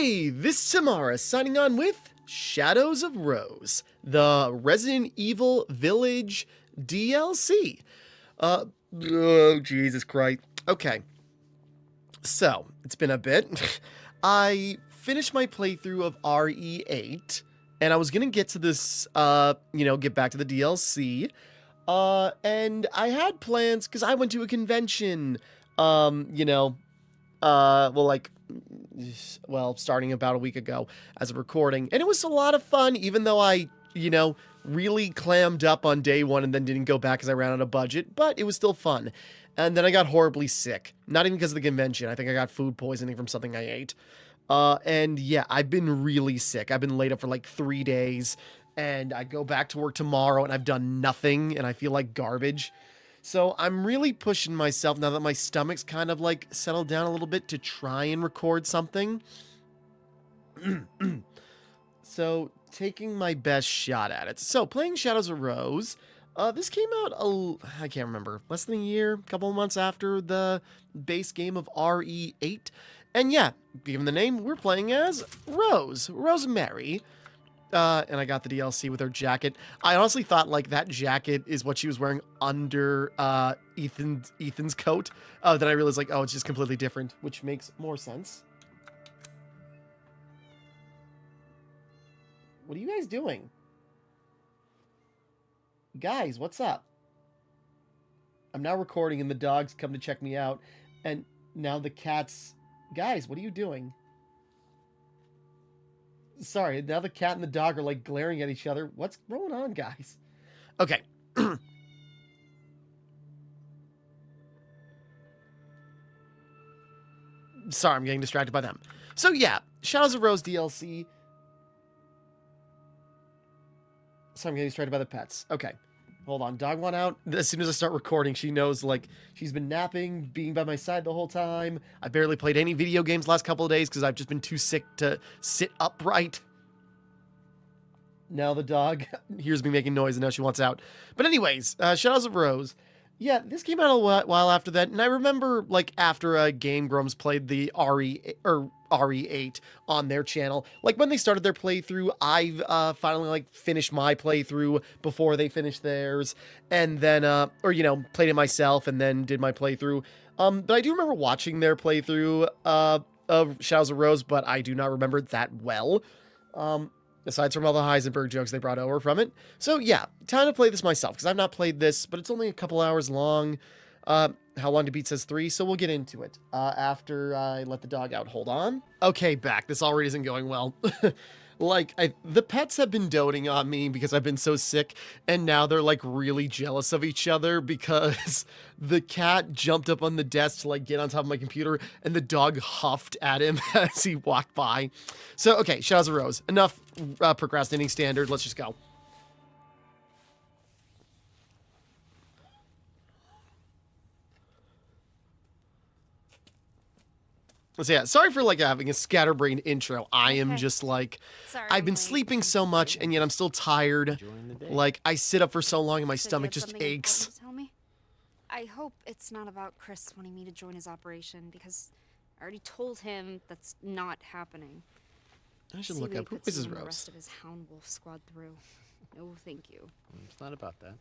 Hey, this is Timmara signing on with Shadows of Rose, the Resident Evil Village DLC. Oh, Jesus Christ. Okay, so it's been a bit. I finished my playthrough of RE8, and I was gonna get to this, get back to the DLC. And I had plans because I went to a convention, starting about a week ago as a recording, and it was a lot of fun, even though I, really clammed up on day one and then didn't go back because I ran out of budget, but it was still fun. And then I got horribly sick, not even because of the convention. I think I got food poisoning from something I ate. And yeah, I've been really sick. I've been laid up for like 3 days, and I go back to work tomorrow and I've done nothing and I feel like garbage. So I'm really pushing myself now that my stomach's kind of like settled down a little bit to try and record something. So taking my best shot at it. So playing Shadows of Rose, this came out, I can't remember, less than a year, a couple of months after the base game of RE8. And yeah, given the name, we're playing as Rosemary. And I got the DLC with her jacket. I honestly thought like that jacket is what she was wearing under Ethan's coat. Then I realized like, oh, it's just completely different, which makes more sense. What are you guys doing? Guys, what's up? I'm now recording and the dogs come to check me out. And now the cats... Guys, what are you doing? Sorry, now the cat and the dog are like glaring at each other. What's going on, guys? Okay. Sorry, I'm getting distracted by them. So yeah, Shadows of Rose DLC. So I'm getting distracted by the pets. Okay. Hold on. Dog went out. As soon as I start recording, she knows, like, she's been napping, being by my side the whole time. I barely played any video games last couple of days because I've just been too sick to sit upright. Now the dog hears me making noise and now she wants out. But anyways, Shadows of Rose. Yeah, this came out a while after that, and I remember, like, after Game Grumps played the RE8 on their channel, like, when they started their playthrough, I've finally, like, finished my playthrough before they finished theirs, and then, played it myself and then did my playthrough. But I do remember watching their playthrough of Shadows of Rose, but I do not remember it that well. Aside from all the Heisenberg jokes they brought over from it. So yeah, time to play this myself, because I've not played this, but it's only a couple hours long. How long to beat says 3, so we'll get into it after I let the dog out. Hold on. Okay, back. This already isn't going well. The pets have been doting on me because I've been so sick, and now they're, like, really jealous of each other because the cat jumped up on the desk to, like, get on top of my computer, and the dog huffed at him as he walked by. So, okay, Shadows of Rose. Enough procrastinating standard. Let's just go. So yeah, sorry for like having a scatterbrained intro. I am just like, Sorry, I've been sleeping so much and yet I'm still tired. Like I sit up for so long and my stomach just aches. To tell me? I hope it's not about Chris wanting me to join his operation because I already told him that's not happening. I should look up, who is this Rose? The rest of his Hound Wolf squad through. No, thank you. It's not about that.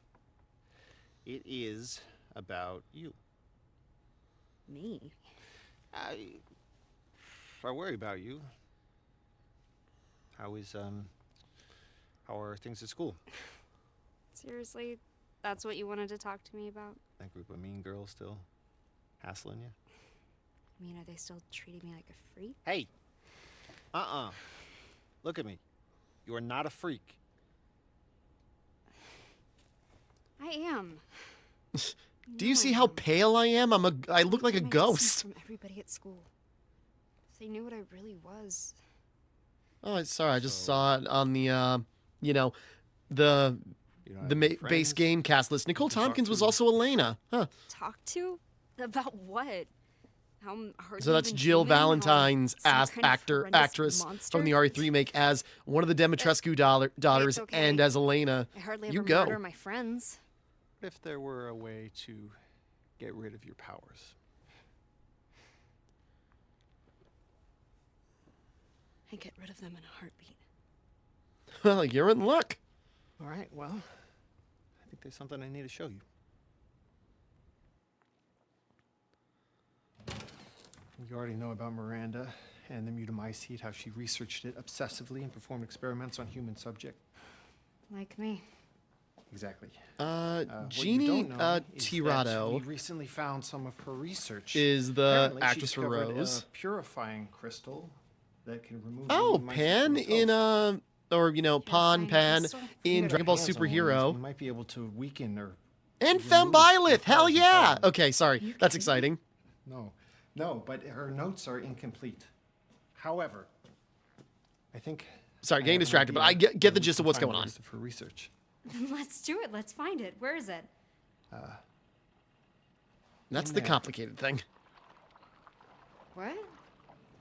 It is about you. Me? I worry about you. How are things at school? Seriously? That's what you wanted to talk to me about? That group of mean girls still hassling you? I mean, are they still treating me like a freak? Hey! Look at me. You are not a freak. I am. Do you see how pale I am? I look like a ghost. From everybody at school. They knew what I really was. Oh, sorry. I just saw it on the, the base game cast list. Nicole Tompkins was also Elena. Huh. Talk to? About what? How hard? So that's Jill Valentine's actress from the RE3 remake as one of the Demetrescu daughters and as Elena. I hardly ever murder my friends. What if there were a way to get rid of your powers? I get rid of them in a heartbeat. Well, you're in luck. All right, well, I think there's something I need to show you. You already know about Miranda and the mutamycete, how she researched it obsessively and performed experiments on human subject. Like me. Exactly. Jeannie Tirado. We recently found some of her research. Is the Apparently, actress she for discovered Rose. a purifying crystal that can remove. Oh, mutamycete Pan from in cells. Pan crystal? in Dragon Ball Hands on one, Superhero. we might be able to weaken or. And remove Fembyleth, the hell powers yeah! inside. Okay, sorry, that's exciting. No, but her notes are incomplete. However, I think. Sorry, I getting have an distracted, but I idea get the where we gist of can what's find going the on. rest of her research. Let's do it. Let's find it. Where is it? That's in the there. complicated thing. What?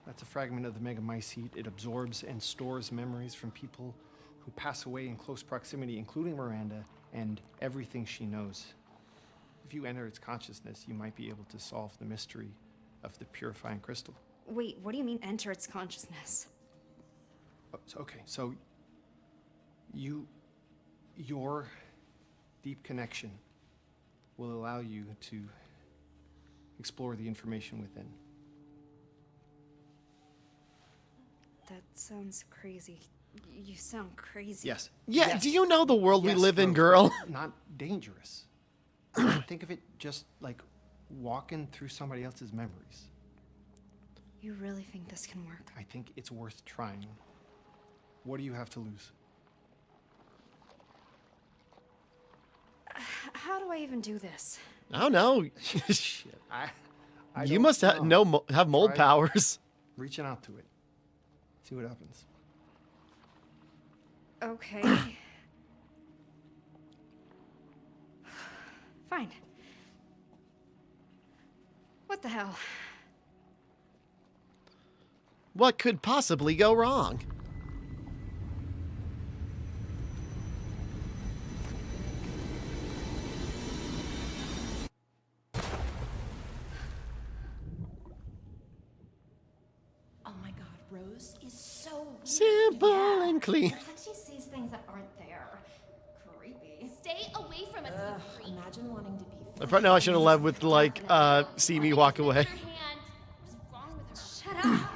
That's a fragment of the megamycete. It absorbs and stores memories from people who pass away in close proximity, including Miranda, and everything she knows. If you enter its consciousness, you might be able to solve the mystery of the purifying crystal. Wait, what do you mean enter its consciousness? So your deep connection will allow you to explore the information within. That sounds crazy. You sound crazy. Yes. Yeah, Yes. do you know the world we Yes, live in, Rose, girl? but not dangerous. Think of it just like walking through somebody else's memories. You really think this can work? I think it's worth trying. What do you have to lose? How do I even do this? I don't know. Shit, I You don't must have have mold Try- powers. Reaching out to it. See what happens. Okay. Fine. What the hell? What could possibly go wrong? Oh my god, Rose is so weird. Simple and clean. It's like she sees things that aren't there. Creepy. Stay away from us, you freak. Imagine wanting to be Right now I should have led with like, see me walk away. Your hand. What's wrong with her? Shut up!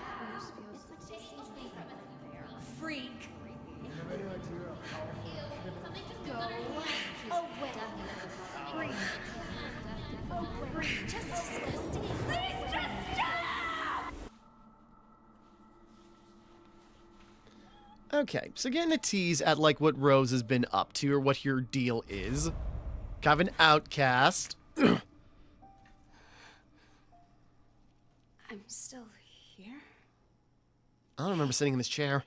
It's like she sees things that aren't there. Freak. Ew. Something just got on her hand. Away. Freak. Away. Just disgusting. Please just stop! Okay, so getting a tease at like what Rose has been up to or what her deal is. Kind of an outcast. I'm still here? I don't remember sitting in this chair.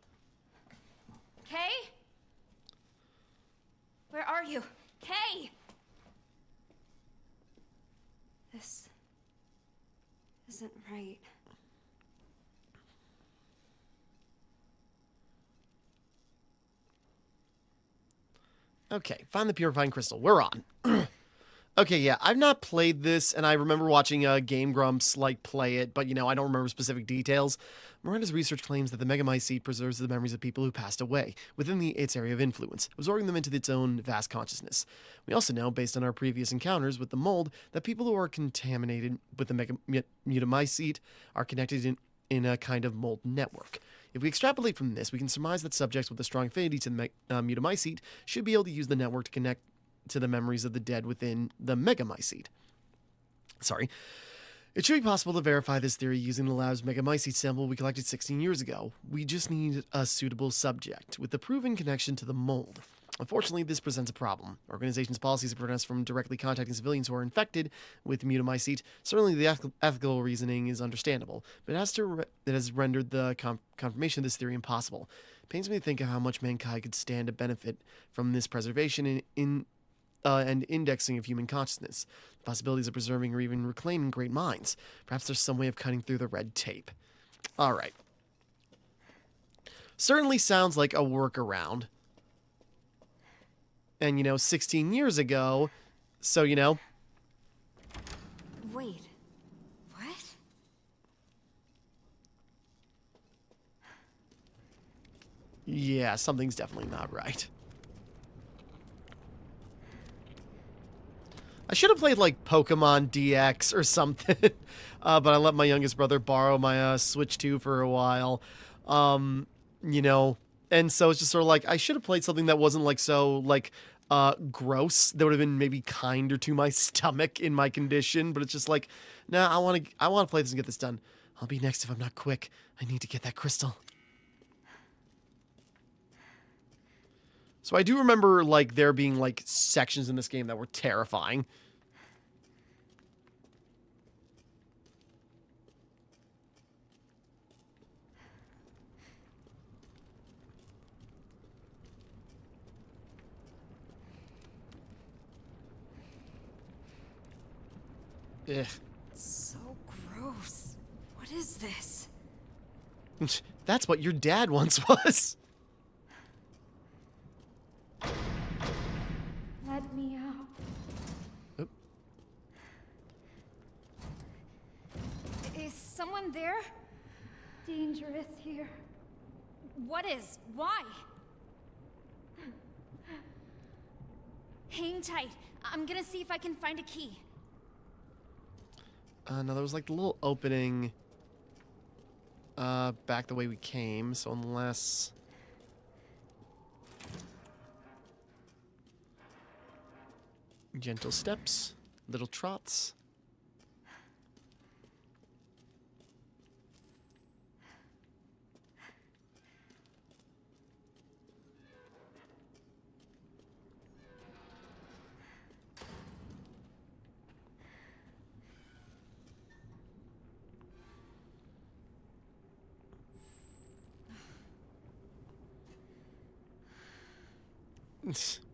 Kay? Where are you? Kay! This isn't right. Okay, find the purifying crystal. We're on. Okay, yeah, I've not played this, and I remember watching Game Grumps like play it, but I don't remember specific details. Miranda's research claims that the megamycete preserves the memories of people who passed away within its area of influence, absorbing them into its own vast consciousness. We also know, based on our previous encounters with the mold, that people who are contaminated with the mutamycete are connected in a kind of mold network. If we extrapolate from this, we can surmise that subjects with a strong affinity to the mutamycete should be able to use the network to connect to the memories of the dead within the megamycete. It should be possible to verify this theory using the lab's megamycete sample we collected 16 years ago. We just need a suitable subject with a proven connection to the mold. Unfortunately, this presents a problem. Organization's policies prevent us from directly contacting civilians who are infected with mutamycete. Certainly, the ethical reasoning is understandable, but it has rendered the confirmation of this theory impossible. It pains me to think of how much mankind could stand to benefit from this preservation and indexing of human consciousness. The possibilities of preserving or even reclaiming great minds. Perhaps there's some way of cutting through the red tape. All right. Certainly sounds like a workaround. And, 16 years ago, so, Wait. What? Yeah, something's definitely not right. I should have played like Pokemon DX or something, but I let my youngest brother borrow my Switch 2 for a while, you know, and so it's just sort of like I should have played something that wasn't like so like gross. That would have been maybe kinder to my stomach in my condition, but it's just like, nah, I want to play this and get this done. I'll be next if I'm not quick. I need to get that crystal. So I do remember, like, there being, like, sections in this game that were terrifying. Ugh. So gross. What is this? That's what your dad once was. Let me out. Oop. Is someone there? Dangerous here. What is? Why? Hang tight. I'm gonna see if I can find a key. No, there was, like, the little opening back the way we came, so unless... Gentle steps, little trots.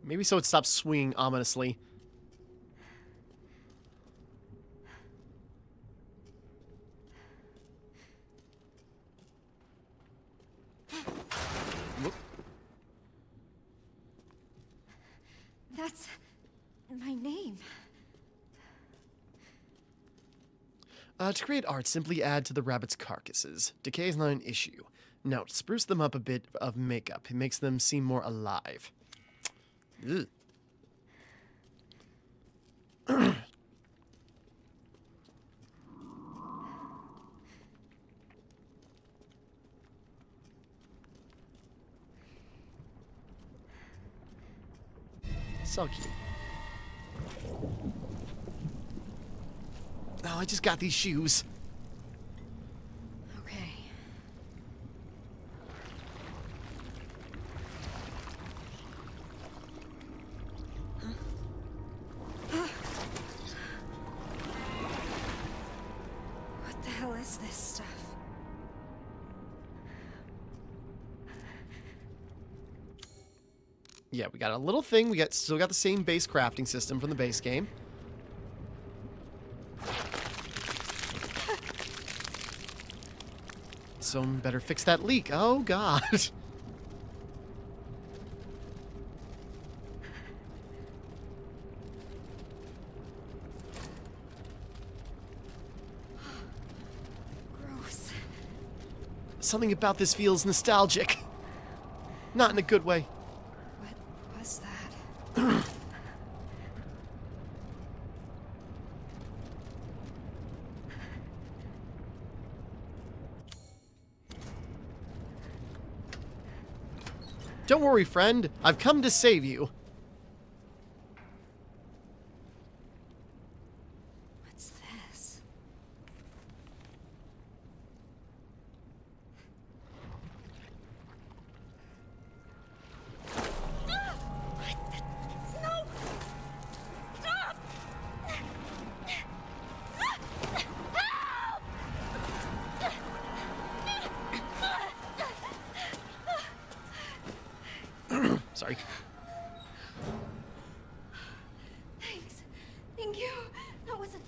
Maybe so it stops swinging ominously. Whoop. That's my name. To create art, simply add to the rabbit's carcasses. Decay is not an issue. Note, spruce them up a bit of makeup. It makes them seem more alive. Ugh. So cute. Oh, I just got these shoes. Okay. What the hell is this stuff? Yeah, we got a little thing. We still got the same base crafting system from the base game. So better fix that leak. Oh god. Gross. Something about this feels nostalgic. Not in a good way. What was that? Don't worry, friend. I've come to save you. What's this? No! Stop! Sorry. Thanks. Thank you. That wasn't.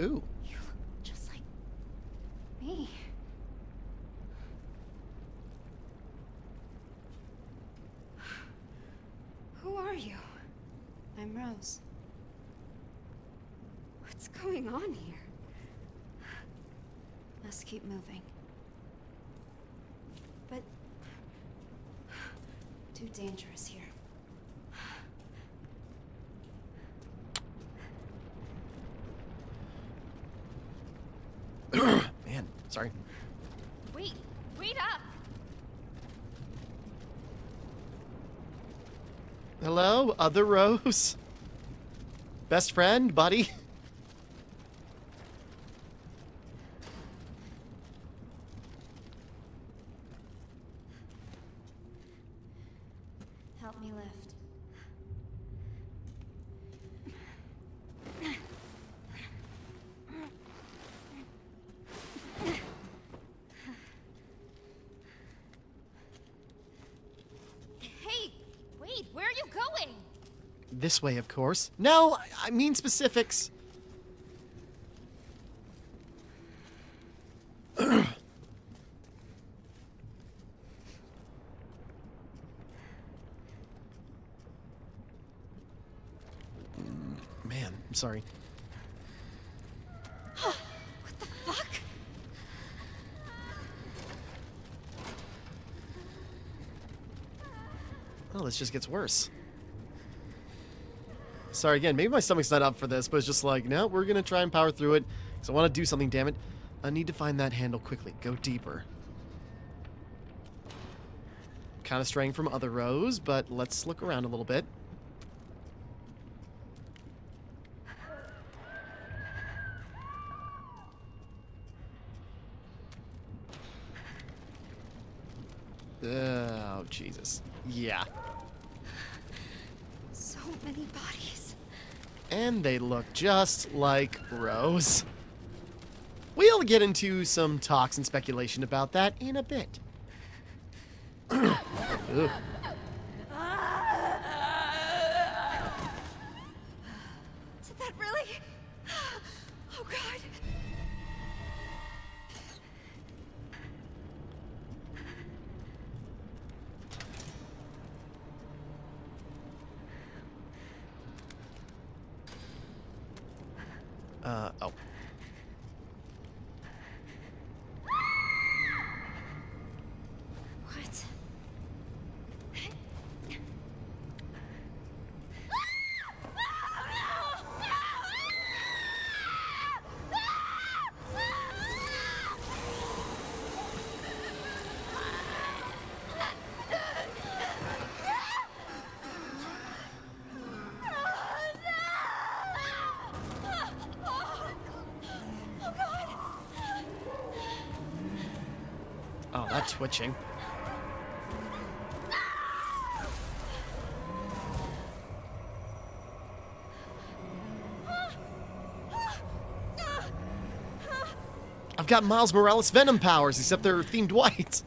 Ooh. You look just like me. Who are you? I'm Rose. What's going on here? Let's keep moving. but too dangerous here. Man, sorry. Wait up! Hello, other Rose? Best friend, buddy? Help me lift. Hey, wait, where are you going? This way, of course. No, I mean specifics. Man, I'm sorry. What the fuck? Oh, this just gets worse. Sorry again, maybe my stomach's not up for this, but it's just like, no, we're gonna try and power through it. Because I want to do something, damn it. I need to find that handle quickly. Go deeper. Kind of straying from other rows, but let's look around a little bit. Oh, Jesus. Yeah. So many bodies. And they look just like Rose. We'll get into some talks and speculation about that in a bit. Ugh. Did that really? Oh god. Oh. What? Oh, that twitching. I've got Miles Morales Venom powers, except they're themed white.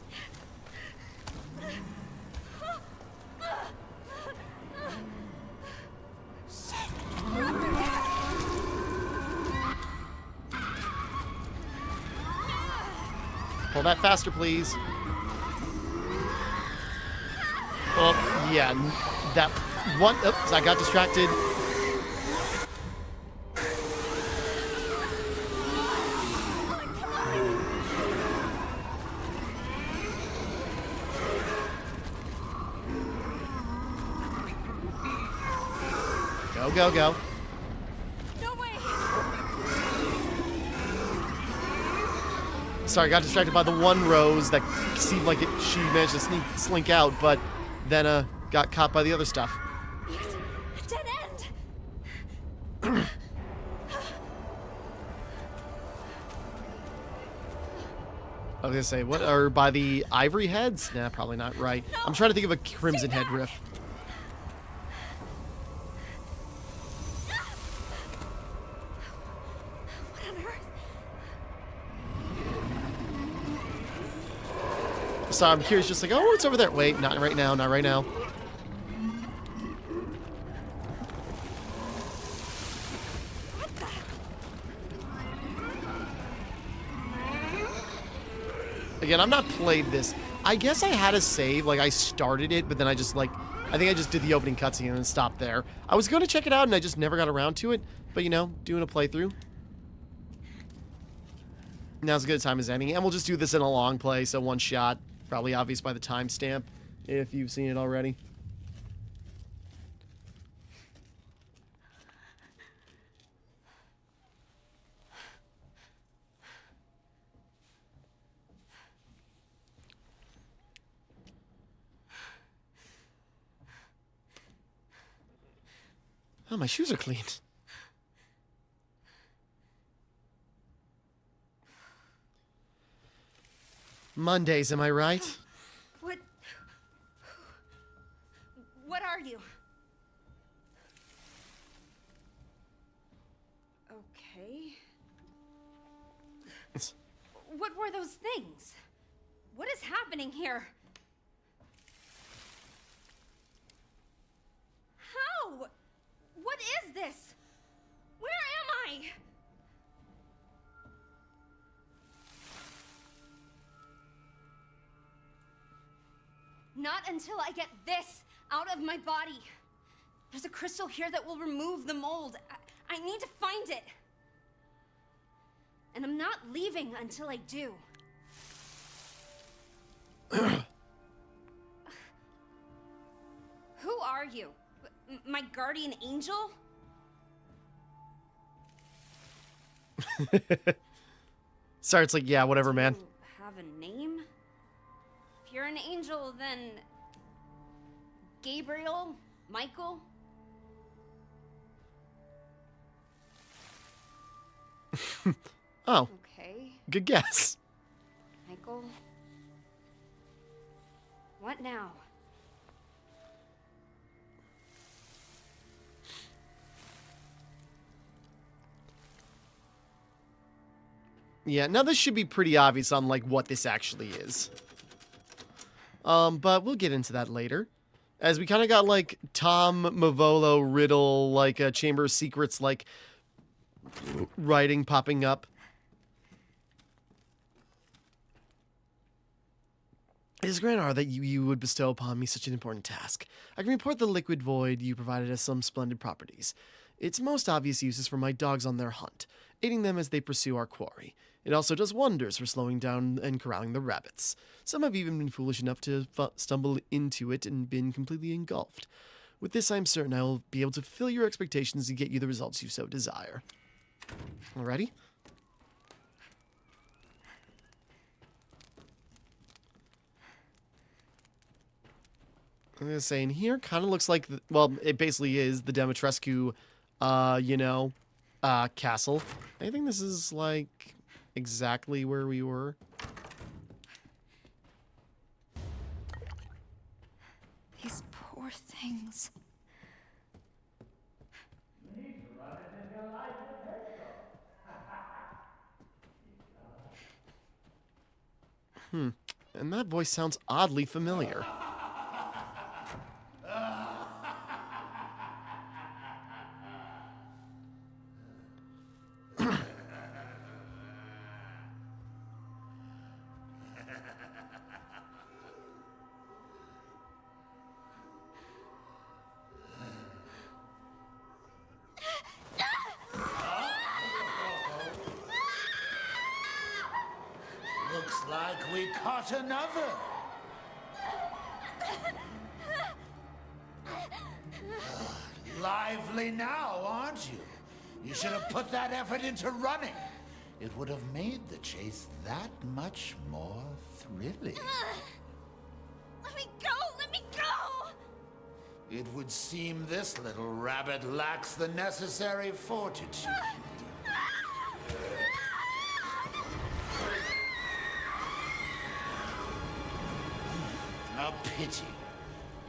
Pull that faster, please. Oh, yeah. That one. Oops, I got distracted. Go, go, go. No way. Sorry, I got distracted by the one Rose that seemed like she managed to slink out, but then got caught by the other stuff. A dead end. I was gonna say, what are by the ivory heads? Nah, probably not right. I'm trying to think of a Crimson Head riff. What on earth? So I'm curious, just like, oh, it's over there. Wait, not right now, not right now. Again, I've not played this. I guess I had a save, like I started it, but then I just like, I think I just did the opening cutscene and then stopped there. I was going to check it out and I just never got around to it, but you know, doing a playthrough. Now's as good a time as any, and we'll just do this in a long play, so one shot. Probably obvious by the timestamp if you've seen it already. Oh, my shoes are clean. Mondays, am I right? What are you? Okay. What were those things? What is happening here? How? What is this? Where am I? Not until I get this out of my body. There's a crystal here that will remove the mold. I need to find it. And I'm not leaving until I do. Who are you? My guardian angel? Sorry, it's like, yeah, whatever, man. Do you have a name? If you're an angel, then Gabriel? Michael? Oh, Okay, good guess. Michael. What now? Yeah, now this should be pretty obvious on, like, what this actually is. But we'll get into that later. As we kind of got, like, Tom Mavolo riddle, like, Chamber of Secrets, like, writing popping up. It is grand honor that you would bestow upon me such an important task. I can report the liquid void you provided us some splendid properties. Its most obvious use is for my dogs on their hunt, aiding them as they pursue our quarry. It also does wonders for slowing down and corralling the rabbits. Some have even been foolish enough to stumble into it and been completely engulfed. With this, I am certain I will be able to fulfill your expectations and get you the results you so desire. Alrighty? I'm gonna say in here, kind of looks like, well, it basically is the Demetrescu, castle. I think this is, like, exactly where we were. These poor things. And that voice sounds oddly familiar. Looks like we caught another. Lively now, aren't you? You should have put that effort into running. It would have made the chase that much more thrilling. Let me go! Let me go! It would seem this little rabbit lacks the necessary fortitude. A pity.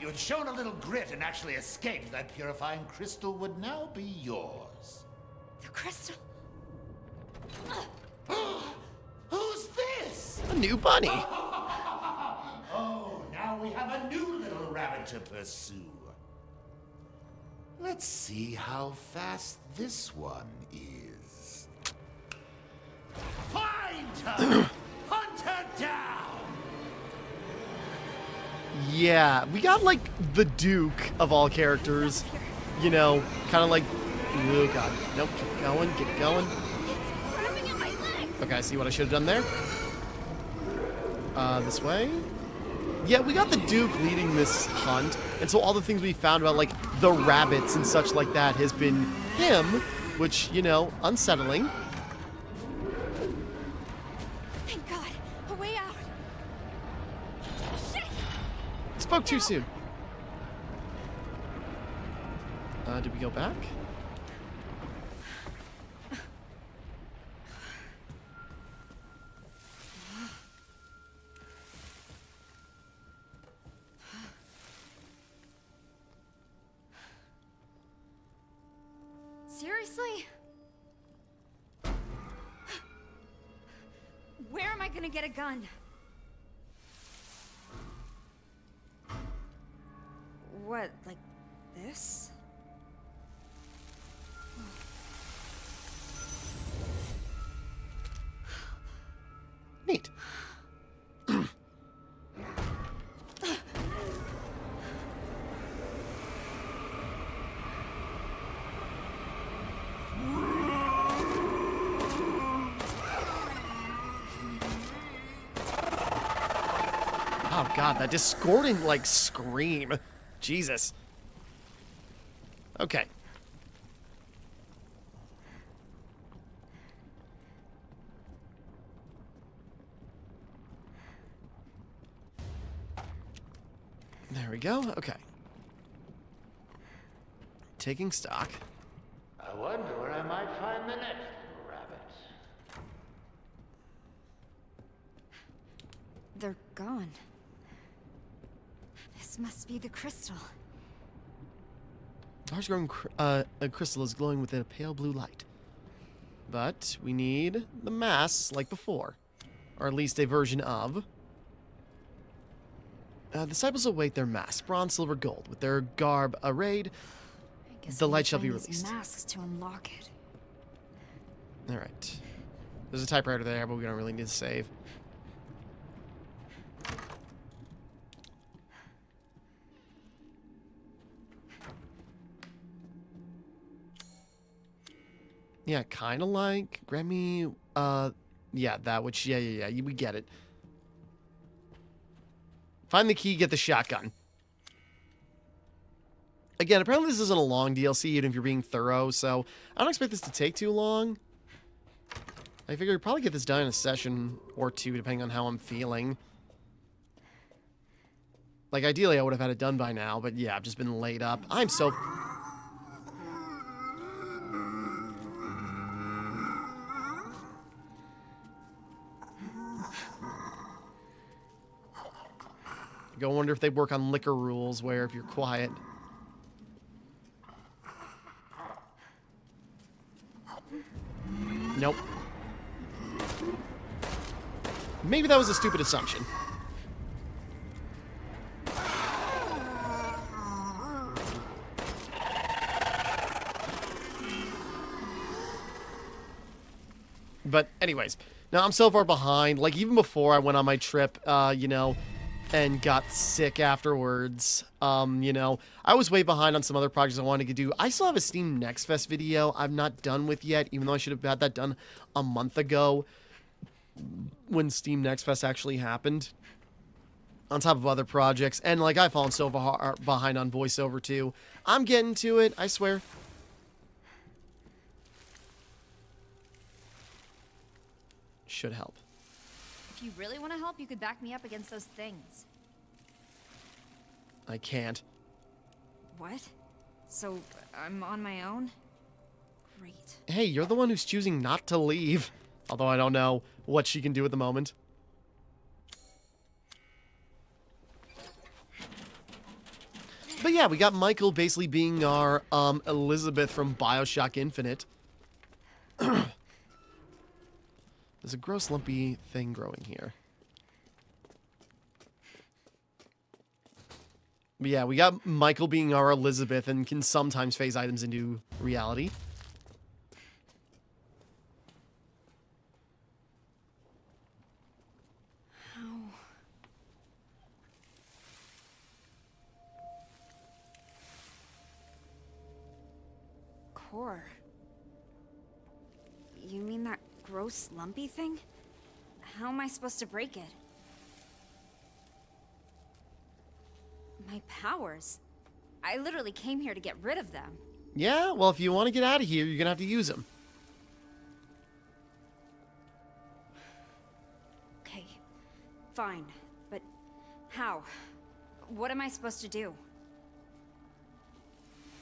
You had shown a little grit and actually escaped. That purifying crystal would now be yours. The crystal. Who's this? A new bunny. Oh, now we have a new little rabbit to pursue. Let's see how fast this one is. Find her! Hunt her down! Yeah, we got, like, the Duke of all characters. You know, kind of like... Oh, God. Nope, keep going, get going. Grabbing at my leg. Okay, I see what I should have done there. This way. Yeah, we got the Duke leading this hunt, and so all the things we found about, like, the rabbits and such like that has been him, which, you know, unsettling. Thank God, a way out. Shit! Spoke too soon. Did we go back? Seriously? Where am I gonna get a gun? What, like this? Neat. Oh god, that discordant, like, scream. Jesus. Okay. There we go. Okay. Taking stock. I wonder where I might find the next rabbit. They're gone. This must be the crystal. Large growing crystal is glowing within a pale blue light. But we need the mass like before. Or at least a version of. Disciples await their mass, bronze, silver, gold. With their garb arrayed, I guess the I need light to shall be find these released. masks to unlock it. Alright. There's a typewriter there, but we don't really need to save. Yeah, kind of like Grammy, yeah, that, which, yeah, we get it. Find the key, get the shotgun. Again, apparently this isn't a long DLC, even if you're being thorough, so I don't expect this to take too long. I figure I'd probably get this done in a session or two, depending on how I'm feeling. Like, ideally, I would have had it done by now, but yeah, I've just been laid up. I'm so... Go wonder if they work on liquor rules, where if you're quiet... Nope. Maybe that was a stupid assumption. But anyways, now I'm so far behind. Like, even before I went on my trip, you know, and got sick afterwards, you know, I was way behind on some other projects I wanted to do. I still have a Steam Next Fest video I'm not done with yet, even though I should have had that done a month ago when Steam Next Fest actually happened. On top of other projects. And, like, I've fallen so far behind on voiceover, too. I'm getting to it, I swear. Should help. If you really want to help, you could back me up against those things. I can't. What? So, I'm on my own? Great. Hey, you're the one who's choosing not to leave. Although I don't know what she can do at the moment. But yeah, we got Michael basically being our Elizabeth from BioShock Infinite. There's a gross lumpy thing growing here. But yeah, we got Michael being our Elizabeth and can sometimes phase items into reality. Core. You mean that gross lumpy thing? How am I supposed to break it? My powers? I literally came here to get rid of them. Yeah, well, if you want to get out of here, you're going to have to use them. Okay, fine. But how? What am I supposed to do?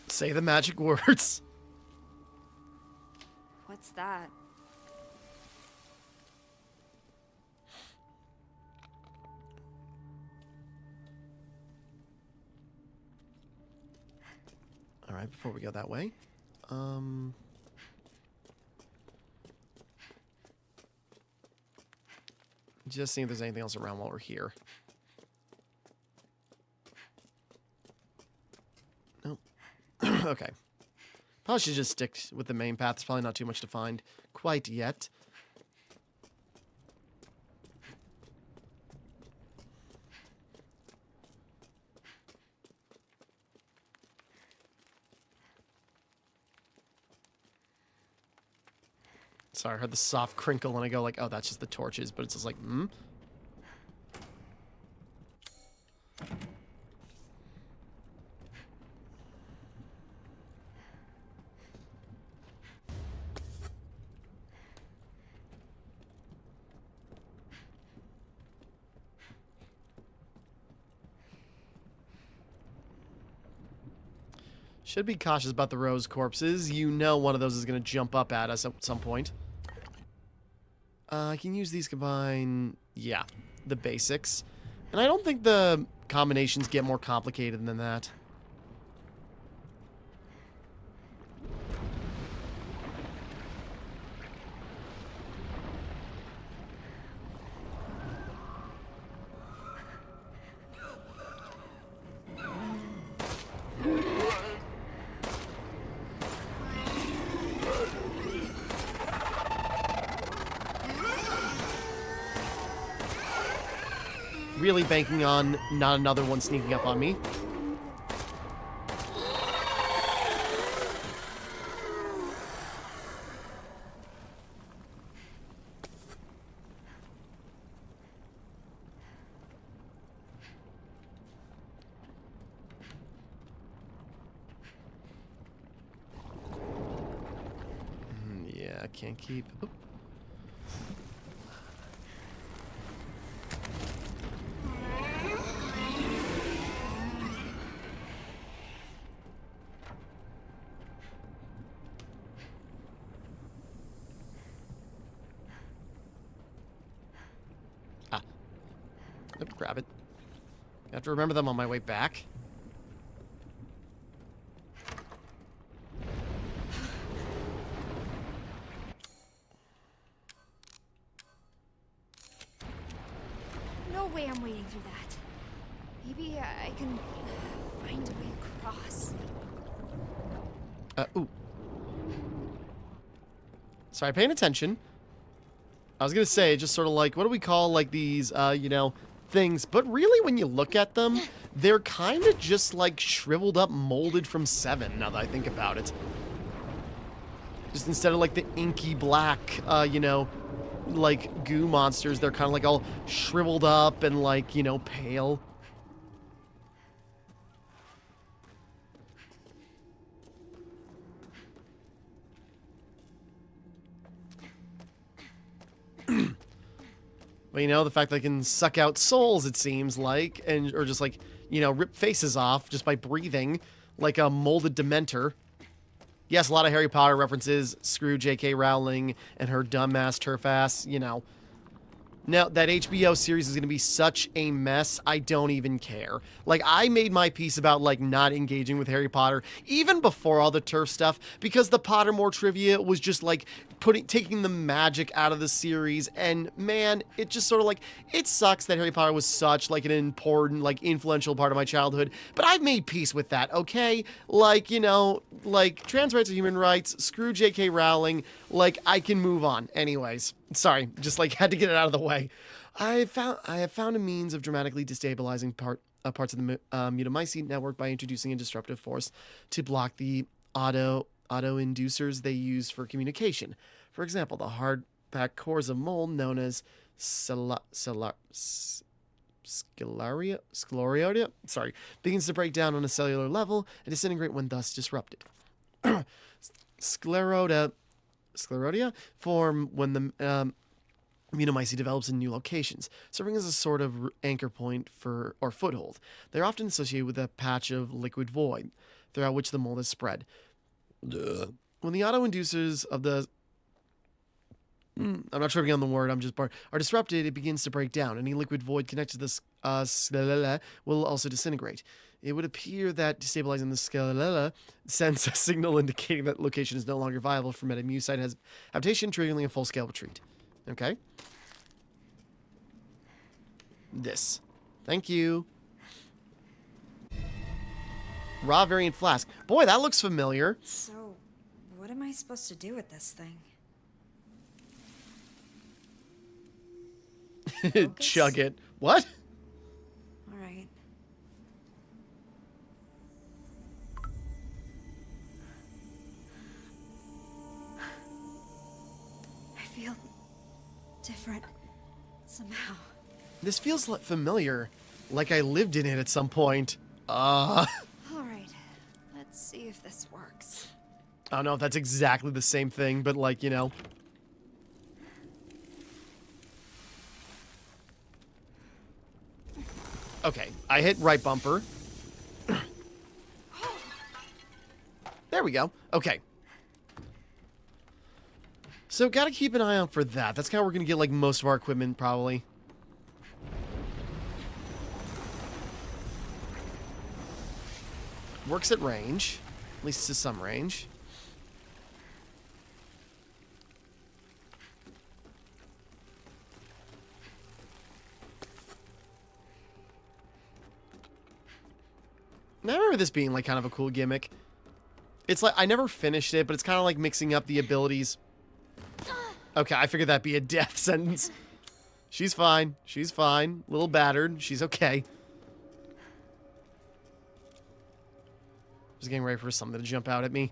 Say the magic words. What's that? All right, before we go that way. Just seeing if there's anything else around while we're here. Nope. Okay. Probably should just stick with the main path. There's probably not too much to find quite yet. Sorry, I heard the soft crinkle and I go like, oh, that's just the torches, but it's just like, Should be cautious about the rose corpses. You know one of those is going to jump up at us at some point. I can use these combine... Yeah, the basics. And I don't think the combinations get more complicated than that. Really banking on not another one sneaking up on me. Yeah, I can't keep... Oop. Nope, grab it. I have to remember them on my way back. No way I'm wading through that. Maybe I can find a way across. Ooh. Sorry, paying attention. I was gonna say, just sort of like, what do we call, like, these, you know, things? But really, when you look at them, they're kind of just, like, shriveled up, molded from 7, now that I think about it. Just instead of, like, the inky black, you know, like, goo monsters, they're kind of, like, all shriveled up and, like, you know, pale. But, you know, the fact that they can suck out souls, it seems like, and or just, like, you know, rip faces off just by breathing, like a molded Dementor. Yes, a lot of Harry Potter references. Screw J.K. Rowling and her dumbass turf ass, you know. Now, that HBO series is going to be such a mess, I don't even care. Like, I made my peace about, like, not engaging with Harry Potter, even before all the turf stuff, because the Pottermore trivia was just, like, taking the magic out of the series, and, man, it just sort of, like, it sucks that Harry Potter was such, like, an important, like, influential part of my childhood, but I've made peace with that, okay? Like, you know, like, trans rights are human rights, screw J.K. Rowling, like, I can move on. Anyways, sorry, just, like, had to get it out of the way. I have found a means of dramatically destabilizing parts of the mutamycete network by introducing a disruptive force to block the auto-inducers they use for communication. For example, the hard-packed cores of mold known as sclerotia, sorry, begins to break down on a cellular level and disintegrate when thus disrupted. Sclerotia form when the immunomycete develops in new locations, serving as a sort of anchor point for or foothold. They're often associated with a patch of liquid void, throughout which the mold is spread. When the autoinducers of the I'm not tripping on the word, I'm just are disrupted, it begins to break down. Any liquid void connected to the sclera will also disintegrate. It would appear that destabilizing the sclera sends a signal indicating that location is no longer viable for metamucite habitation, triggering a full-scale retreat. Okay. This. Thank you. Raw variant flask. Boy, that looks familiar. So, what am I supposed to do with this thing? Chug it. What? All right. I feel different somehow. This feels familiar. Like I lived in it at some point. All right. Let's see if this works. I don't know if that's exactly the same thing, but like, you know. Okay, I hit right bumper. There we go. Okay. So gotta keep an eye out for that. That's how we're gonna get like most of our equipment probably. Works at range. At least to some range. I remember this being like kind of a cool gimmick. It's like I never finished it, but it's kind of like mixing up the abilities. Okay, I figured that'd be a death sentence. She's fine. She's fine. A little battered. She's okay. Just getting ready for something to jump out at me.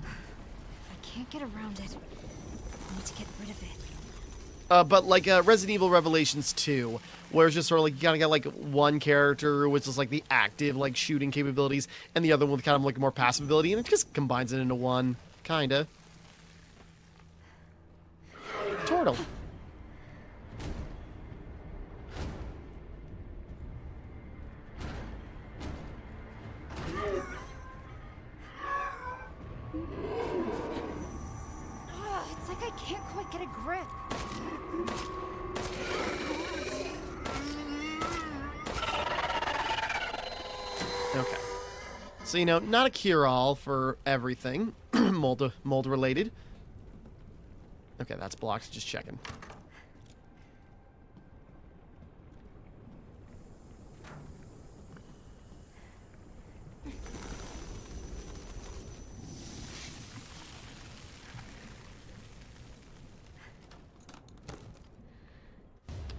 If I can't get around it, I need to get rid of it. But like Resident Evil Revelations 2, where it's just sort of like you kind of got like one character which is like the active like shooting capabilities, and the other one with kind of like more passive ability, and it just combines it into one, kinda. Turtle. It's like I can't quite get a grip. Okay. So, you know, not a cure-all for everything. mold related. Okay, that's blocked. Just checking.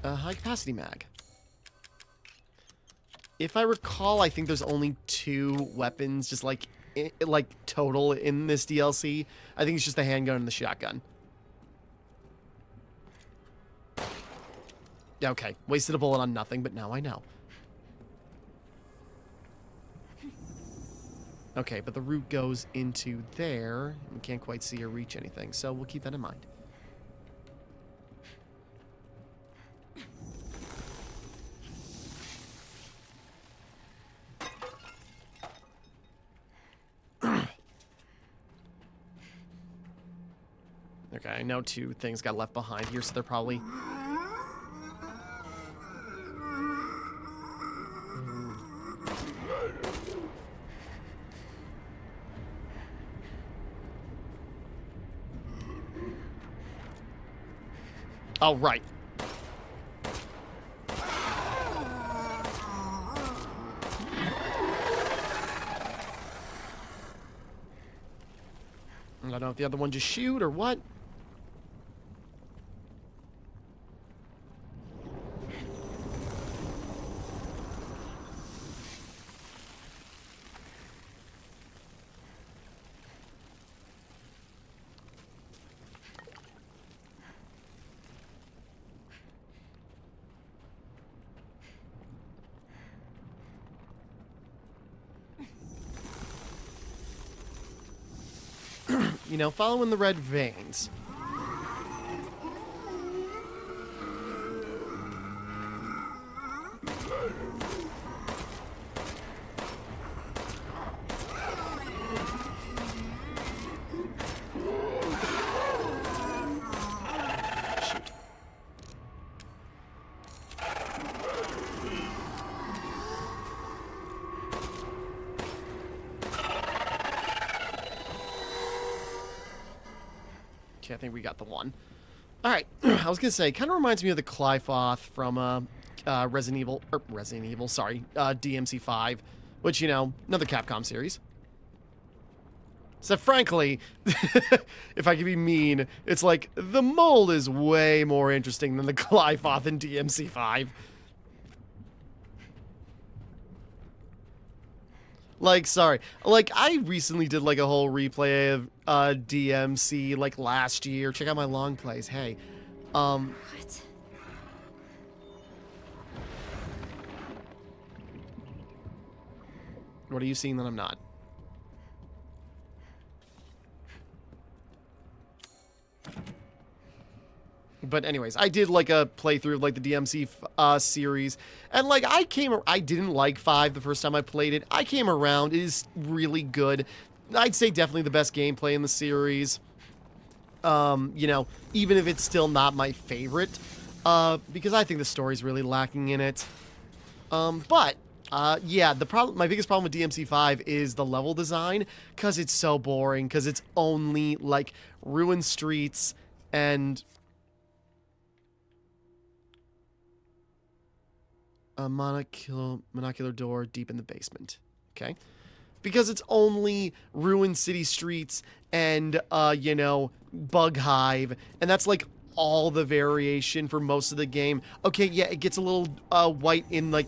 High-capacity mag. If I recall, I think there's only 2 weapons, just like total in this DLC. I think it's just the handgun and the shotgun. Okay, wasted a bullet on nothing, but now I know. Okay, but the route goes into there. We can't quite see or reach anything, so we'll keep that in mind. Okay, I know 2 things got left behind here, so they're probably... Oh, right. I don't know if the other one just shoot or what. You know, following the red veins. Okay, I think we got the one. Alright, I was gonna say, kind of reminds me of the Clyfoth from Resident Evil, sorry, DMC5, which, you know, another Capcom series. So frankly, if I could be mean, it's like, the mold is way more interesting than the Clyfoth in DMC5. Like, sorry. Like, I recently did, like, a whole replay of DMC, like, last year. Check out my long plays. Hey. What? What are you seeing that I'm not? But anyways, I did like a playthrough of like the DMC series, and like I didn't like 5 the first time I played it. I came around. It is really good. I'd say definitely the best gameplay in the series. You know, even if it's still not my favorite, because I think the story's really lacking in it. But yeah, my biggest problem with DMC5 is the level design, because it's so boring, because it's only like ruined streets and a monocular door deep in the basement. Okay? Because it's only ruined city streets and, you know, bug hive. And that's, like, all the variation for most of the game. Okay, yeah, it gets a little, white in, like...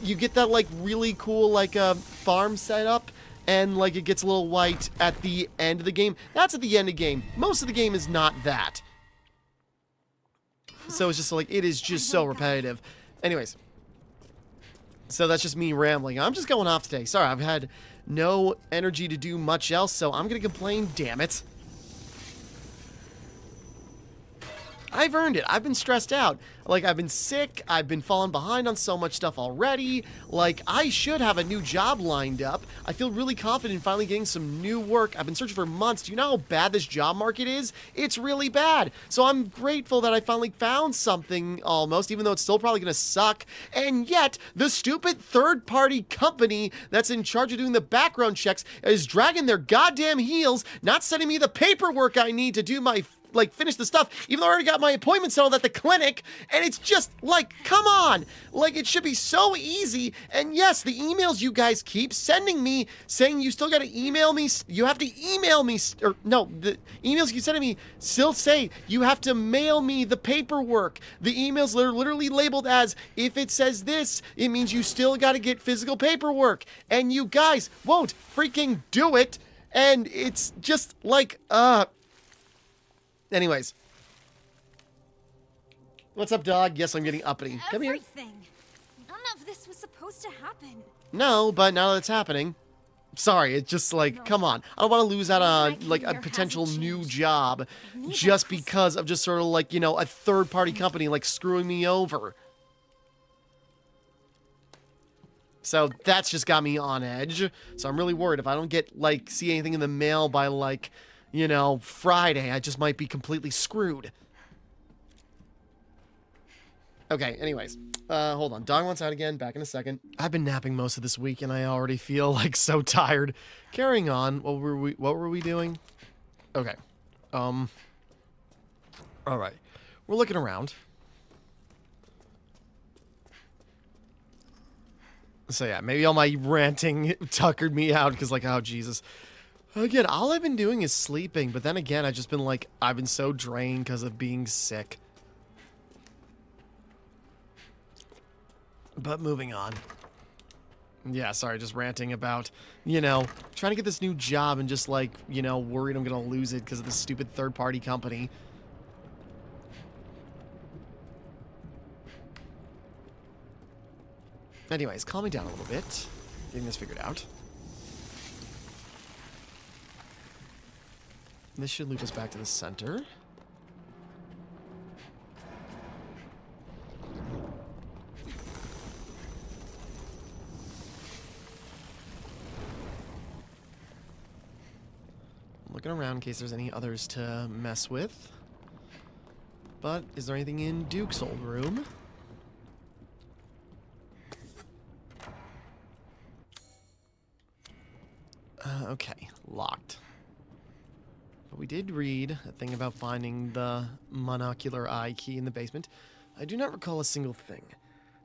you get that, like, really cool, like, farm setup. And, like, it gets a little white at the end of the game. That's at the end of the game. Most of the game is not that. So it's just, like, it is just so repetitive. Anyways... So that's just me rambling. I'm just going off today. Sorry, I've had no energy to do much else, so I'm going to complain, damn it. I've earned it. I've been stressed out. Like, I've been sick. I've been falling behind on so much stuff already. Like, I should have a new job lined up. I feel really confident in finally getting some new work. I've been searching for months. Do you know how bad this job market is? It's really bad. So I'm grateful that I finally found something almost, even though it's still probably going to suck. And yet, the stupid third-party company that's in charge of doing the background checks is dragging their goddamn heels, not sending me the paperwork I need to do my... like, finish the stuff, even though I already got my appointment settled at the clinic, and it's just, like, come on! Like, it should be so easy, and yes, the emails you guys keep sending me, saying you still gotta email me, you have to email me, or, no, the emails you sending me still say you have to mail me the paperwork. The emails are literally labeled as, if it says this, it means you still gotta get physical paperwork, and you guys won't freaking do it, and it's just, like, anyways. What's up, dog? Yes, I'm getting uppity. Come here. Everything. None of this was supposed to happen. No, but now that it's happening. Sorry, it's just like, come on. I don't want to lose out on, like, a potential new job just because of just sort of, like, you know, a third-party company, like, screwing me over. So that's just got me on edge. So I'm really worried if I don't get, like, see anything in the mail by, like... you know, Friday, I just might be completely screwed. Okay, anyways. Hold on. Dog wants out again. Back in a second. I've been napping most of this week, and I already feel, like, so tired. Carrying on. What were we doing? Okay. Alright. We're looking around. So, yeah, maybe all my ranting tuckered me out, because, like, oh, Jesus. Again, all I've been doing is sleeping, but then again, I've just been like, I've been so drained because of being sick. But moving on. Yeah, sorry, just ranting about, you know, trying to get this new job and just like, you know, worried I'm going to lose it because of this stupid third-party company. Anyways, calm me down a little bit. Getting this figured out. This should loop us back to the center. Looking around in case there's any others to mess with. But is there anything in Duke's old room? Okay, locked. But we did read a thing about finding the monocular eye key in the basement. I do not recall a single thing.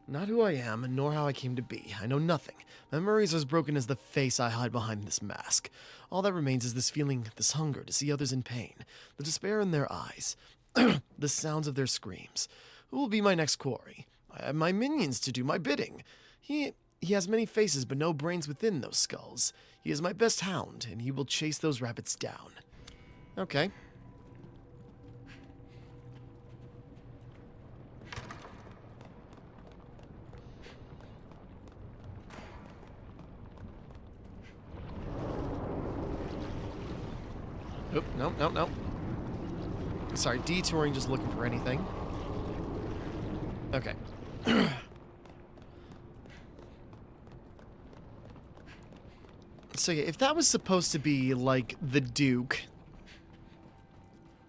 Not who I am, nor how I came to be. I know nothing. My memory is as broken as the face I hide behind this mask. All that remains is this feeling, this hunger to see others in pain, the despair in their eyes, the sounds of their screams. Who will be my next quarry? I have my minions to do my bidding. He has many faces, but no brains within those skulls. He is my best hound, and he will chase those rabbits down. Okay. Oop, no. Sorry, detouring, just looking for anything. Okay. So yeah, if that was supposed to be, like, the Duke,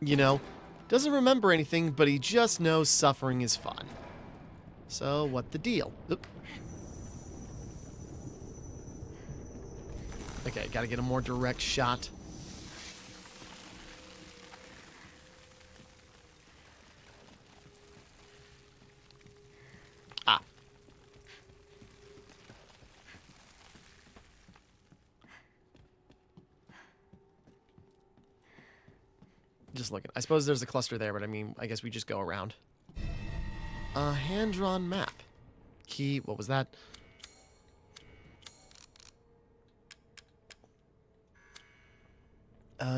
you know, doesn't remember anything, but he just knows suffering is fun. So, what the deal? Oop. Okay, gotta get a more direct shot. Ah. Just looking. I suppose there's a cluster there, but I mean, I guess we just go around. A hand-drawn map. Key, what was that?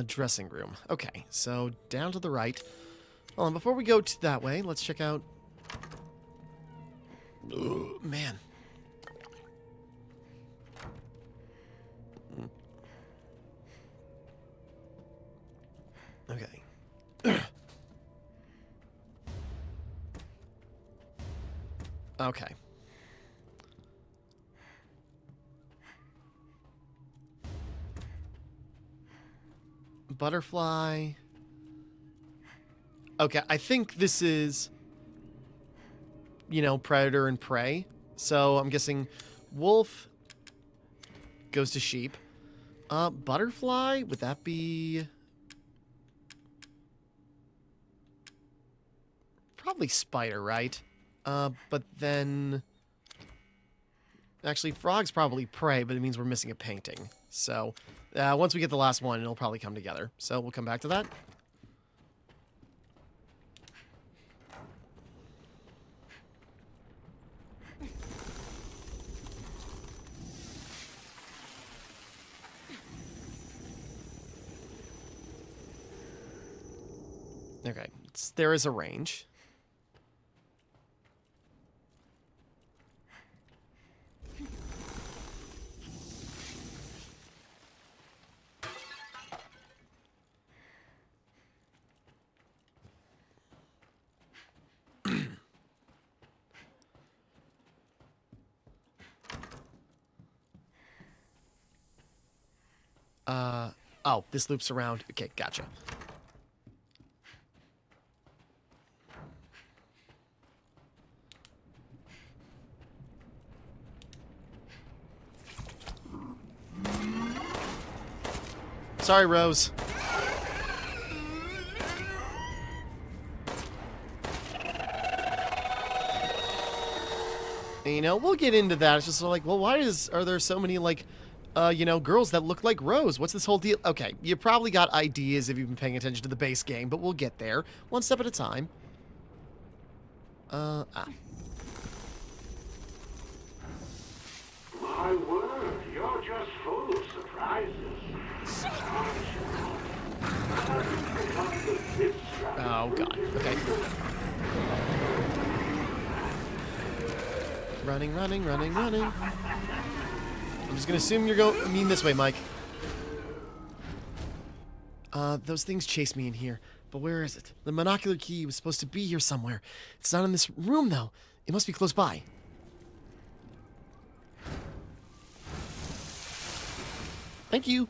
Dressing room. Okay, so down to the right. Hold on, before we go to that way, let's check out... Ooh, man. Okay. Okay. Butterfly. Okay, I think this is, you know, predator and prey. So I'm guessing wolf goes to sheep. Butterfly, would that be... Probably spider, right? But then... Actually, frog's probably prey, but it means we're missing a painting. So, once we get the last one, it'll probably come together. So, we'll come back to that. Okay, there is a range. Oh, this loops around. Okay, gotcha. Sorry, Rose. And, you know, we'll get into that. It's just sort of like, well, why are there so many, like, you know, girls that look like Rose? What's this whole deal? Okay, you probably got ideas if you've been paying attention to the base game, but we'll get there. One step at a time. My word, you're just full of surprises. Oh, God. Okay. Running. I'm just gonna assume you're mean this way, Mike. Those things chased me in here. But where is it? The monocular key was supposed to be here somewhere. It's not in this room, though. It must be close by. Thank you.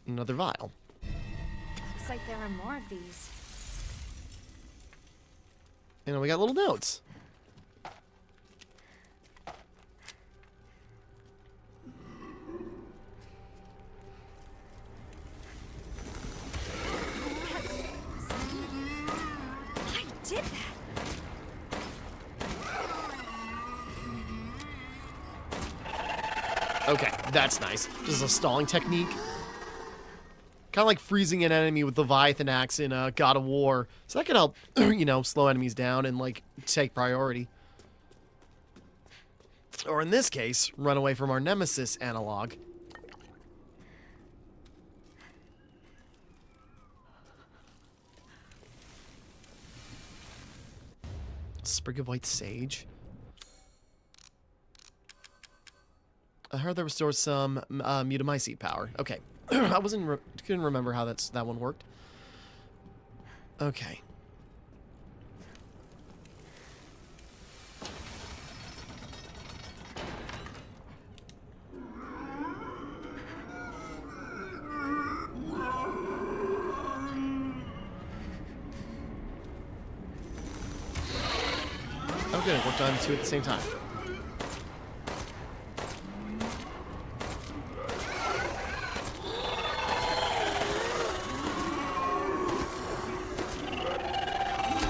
Another vial. Looks like there are more of these. And we got little notes. I did that. Okay, that's nice. This is a stalling technique. Kind of like freezing an enemy with Leviathan Axe in God of War. So that could help, you know, slow enemies down and, like, take priority. Or in this case, run away from our Nemesis analog. Sprig of White Sage. I heard that restores some mutamycete power. Okay. I couldn't remember how that one worked. Okay. Oh good, it worked on two at the same time.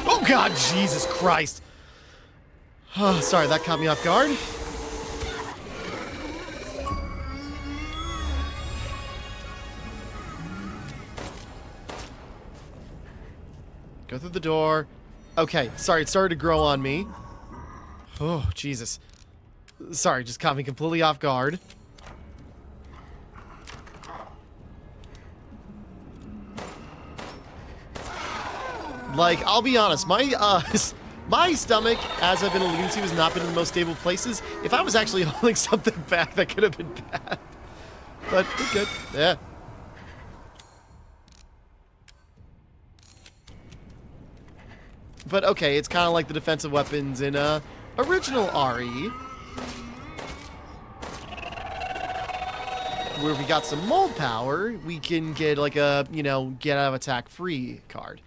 Oh God, Jesus Christ. Oh, sorry, that caught me off guard. Go through the door. Okay, sorry, it started to grow on me. Oh, Jesus. Sorry, just caught me completely off guard. Like, I'll be honest, my stomach, as I've been alluding to, has not been in the most stable places. If I was actually holding something back, that could have been bad. But it's good. Yeah. But okay, it's kind of like the defensive weapons in original RE, where if we got some mold power, we can get like a, you know, get out of attack free card.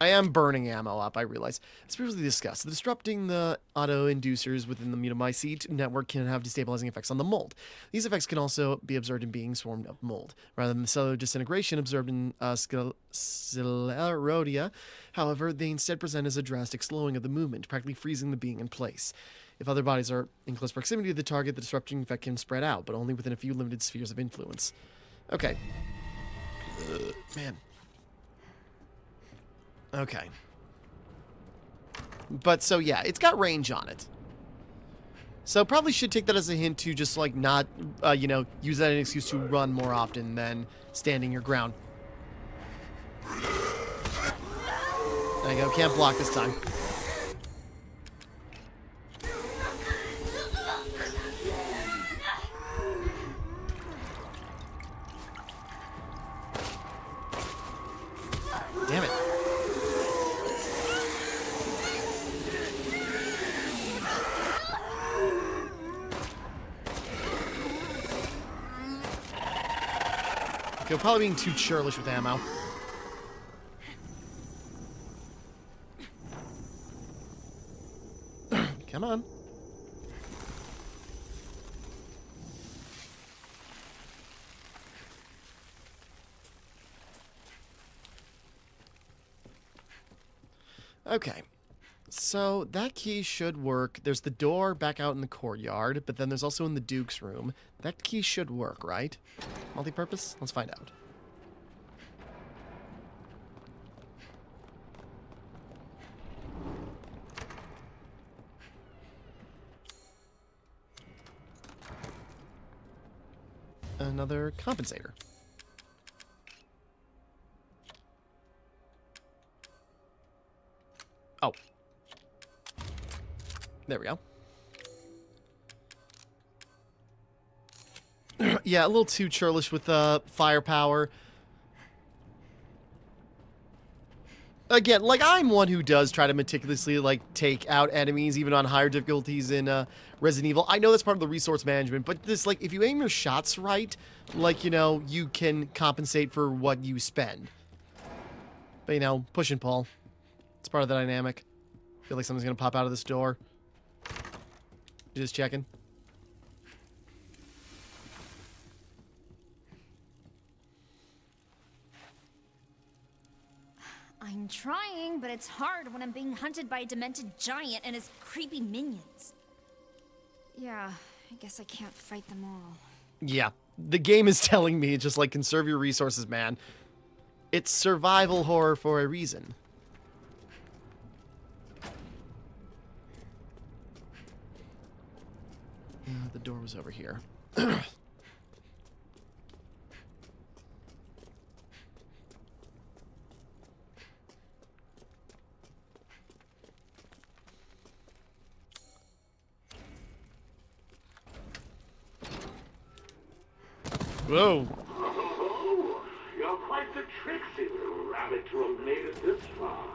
I am burning ammo up, I realize. As previously discussed, disrupting the auto-inducers within the mutamycete network can have destabilizing effects on the mold. These effects can also be observed in beings swarmed of mold. Rather than the cellular disintegration observed in Sclerodia, however, they instead present as a drastic slowing of the movement, practically freezing the being in place. If other bodies are in close proximity to the target, the disrupting effect can spread out, but only within a few limited spheres of influence. Okay. Man. Okay. But, so yeah, it's got range on it. So probably should take that as a hint to just, like, not, you know, use that as an excuse to run more often than standing your ground. There you go, can't block this time. Damn it. Okay, we're probably being too churlish with ammo. Come on. Okay. So that key should work. There's the door back out in the courtyard, but then there's also in the Duke's room. That key should work, right? Multi-purpose? Let's find out. Another compensator. Oh. There we go. Yeah, a little too churlish with firepower. Again, like, I'm one who does try to meticulously, like, take out enemies, even on higher difficulties in Resident Evil. I know that's part of the resource management, but this, like, if you aim your shots right, like, you know, you can compensate for what you spend. But, you know, push and pull. It's part of the dynamic. I feel like something's gonna pop out of this door. Just checking. I'm trying, but it's hard when I'm being hunted by a demented giant and his creepy minions. Yeah, I guess I can't fight them all. Yeah, the game is telling me just, like, conserve your resources, man. It's survival horror for a reason. The door was over here. Whoa. Oh, you're quite the tricksy little rabbit to have made it this far.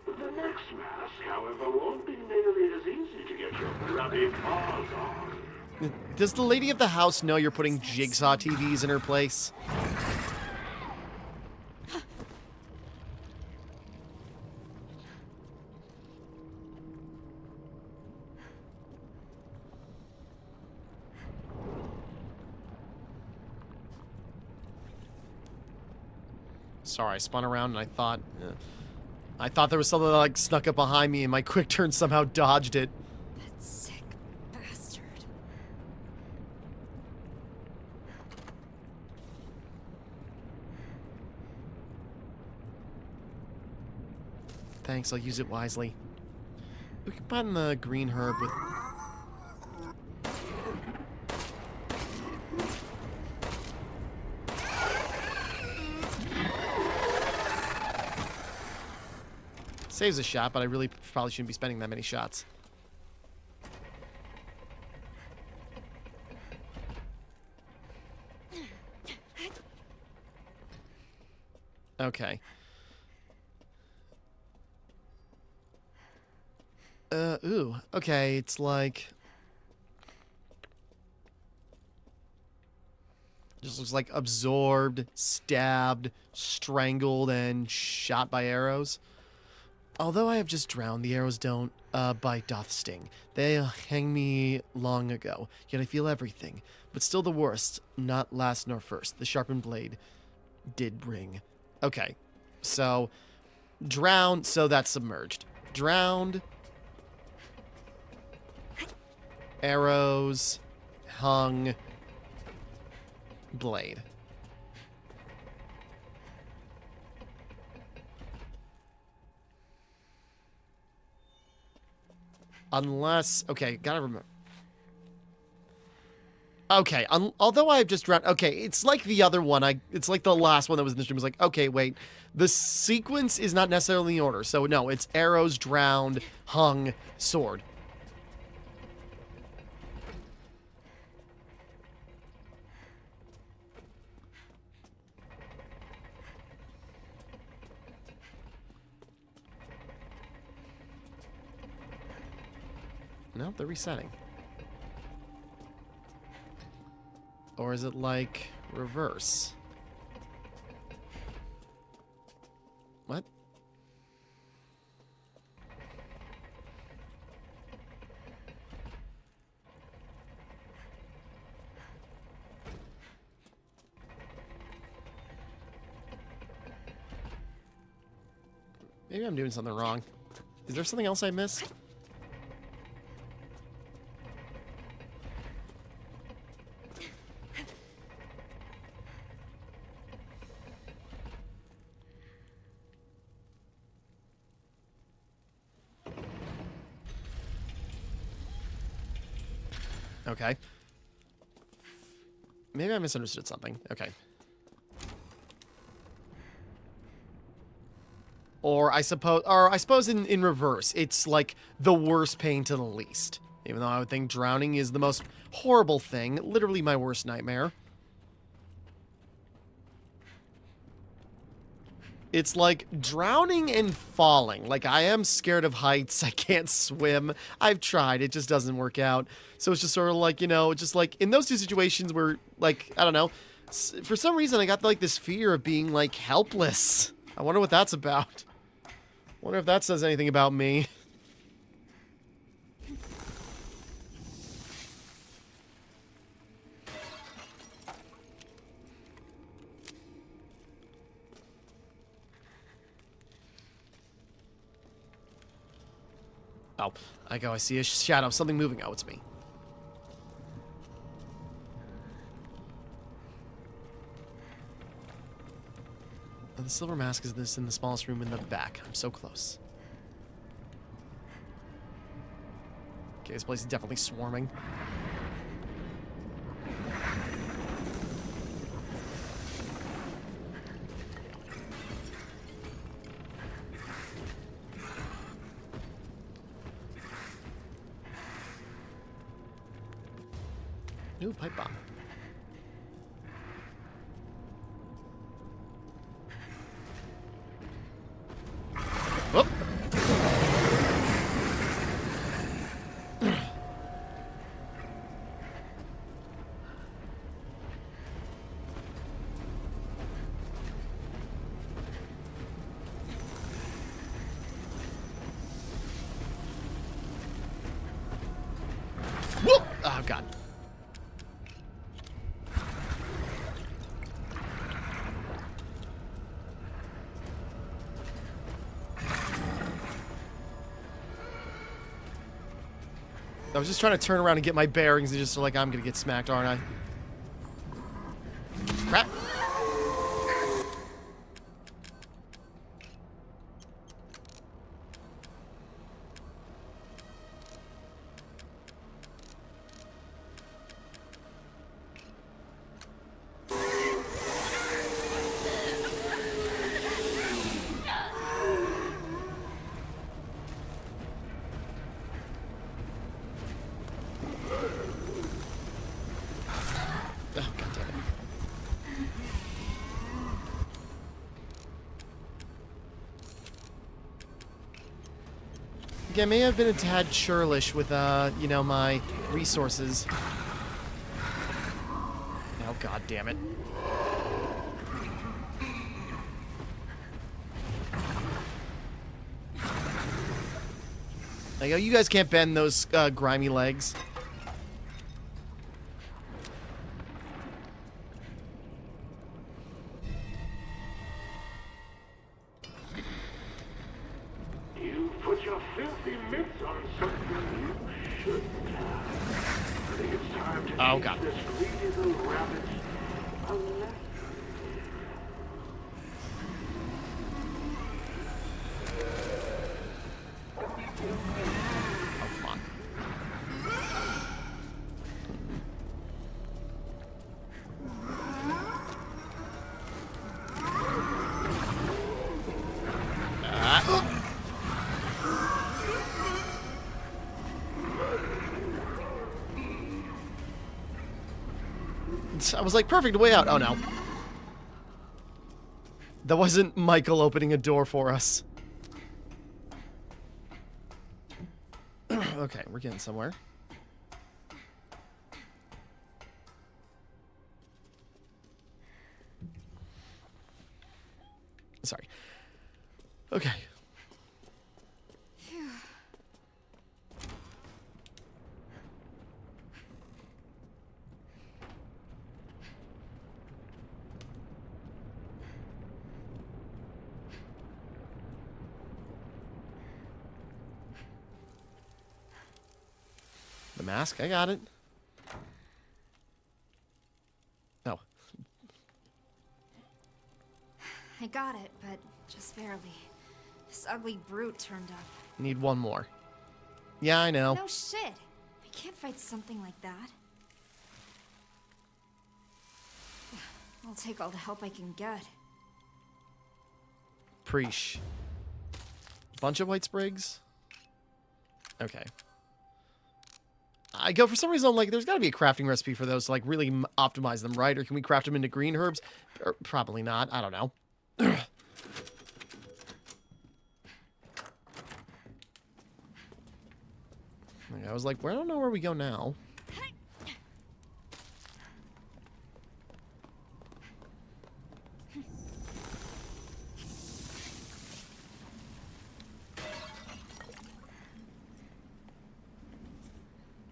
The next mask, however, won't be nearly as easy to get your grubby paws on. Does the lady of the house know you're putting jigsaw TVs in her place? Sorry, I spun around and I thought there was something that, like, snuck up behind me and my quick turn somehow dodged it. That sick bastard. Thanks, I'll use it wisely. We can combine the green herb with... Saves a shot, but I really probably shouldn't be spending that many shots. Okay. Ooh. Okay, it's like... Just looks like absorbed, stabbed, strangled, and shot by arrows. Although I have just drowned, the arrows don't bite doth sting. They hang me long ago, yet I feel everything. But still the worst, not last nor first. The sharpened blade did bring. Okay, so drowned, so that's submerged. Drowned. Arrows. Hung. Blade. Unless... Okay, gotta remember. Okay, although I've just drowned... Okay, it's like the other one. It's like the last one that was in the stream. It was like, okay, wait. The sequence is not necessarily in order. So, no, it's arrows, drowned, hung, sword. No, they're resetting. Or is it like reverse? What? Maybe I'm doing something wrong. Is there something else I missed? Okay. Maybe I misunderstood something. Okay. Or I suppose in reverse, it's like the worst pain to the least. Even though I would think drowning is the most horrible thing, literally my worst nightmare. It's like drowning and falling. Like, I am scared of heights. I can't swim. I've tried. It just doesn't work out. So it's just sort of like, you know, just like in those two situations where, like, I don't know, for some reason I got like this fear of being like helpless. I wonder what that's about. Wonder if that says anything about me. Oh, I see a shadow, something moving. Oh, it's me. And the silver mask is in the smallest room in the back. I'm so close. Okay, this place is definitely swarming. Ooh, pipe bomb. Whoop. Whoop! Oh, God. I was just trying to turn around and get my bearings and just like, I'm gonna get smacked, aren't I? Crap. Oh, God damn it. Okay, I may have been a tad churlish with, you know, my resources. Oh, God damn it. Like, oh, you guys can't bend those, grimy legs. You put your filthy mitts on something you shouldn't have. I think it's time to Oh, teach God. this greedy little rabbit a lesson. Oh, come on. I was like, perfect way out. Oh, no. That wasn't Michael opening a door for us. Okay, we're getting somewhere. Sorry. Okay. The mask, I got it. Oh. I got it, but just barely. This ugly brute turned up. Need one more. Yeah, I know. No shit. I can't fight something like that. I'll take all the help I can get. Preesh. Bunch of white sprigs? Okay. I go, for some reason, I'm like, there's got to be a crafting recipe for those to, like, really optimize them, right? Or can we craft them into green herbs? Or, probably not. I don't know. I was like, well, I don't know where we go now.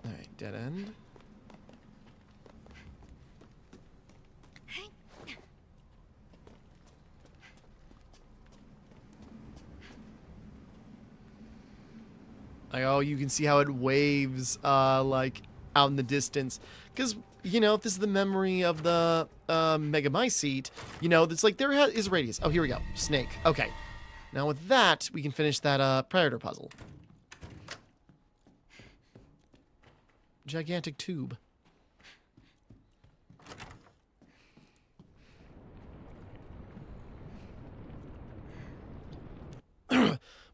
Alright, dead end. Like, oh, you can see how it waves, like, out in the distance. Because, you know, if this is the memory of the Megamycete, you know, it's like there is a radius. Oh, here we go. Snake. Okay. Now with that, we can finish that Predator puzzle. Gigantic tube.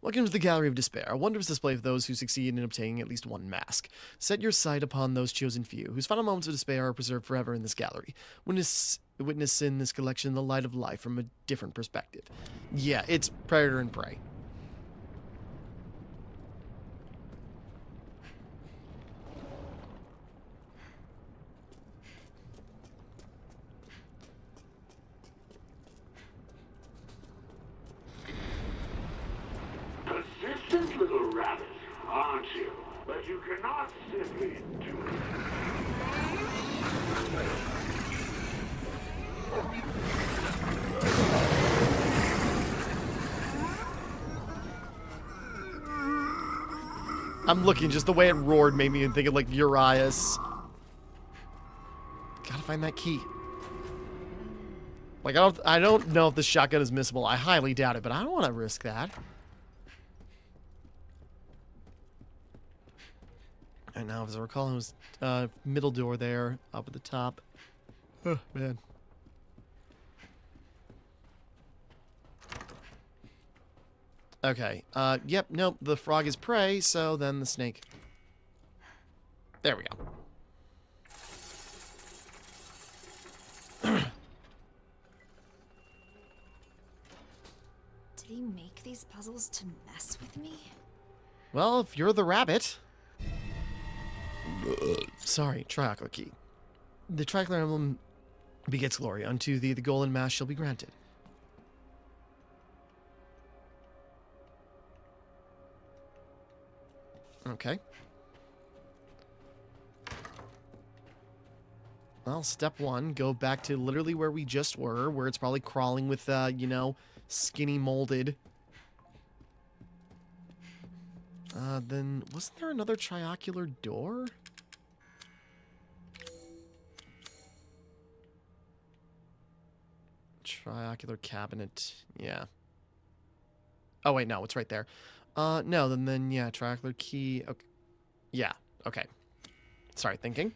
Welcome to the Gallery of Despair, a wondrous display of those who succeed in obtaining at least one mask. Set your sight upon those chosen few, whose final moments of despair are preserved forever in this gallery. Witness in this collection the light of life from a different perspective. Yeah, it's Predator and Prey. Persistent little rabbit, aren't you? But you cannot simply do it. I'm looking, just the way it roared made me think of, like, Urias. Gotta find that key. Like, I don't know if the shotgun is missable. I highly doubt it, but I don't want to risk that. And now, as I recall, it was middle door there, up at the top. Oh, man. Okay. Yep, nope, the frog is prey, so then the snake. There we go. Did he make these puzzles to mess with me? Well, if you're the rabbit... Sorry, triangular key. The triangular emblem begets glory. Unto thee the golden mass shall be granted. Okay. Well, step one, go back to literally where we just were, where it's probably crawling with, you know, skinny molded. Then, wasn't there another triangular door? Triangular cabinet, yeah. Oh, wait, no, it's right there. No, then, yeah, triangular key, okay. Yeah, okay. Sorry, thinking.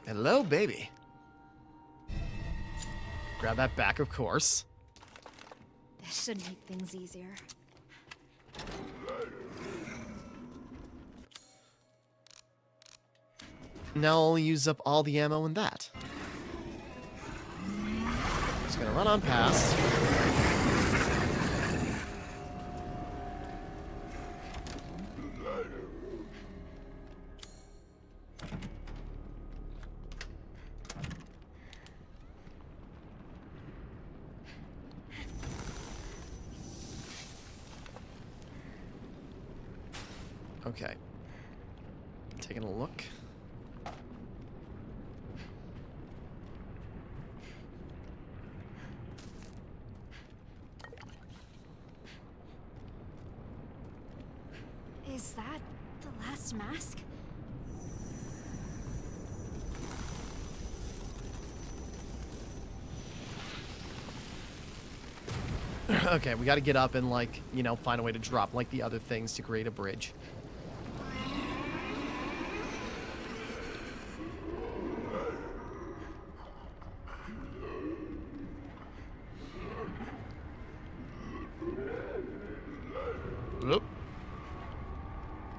Hello, baby. Grab that back, of course. This should make things easier. Now I'll only use up all the ammo in that. Just gonna run on past. Okay. Taking a look. Is that the last mask? Okay, we got to get up and, like, you know, find a way to drop, like, the other things to create a bridge. Oop.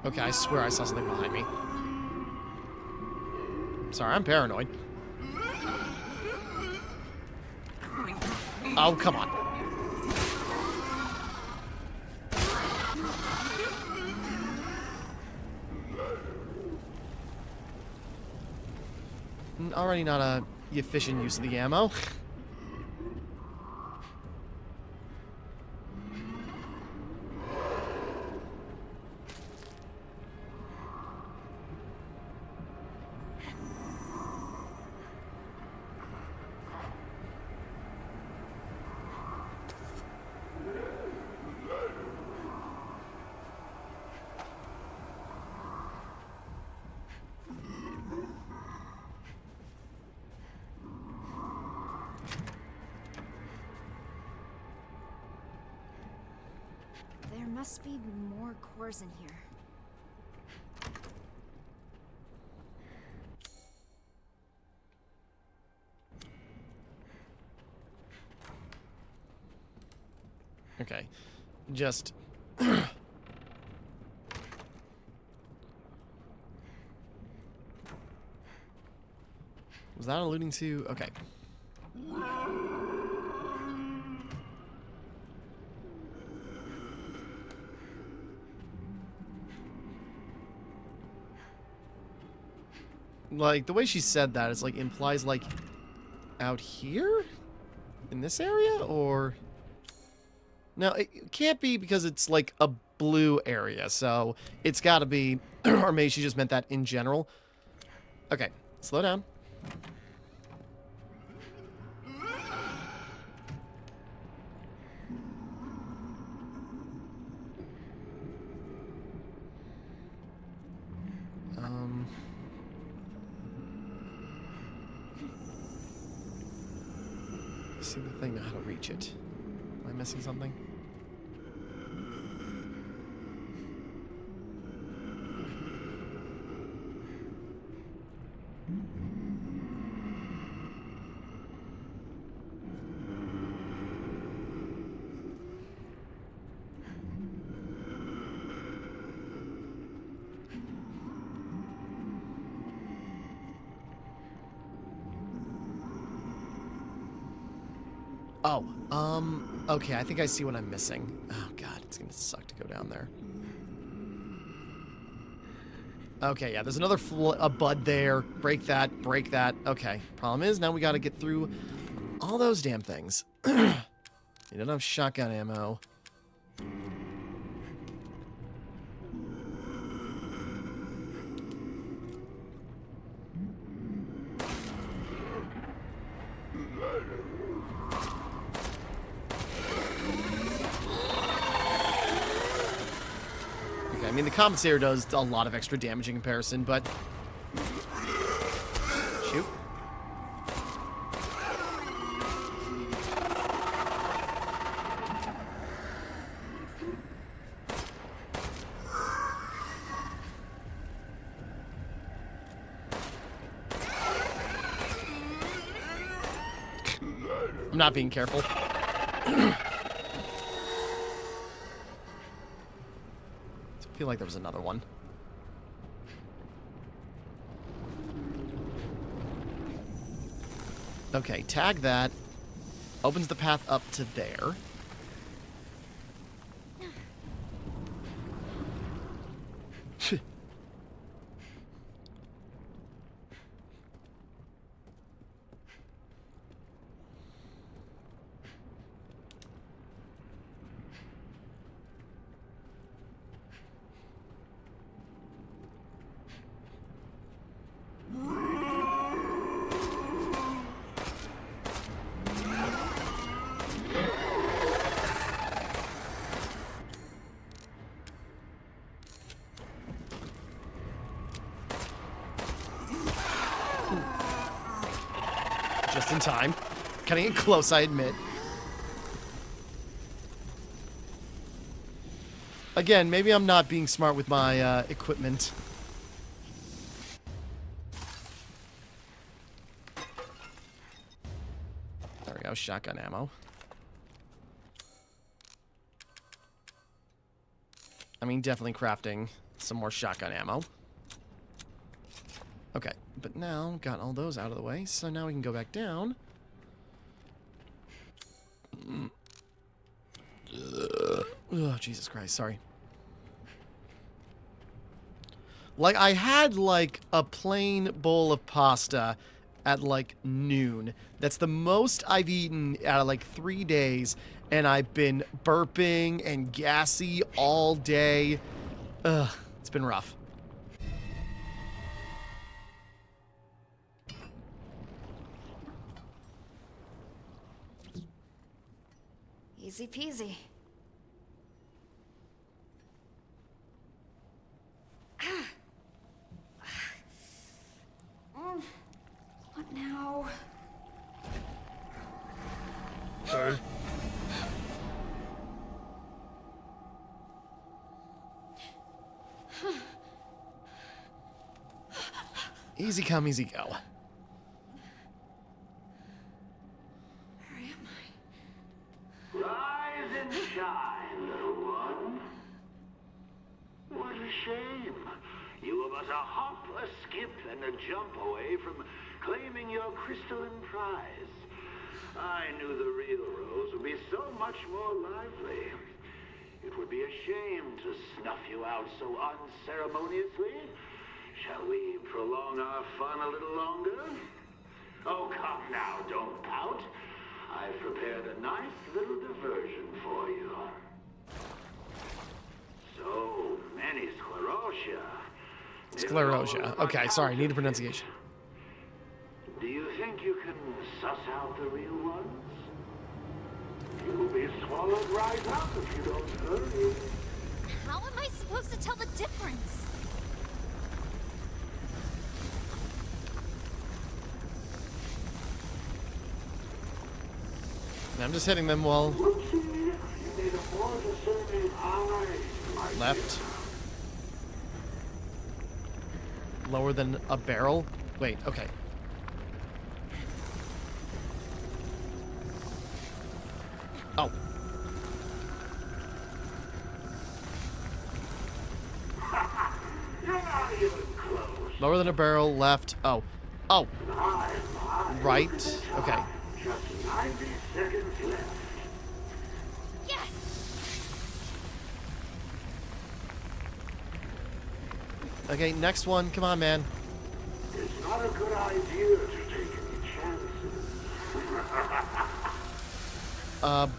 Okay, I swear I saw something behind me. Sorry, I'm paranoid. Oh, come on. Already not a efficient use of the ammo. There must be more cores in here. Okay. Just... Was that alluding to... Okay. Like, the way she said that, it's like, implies, like, out here? In this area? Or... No, it can't be because it's, like, a blue area, so it's gotta be... Or maybe she just meant that in general. Okay, slow down. See the thing, know how to reach it. Am I missing something? Oh, okay, I think I see what I'm missing. Oh, God, it's gonna suck to go down there. Okay, yeah, there's another a bud there. Break that, break that. Okay, problem is, now we gotta get through all those damn things. You don't have shotgun ammo. I mean, the compensator does a lot of extra damage in comparison, but... Shoot. I'm not being careful. I feel like there was another one. Okay, tag that. Opens the path up to there. Just in time. Cutting it close, I admit. Again, maybe I'm not being smart with my equipment. There we go, shotgun ammo. I mean, definitely crafting some more shotgun ammo. Okay, but now got all those out of the way, so now we can go back down. Oh, Jesus Christ, sorry. Like, I had, like, a plain bowl of pasta at, like, noon. That's the most I've eaten out of, like, 3 days, and I've been burping and gassy all day. Ugh, it's been rough. Easy peasy. What now? Easy come, easy go. Where am I? Rise and shine, little one. What a shame. You were but a hop, a skip, and a jump away from claiming your crystalline prize. I knew the real Rose would be so much more lively. It would be a shame to snuff you out so unceremoniously. Shall we prolong our fun a little longer? Oh, come now, don't pout. I've prepared a nice little diversion for you. So many sclerotia. Sclerotia. Okay, sorry, need a pronunciation. Do you think you can suss out the real ones? You will be swallowed right up if you don't hurry. How am I supposed to tell the difference? I'm just hitting them while Whoopsie, you need a more discerning eye, my left. Lower than a barrel? Wait, okay. Oh. You're not even close. Lower than a barrel, left. Oh. Oh. My. Right. Okay. Just 90 seconds left. Yes! Okay, next one. Come on, man. It's not a good idea to take any chances.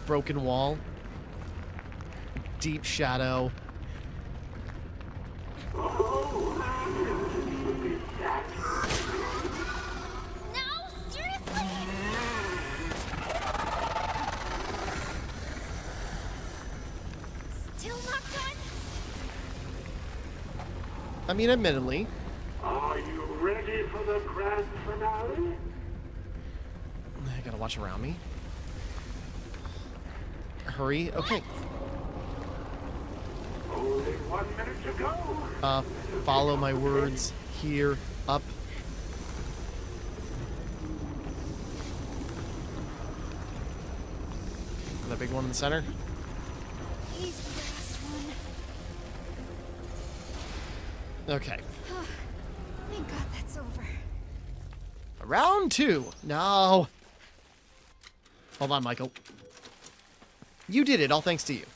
Broken wall. Deep shadow. No, seriously? Still not done? I mean, admittedly. Are you ready for the grand finale? I gotta watch around me. Hurry. Okay. Only 1 minute to go. Follow my words. Here. Up. The big one in the center. He's the last one. Okay. Thank God that's over. Round 2. No. Hold on, Michael. You did it, all thanks to you.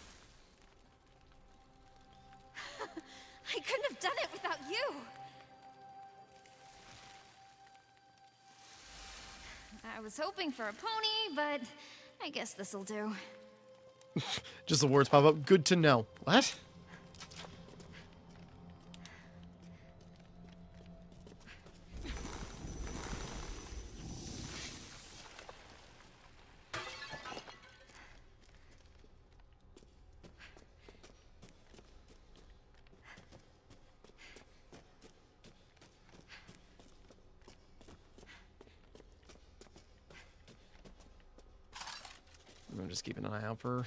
I couldn't have done it without you. I was hoping for a pony, but I guess this'll do. Just the words pop up. Good to know. What? I'm just keeping an eye out for...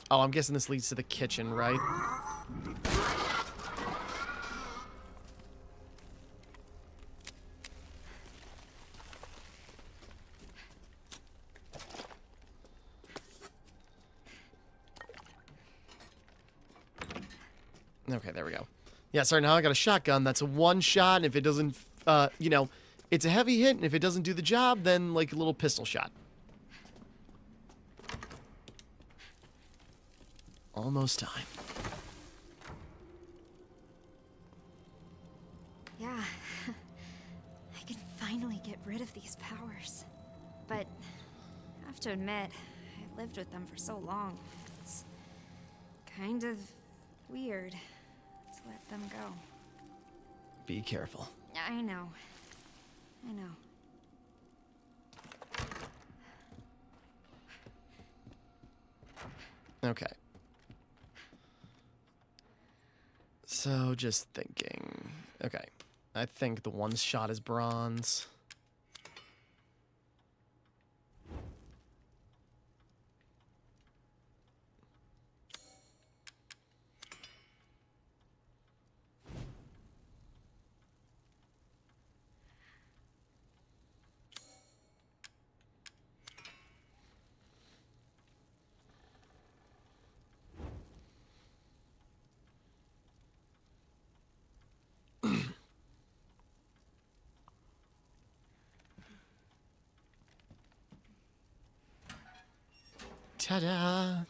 Oh, I'm guessing this leads to the kitchen, right? Okay, there we go. Yeah, sorry, now I got a shotgun. That's a one shot, and if it doesn't, you know, it's a heavy hit, and if it doesn't do the job, then, like, a little pistol shot. Almost time. Yeah. I can finally get rid of these powers. But I have to admit, I lived with them for so long. It's kind of weird to let them go. Be careful. I know. I know. Okay. So, just thinking. Okay. I think the one shot is bronze. Ta-da!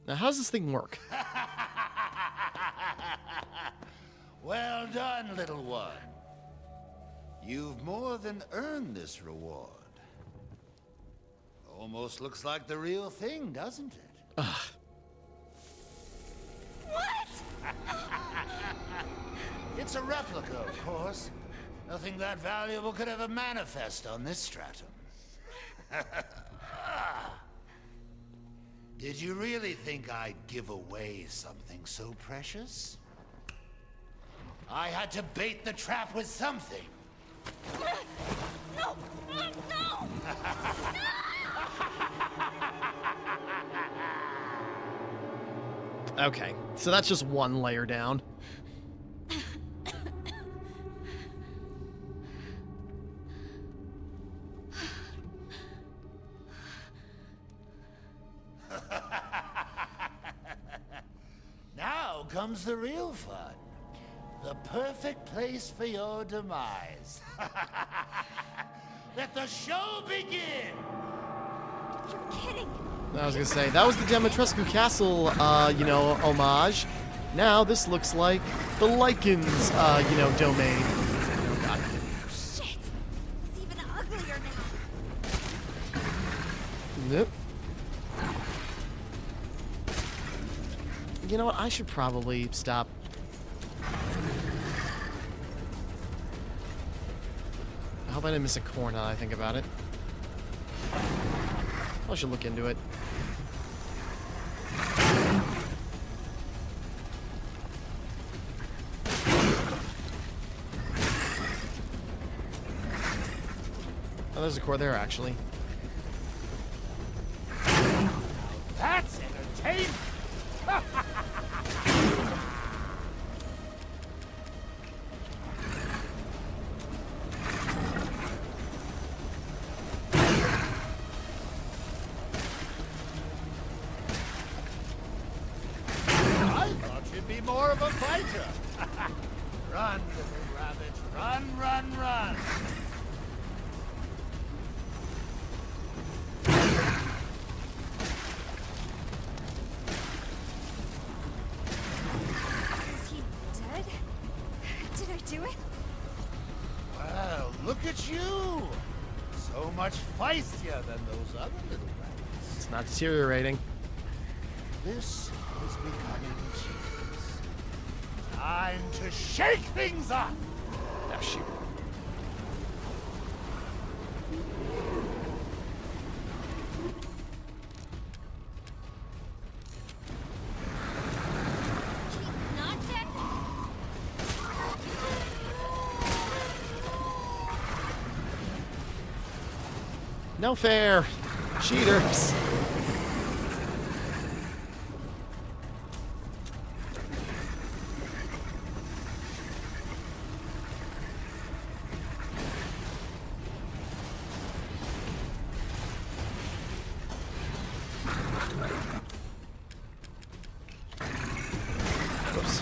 Now, how does this thing work? Well done, little one. You've more than earned this reward. Almost looks like the real thing, doesn't it? What? It's a replica, of course. Nothing that valuable could ever manifest on this stratum. Did you really think I'd give away something so precious? I had to bait the trap with something. No! No! Okay, so that's just one layer down. Now comes the real fun. The perfect place for your demise. Let the show begin! You're kidding! I was gonna say, that was the Dimitrescu Castle, you know, homage. Now this looks like the Lycans, you know, domain. Oh, God. Shit! It's even uglier now. Nope. You know what? I should probably stop. I hope I didn't miss a core now that I think about it. I should look into it. Oh, there's a core there, actually. That's entertainment! I thought you'd be more of a fighter. Run, little rabbit. Run, run, run. Is he dead? Did I do it? Well, look at you. So much feistier than those other little rabbits. It's not deteriorating. This is becoming cheese. Time to shake things up! Oh, shoot. He's not dead? No fair. Cheaters. Whoops.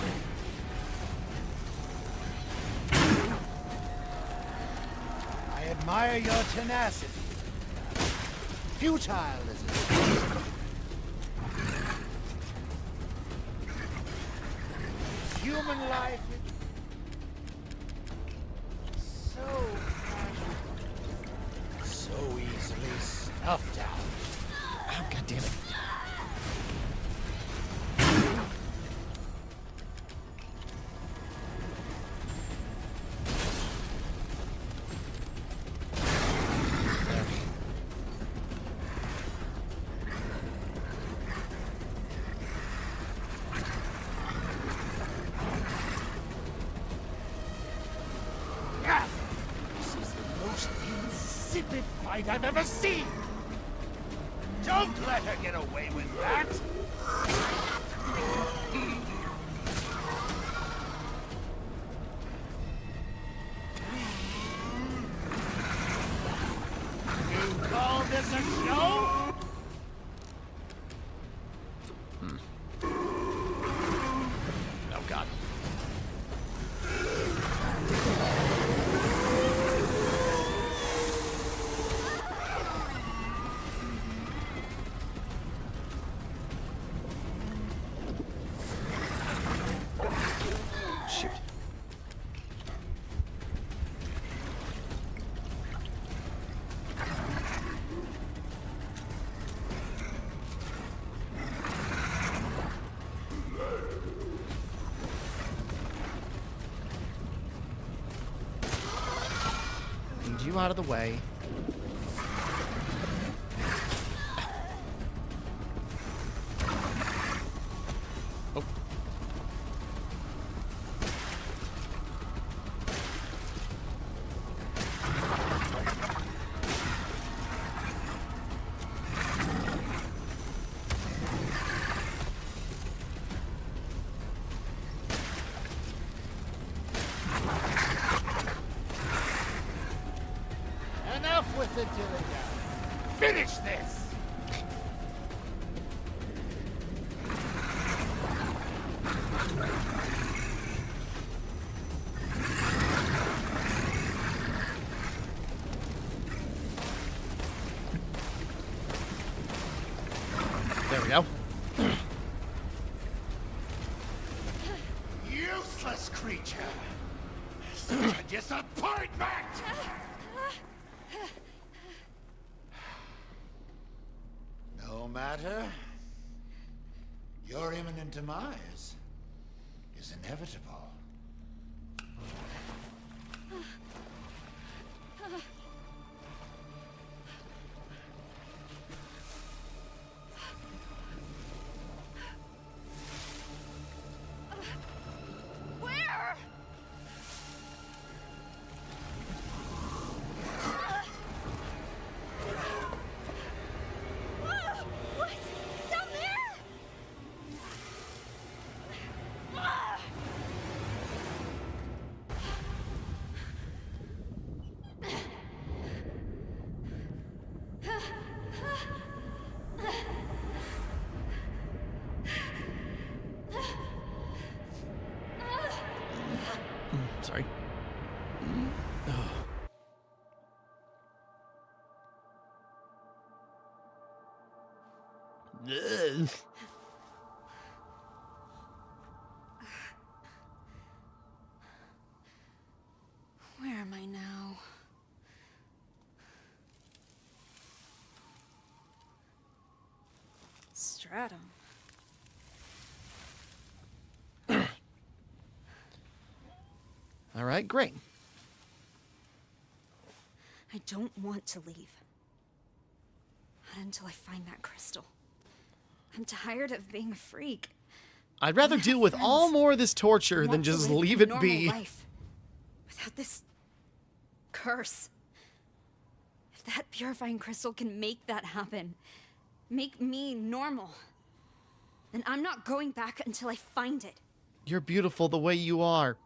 I admire your tenacity. Futile as it is. Human life is so fragile, so easily snuffed out. Oh, God damn it. This is the most insipid fight I've ever seen! Don't let her get away with that! You call this a show? Oh, God. Shoot. Need you out of the way. Oh. Enough with the dilly-dally. Finish this! There we go. Useless creature! Such a disappointment! No matter. Your imminent demise is inevitable. Where? What? Down there? Sorry. Ugh. Where am I now? Stratum. All right, great. I don't want to leave. Not until I find that crystal. I'm tired of being a freak. I'd rather deal with all more of this I torture than want to just live leave a it normal be. life without this curse. If that purifying crystal can make that happen, make me normal, then I'm not going back until I find it. You're beautiful the way you are.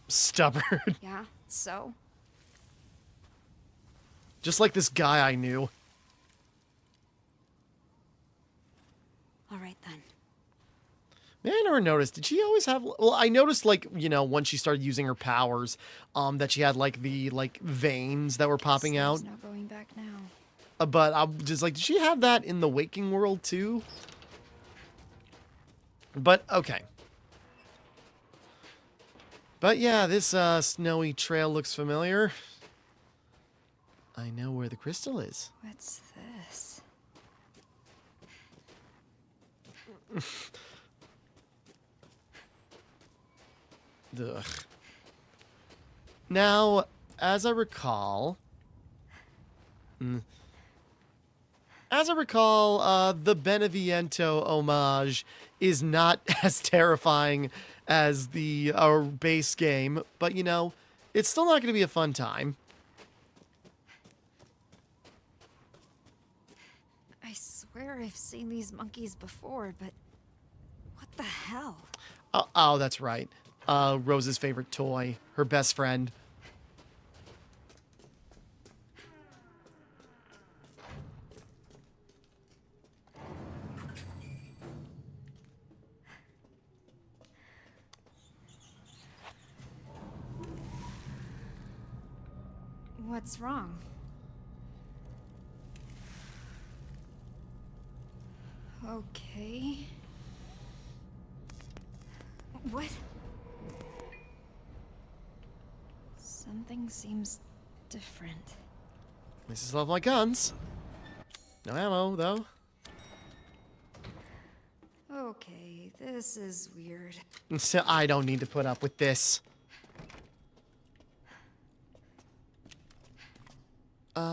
Stubborn. Yeah, so? Just like this guy I knew. All right then. Man, I never noticed. Did she always have... Well, I noticed, like, you know, once she started using her powers, that she had, like, the, like, veins that were popping out. Not going back now. But I'm just like, did she have that in the waking world, too? But, okay. But, yeah, this, snowy trail looks familiar. I know where the crystal is. What's this? Ugh. Now, as I recall... the Beneviento homage is not as terrifying as the base game, but, you know, it's still not going to be a fun time. I swear I've seen these monkeys before, but what the hell? Oh, that's right. Rose's favorite toy, her best friend. What's wrong? Okay. What? Something seems different. This is all of my guns. No ammo, though. Okay, this is weird. So I don't need to put up with this.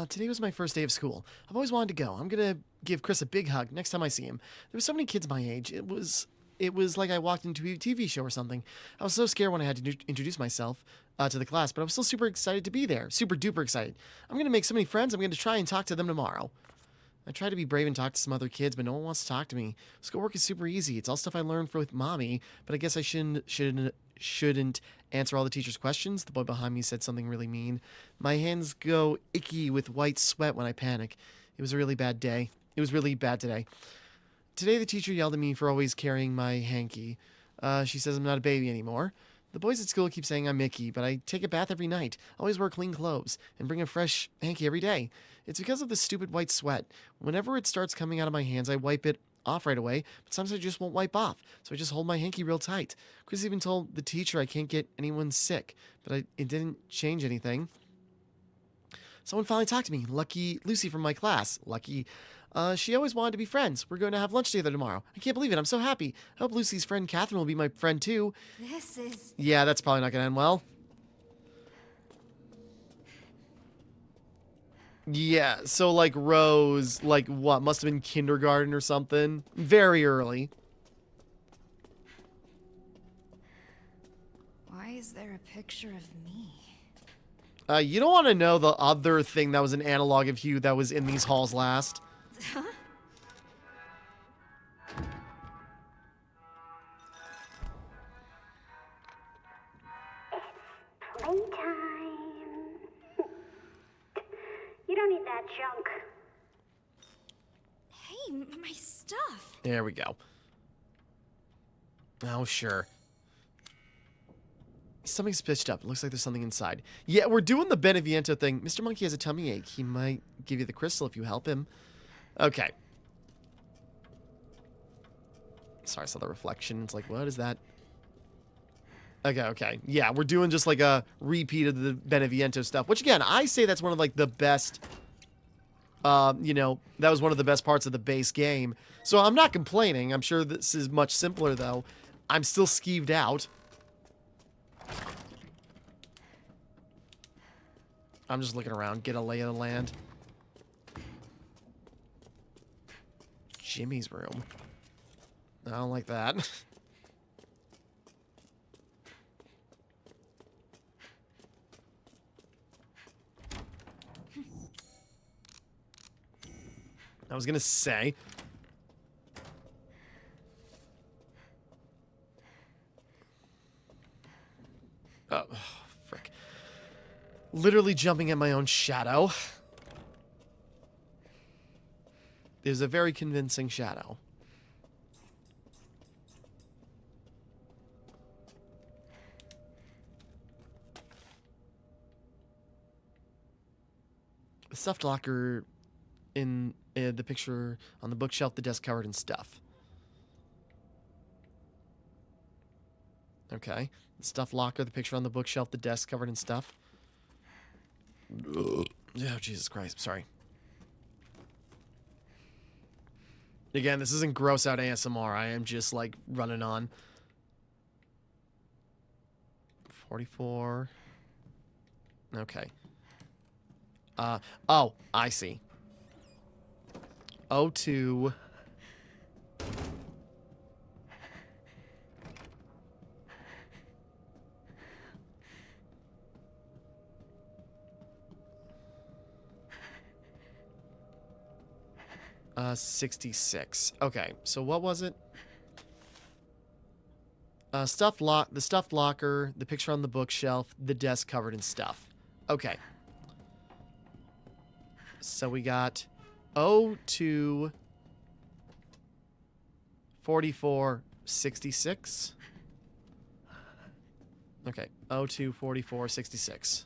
Today was my first day of school. I've always wanted to go. I'm gonna give Chris a big hug next time I see him. There were so many kids my age. It was like I walked into a TV show or something. I was so scared when I had to introduce myself to the class, but I was still super excited to be there. Super duper excited. I'm gonna make so many friends. I'm gonna try and talk to them tomorrow. I tried to be brave and talk to some other kids, but no one wants to talk to me. Schoolwork is super easy. It's all stuff I learned with mommy, but I guess I shouldn't answer all the teacher's questions. The boy behind me said something really mean. My hands go icky with white sweat when I panic. It was a really bad day. It was really bad today. Today the teacher yelled at me for always carrying my hanky. She says I'm not a baby anymore. The boys at school keep saying I'm Mickey, but I take a bath every night, always wear clean clothes, and bring a fresh hanky every day. It's because of the stupid white sweat. Whenever it starts coming out of my hands, I wipe it off right away, but sometimes I just won't wipe off, so I just hold my hanky real tight. Chris even told the teacher I can't get anyone sick, but it didn't change anything. Someone finally talked to me. Lucky Lucy from my class. Lucky. She always wanted to be friends. We're going to have lunch together tomorrow. I can't believe it. I'm so happy. I hope Lucy's friend Catherine will be my friend too. This is... Yeah, that's probably not going to end well. Yeah, so like Rose, like what, must have been kindergarten or something. Very early. Why is there a picture of me? You don't want to know the other thing that was an analog of Hugh that was in these halls last. Playtime. You don't need that junk. Hey, my stuff. There we go. Oh, sure. Something's pitched up. It looks like there's something inside. Yeah, we're doing the Beneviento thing. Mr. Monkey has a tummy ache. He might give you the crystal if you help him. Okay. Sorry, I saw the reflection. It's like, what is that? Okay. Yeah, we're doing just like a repeat of the Beneviento stuff. Which, again, I say that's one of like the best... you know, that was one of the best parts of the base game. So I'm not complaining. I'm sure this is much simpler, though. I'm still skeeved out. I'm just looking around, get a lay of the land. Jimmy's room. I don't like that. I was gonna say. Oh, frick. Literally jumping at my own shadow. There's a very convincing shadow. The stuffed locker in the picture on the bookshelf, the desk covered in stuff. Okay. The stuffed locker, the picture on the bookshelf, the desk covered in stuff. Oh, Jesus Christ. I'm sorry. Again, this isn't gross out ASMR. I am just, like, running on. 44. Okay. Oh, I see. 02. Uh, 66. Okay, so what was it? The stuffed locker, the picture on the bookshelf, the desk covered in stuff. Okay. So we got 02, 44, 66. Okay, 02, 44, 66.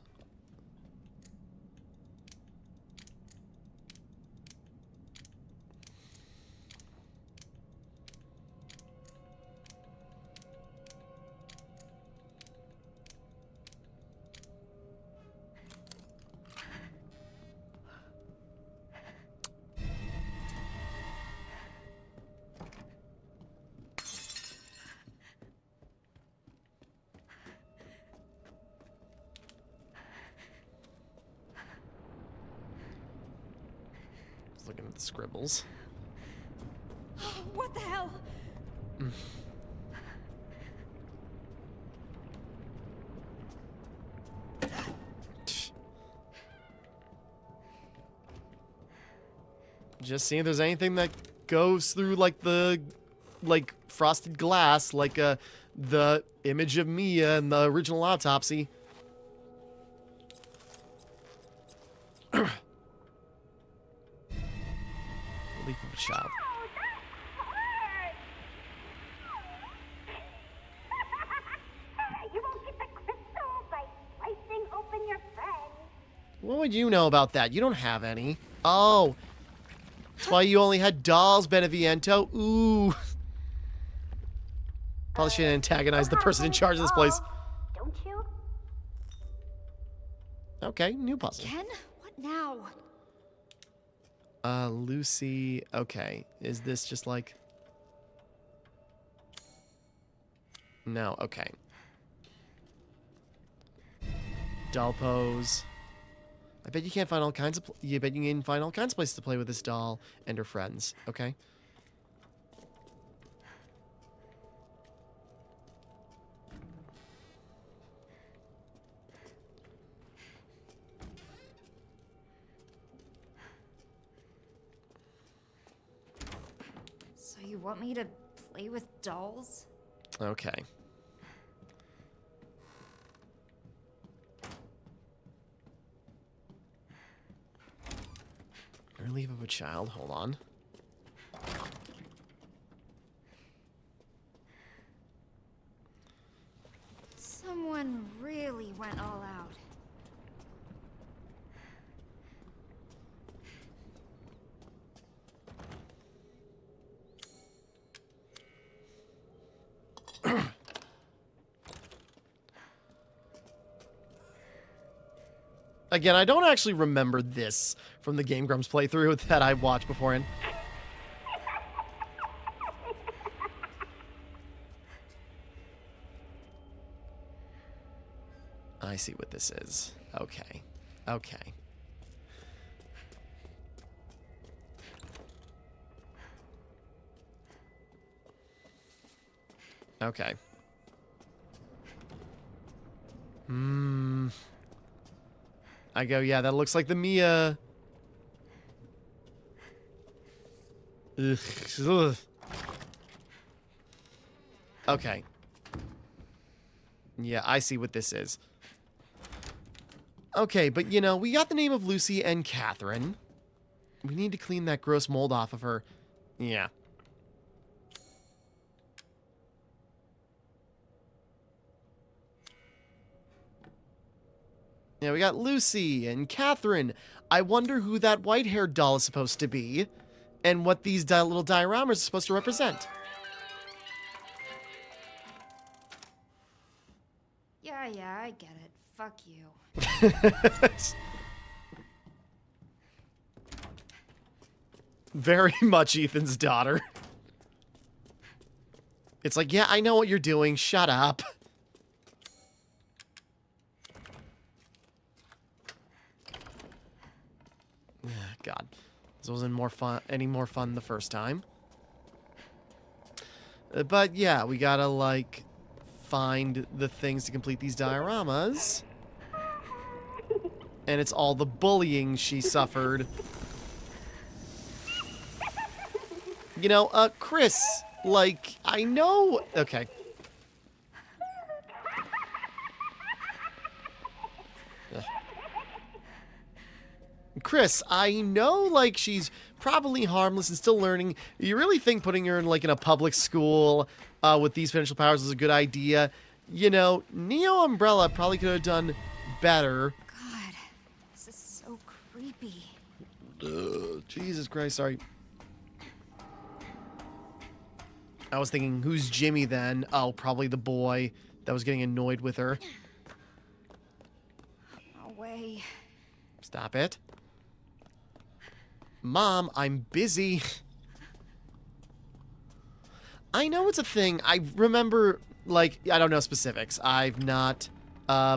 Looking at the scribbles. What the hell? Just seeing if there's anything that goes through like the frosted glass, like the image of Mia in the original autopsy. Relief of a child. You won't get the crystal by slicing open your friend. What would you know about that? You don't have any. Oh. That's why you only had dolls, Beneviento. Ooh. Probably should antagonize the person in charge of this place. Don't you? Okay, new puzzle. Ken? What now? Lucy. Okay. Is this just like... No, okay. Doll pose. I bet you can't find all kinds of... You bet you can find all kinds of places to play with this doll and her friends. Okay. So you want me to play with dolls? Okay. Relief of a child. Hold on. Someone really went all out. Again, I don't actually remember this from the Game Grumps playthrough that I watched beforehand. I see what this is. Okay. Okay. Okay. I go, yeah, that looks like the Mia. Ugh. Ugh. Okay. Yeah, I see what this is. Okay, but you know, we got the name of Lucy and Catherine. We need to clean that gross mold off of her. Yeah. Yeah, we got Lucy and Catherine. I wonder who that white-haired doll is supposed to be, and what these little dioramas are supposed to represent. Yeah, I get it. Fuck you. Very much Ethan's daughter. It's like, yeah, I know what you're doing. Shut up. God, this wasn't any more fun the first time. But yeah, we gotta like find the things to complete these dioramas. And it's all the bullying she suffered. You know, Chris, like, I know... Okay. Chris, I know, like, she's probably harmless and still learning. You really think putting her in, like, in a public school with these potential powers is a good idea? You know, Neo Umbrella probably could have done better. God, this is so creepy. Jesus Christ, sorry. I was thinking, who's Jimmy then? Oh, probably the boy that was getting annoyed with her. No way. Stop it. Mom, I'm busy. I know it's a thing. I remember, like, I don't know specifics. I've not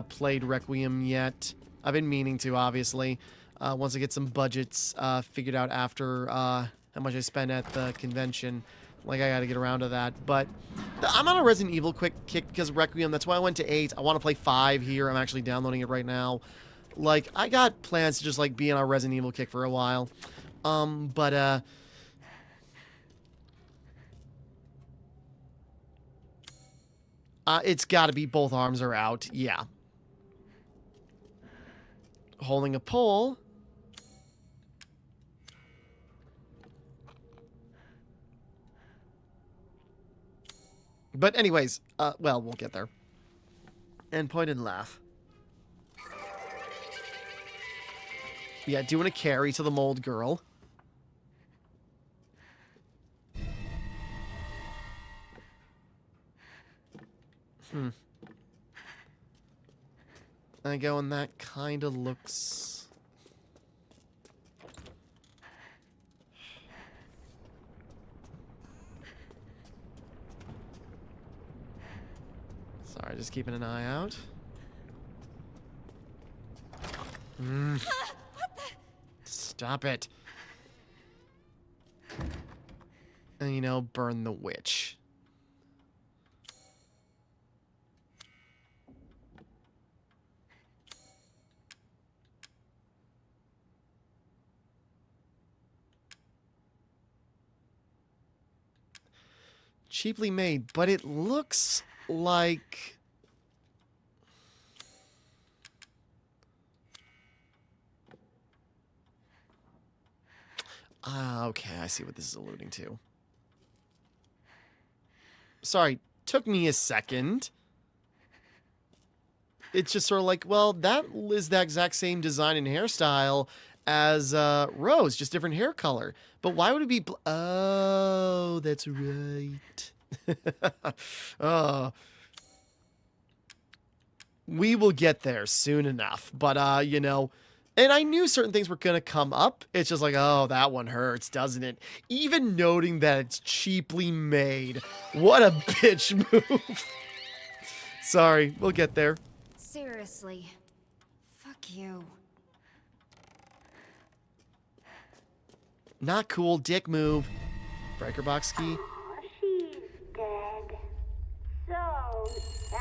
played Requiem yet. I've been meaning to, obviously. Once I get some budgets figured out after how much I spent at the convention. Like, I gotta get around to that. But I'm on a Resident Evil quick kick because of Requiem. That's why I went to 8. I want to play 5 here. I'm actually downloading it right now. Like, I got plans to just, like, be on a Resident Evil kick for a while. It's gotta be both arms are out. Yeah. Holding a pole. But anyways, well, we'll get there. And point and laugh. Yeah, doing a carry to the mold girl. I go, and that kind of looks... Sorry, just keeping an eye out. Stop it. And, you know, burn the witch. Cheaply made, but it looks like... Okay, I see what this is alluding to. Sorry, took me a second. It's just sort of like, well, that is the exact same design and hairstyle as Rose, just different hair color. But why would it be... Oh, that's right. Oh. We will get there soon enough. But, you know... And I knew certain things were going to come up. It's just like, oh, that one hurts, doesn't it? Even noting that it's cheaply made. What a bitch move. Sorry, we'll get there. Seriously. Fuck you. Not cool, dick move. Breaker box key. Oh, she's dead. So sad.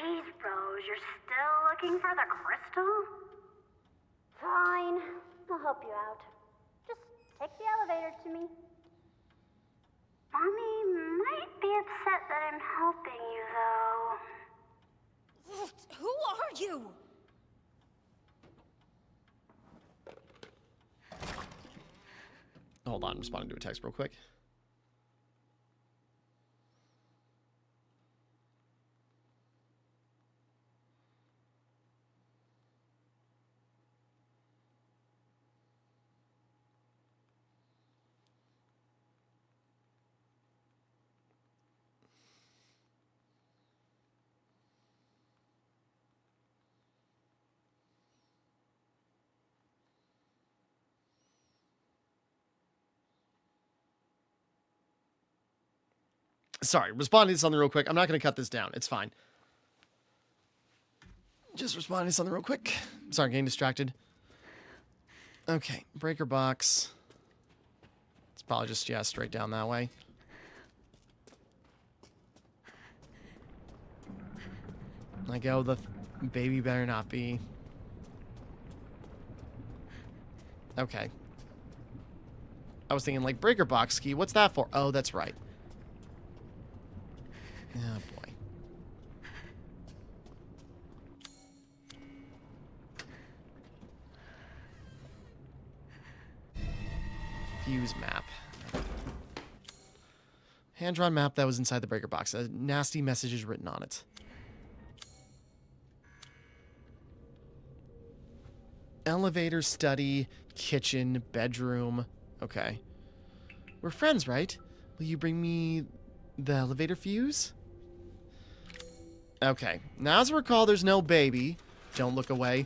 Jeez, bro, looking for the crystal? Fine. I'll help you out. Just take the elevator to me. Mommy might be upset that I'm helping you, though. Who are you? Hold on, I'm responding to a text real quick. Sorry, responding to something real quick. I'm not going to cut this down. It's fine. Just responding to something real quick. Sorry, getting distracted. Okay, breaker box. It's probably just, yeah, straight down that way. I go, the baby better not be. Okay. I was thinking, like, breaker box key. What's that for? Oh, that's right. Oh, boy. Fuse map. Hand-drawn map that was inside the breaker box. A nasty message is written on it. Elevator, study, kitchen, bedroom. Okay. We're friends, right? Will you bring me the elevator fuse? Okay. Now, as I recall, there's no baby. Don't look away.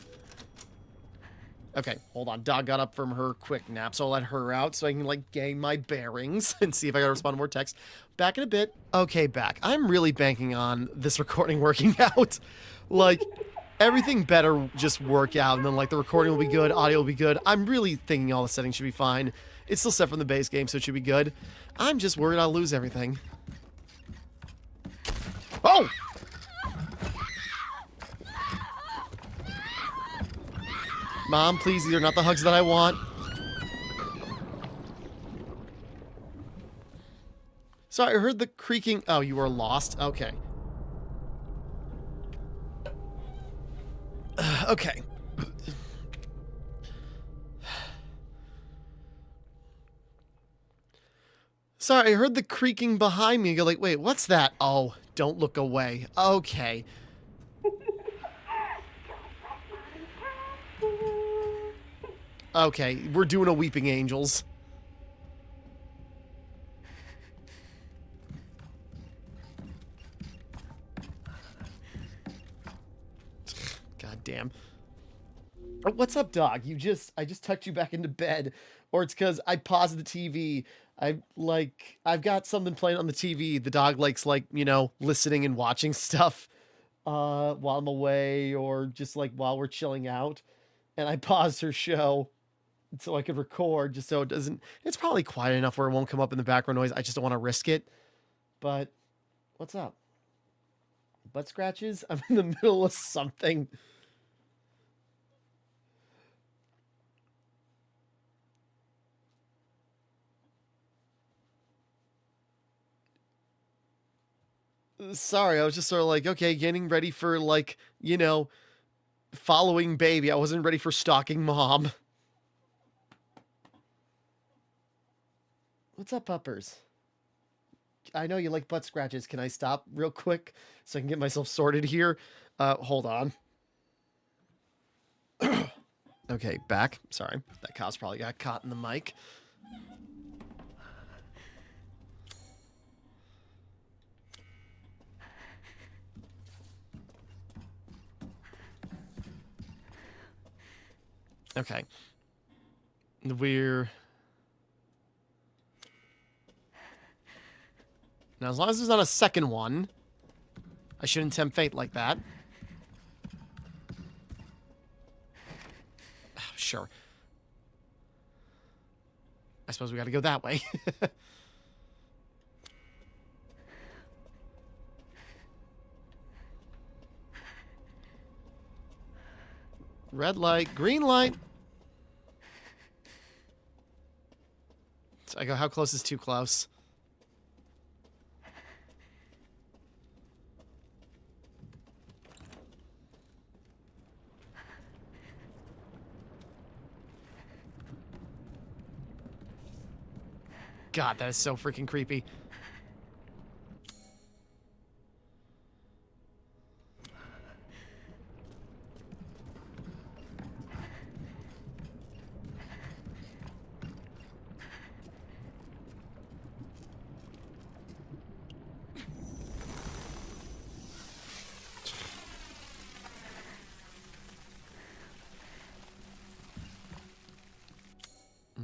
Okay, hold on. Dog got up from her quick nap, so I'll let her out so I can, like, gain my bearings and see if I gotta respond to more text. Back in a bit. Okay, back. I'm really banking on this recording working out. Like, everything better just work out, and then, like, the recording will be good, audio will be good. I'm really thinking all the settings should be fine. It's still set from the base game, so it should be good. I'm just worried I'll lose everything. Oh! Mom, please, these are not the hugs that I want. Sorry, I heard the creaking. Oh, you are lost? Okay. Okay. Sorry, I heard the creaking behind me. You're like, wait, what's that? Oh, don't look away. Okay. Okay, we're doing a Weeping Angels. God damn. Oh, what's up, dog? I just tucked you back into bed. Or it's because I paused the TV. I've got something playing on the TV. The dog likes, like, you know, listening and watching stuff while I'm away or just, like, while we're chilling out. And I paused her show so I could record just so it doesn't... It's probably quiet enough where it won't come up in the background noise. I just don't want to risk it. But what's up? Butt scratches? I'm in the middle of something. Sorry, I was just sort of like, okay, getting ready for, like, you know, following baby. I wasn't ready for stalking mom. What's up, puppers? I know you like butt scratches. Can I stop real quick so I can get myself sorted here? Hold on. Okay, back. Sorry. That cow's probably got caught in the mic. Okay. We're... Now, as long as there's not a second one, I shouldn't tempt fate like that. Sure. I suppose we gotta go that way. Red light, green light. So I go, how close is too close? God, that is so freaking creepy.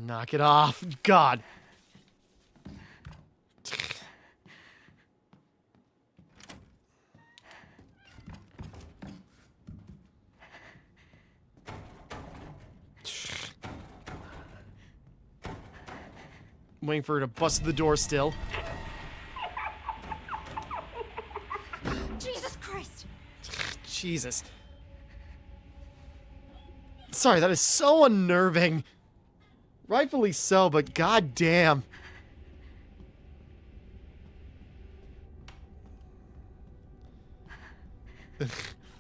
Knock it off. God. Waiting for her to bust the door still. Jesus Christ! Jesus. Sorry, that is so unnerving. Rightfully so, but goddamn.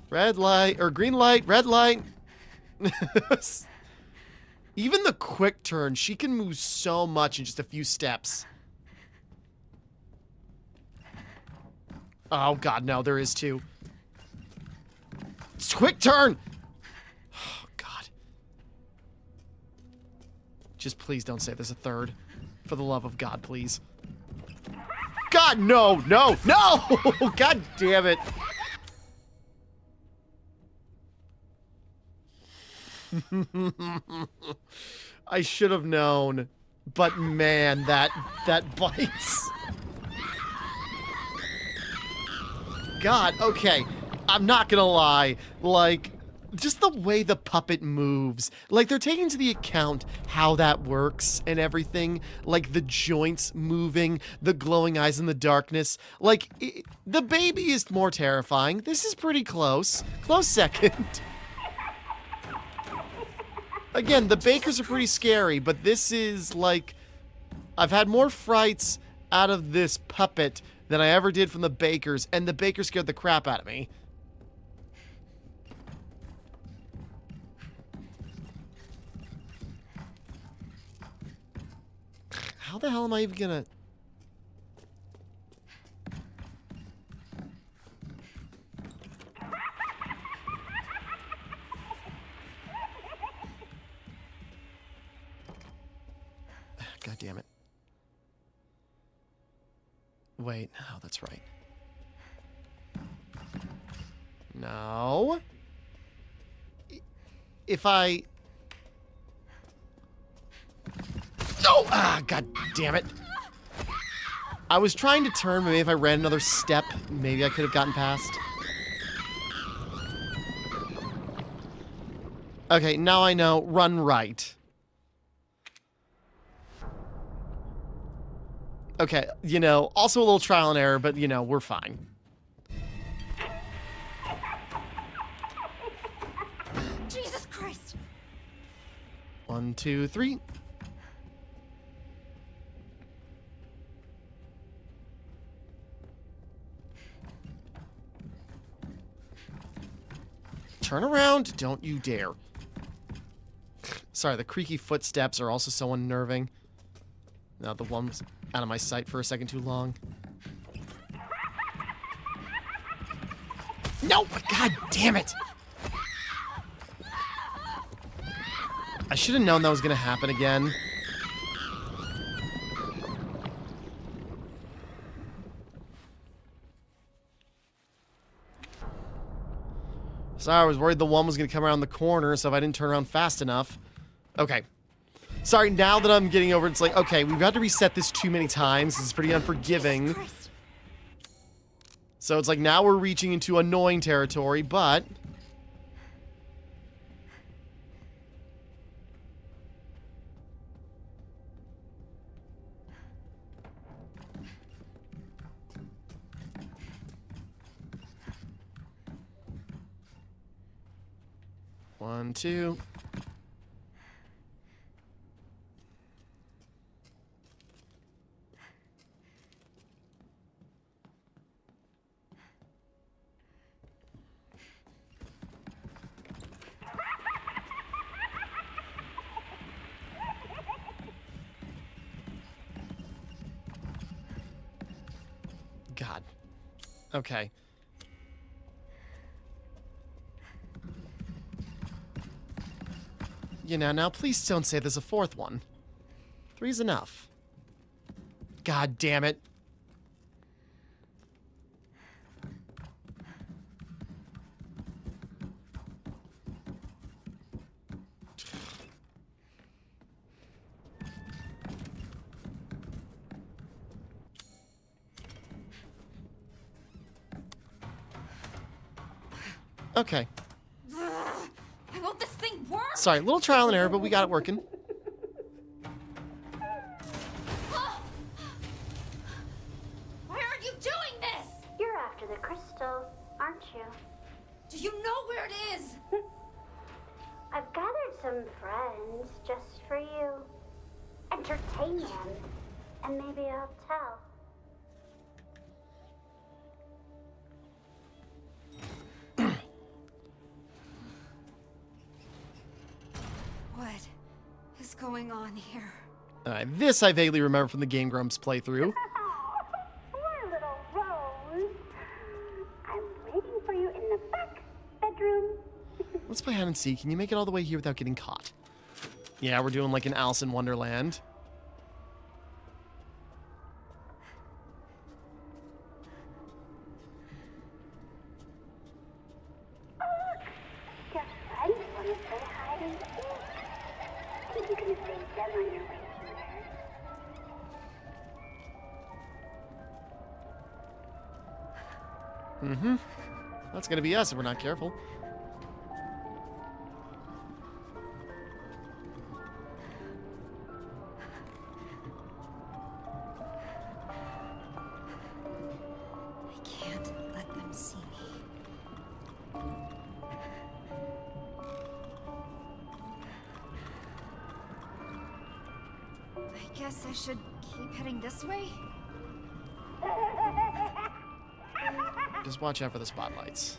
Red light, or green light, red light. Even the quick turn, she can move so much in just a few steps. Oh god, no, there is two. It's quick turn! Oh god. Just please don't say there's a third. For the love of God, please. God, no, no, no! God damn it. I should have known. But man, that bites. God, okay. I'm not gonna lie. Like, just the way the puppet moves. Like, they're taking into the account how that works and everything. Like, the joints moving, the glowing eyes in the darkness. Like, the baby is more terrifying. This is pretty close. Close second. Again, the Bakers are pretty scary, but this is, like... I've had more frights out of this puppet than I ever did from the Bakers, and the Bakers scared the crap out of me. How the hell am I even gonna... God damn it. Wait, oh, that's right. No. If I... No! Ah, god damn it. I was trying to turn, maybe if I ran another step, maybe I could have gotten past. Okay, now I know. Run right. Okay, you know, also a little trial and error, but, you know, we're fine. Jesus Christ! 1, 2, 3. Turn around. Don't you dare. Sorry, the creaky footsteps are also so unnerving. Now the one was out of my sight for a second too long. No! God damn it! I should have known that was going to happen again. Sorry, I was worried the one was going to come around the corner, so if I didn't turn around fast enough. Okay. Sorry, now that I'm getting over it, it's like, okay, we've got to reset this too many times. This is pretty unforgiving. So it's like, now we're reaching into annoying territory, but... 1, 2. God. Okay. You know, now please don't say there's a fourth one. 3's enough. God damn it. Okay. I want this thing work! Sorry, little trial and error, but we got it working. Why aren't you doing this? You're after the crystal, aren't you? Do you know where it is? I've gathered some friends just for you. Entertain them, and maybe I'll tell. What is going on here? This I vaguely remember from the Game Grumps playthrough. Poor little Rose. I'm waiting for you in the back bedroom. Let's play hide and seek. Can you make it all the way here without getting caught? Yeah, we're doing like an Alice in Wonderland. Your friends want to play hide and seek. Think you can save them on your way here? That's gonna be us if we're not careful. I can't let them see me. I guess I should keep heading this way? Just watch out for the spotlights.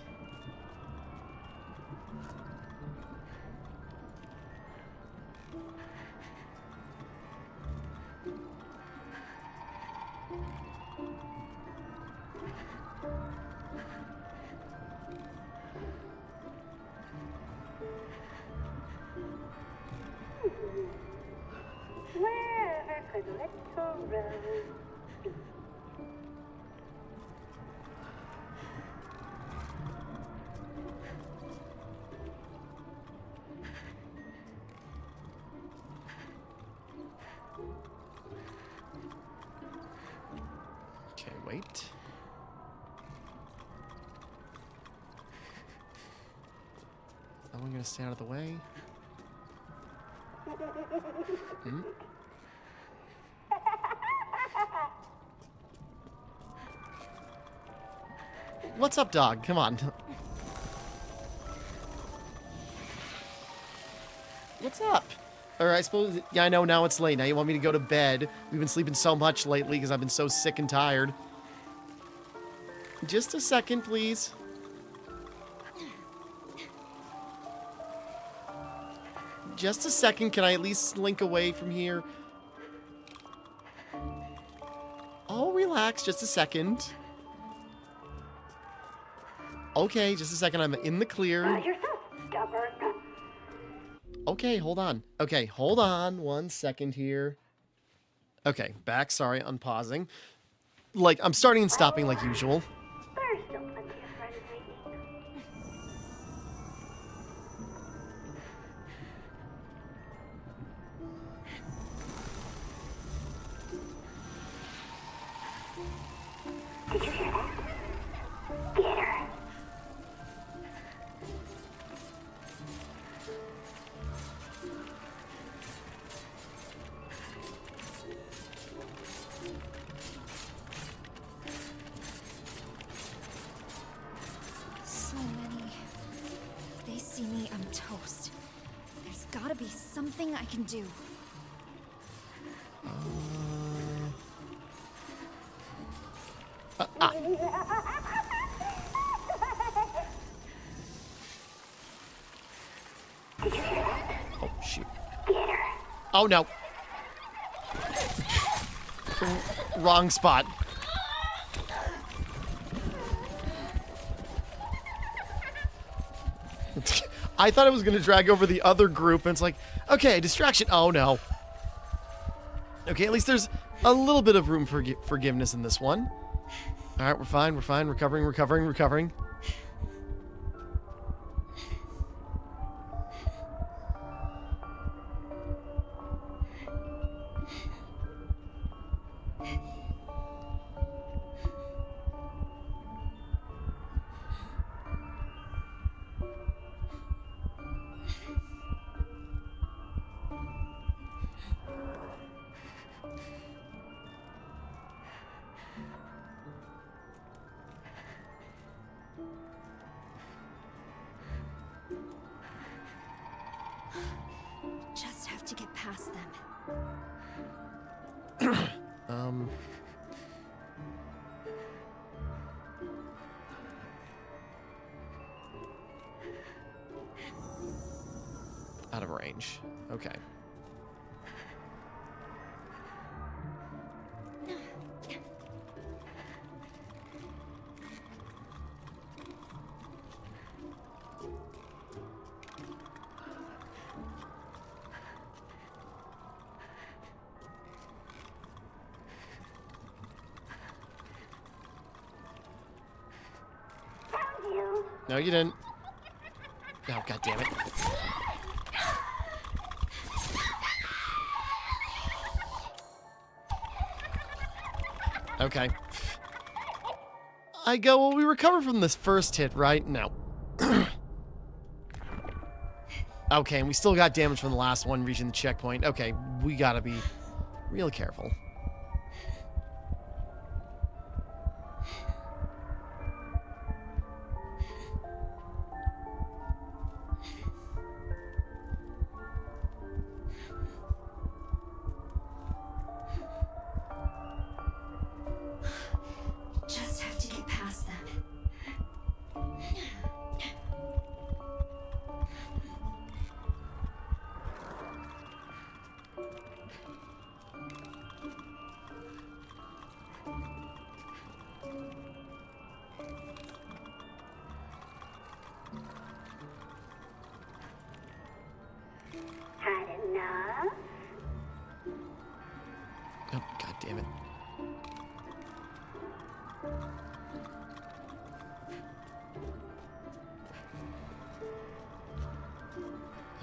Wherever could little Rose be? Okay, wait. Are we gonna stay out of the way? Hmm? What's up, dog? Come on. What's up? Or I suppose, yeah, I know now it's late. Now you want me to go to bed. We've been sleeping so much lately because I've been so sick and tired. Just a second, please. Just a second. Can I at least slink away from here? Oh, relax. Just a second. Okay, just a second. I'm in the clear. You're so stubborn. Okay, hold on. Okay, hold on 1 second here. Okay, back. Sorry, unpausing. Like, I'm starting and stopping like usual. There's still plenty of friends waiting. Did you hear that? Get her. something I can do. Oh, shoot. Oh, no. Wrong spot. I thought it was going to drag over the other group, and it's like, okay, distraction. Oh, no. Okay, at least there's a little bit of room for forgiveness in this one. All right, we're fine. We're fine. Recovering. Just have to get past them. Out of range. Okay. No, you didn't. Oh, God damn it. Okay. I go, well, we recover from this first hit, right? No. Okay, and we still got damage from the last one reaching the checkpoint. Okay, we gotta be real careful. Just have to get past them. Had enough? Oh, God damn it.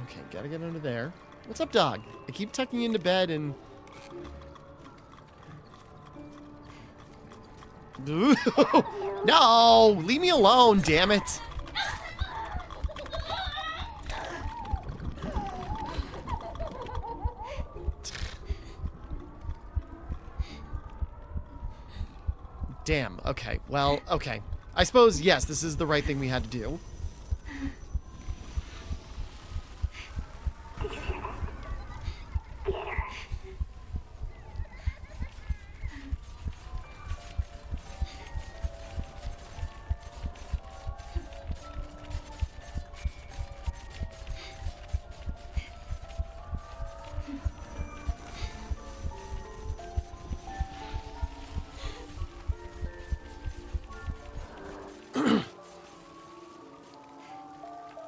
Okay, gotta get under there. What's up, dog? I keep tucking you into bed and... No! Leave me alone, damn it! Damn, okay. Well, okay. I suppose, yes, this is the right thing we had to do.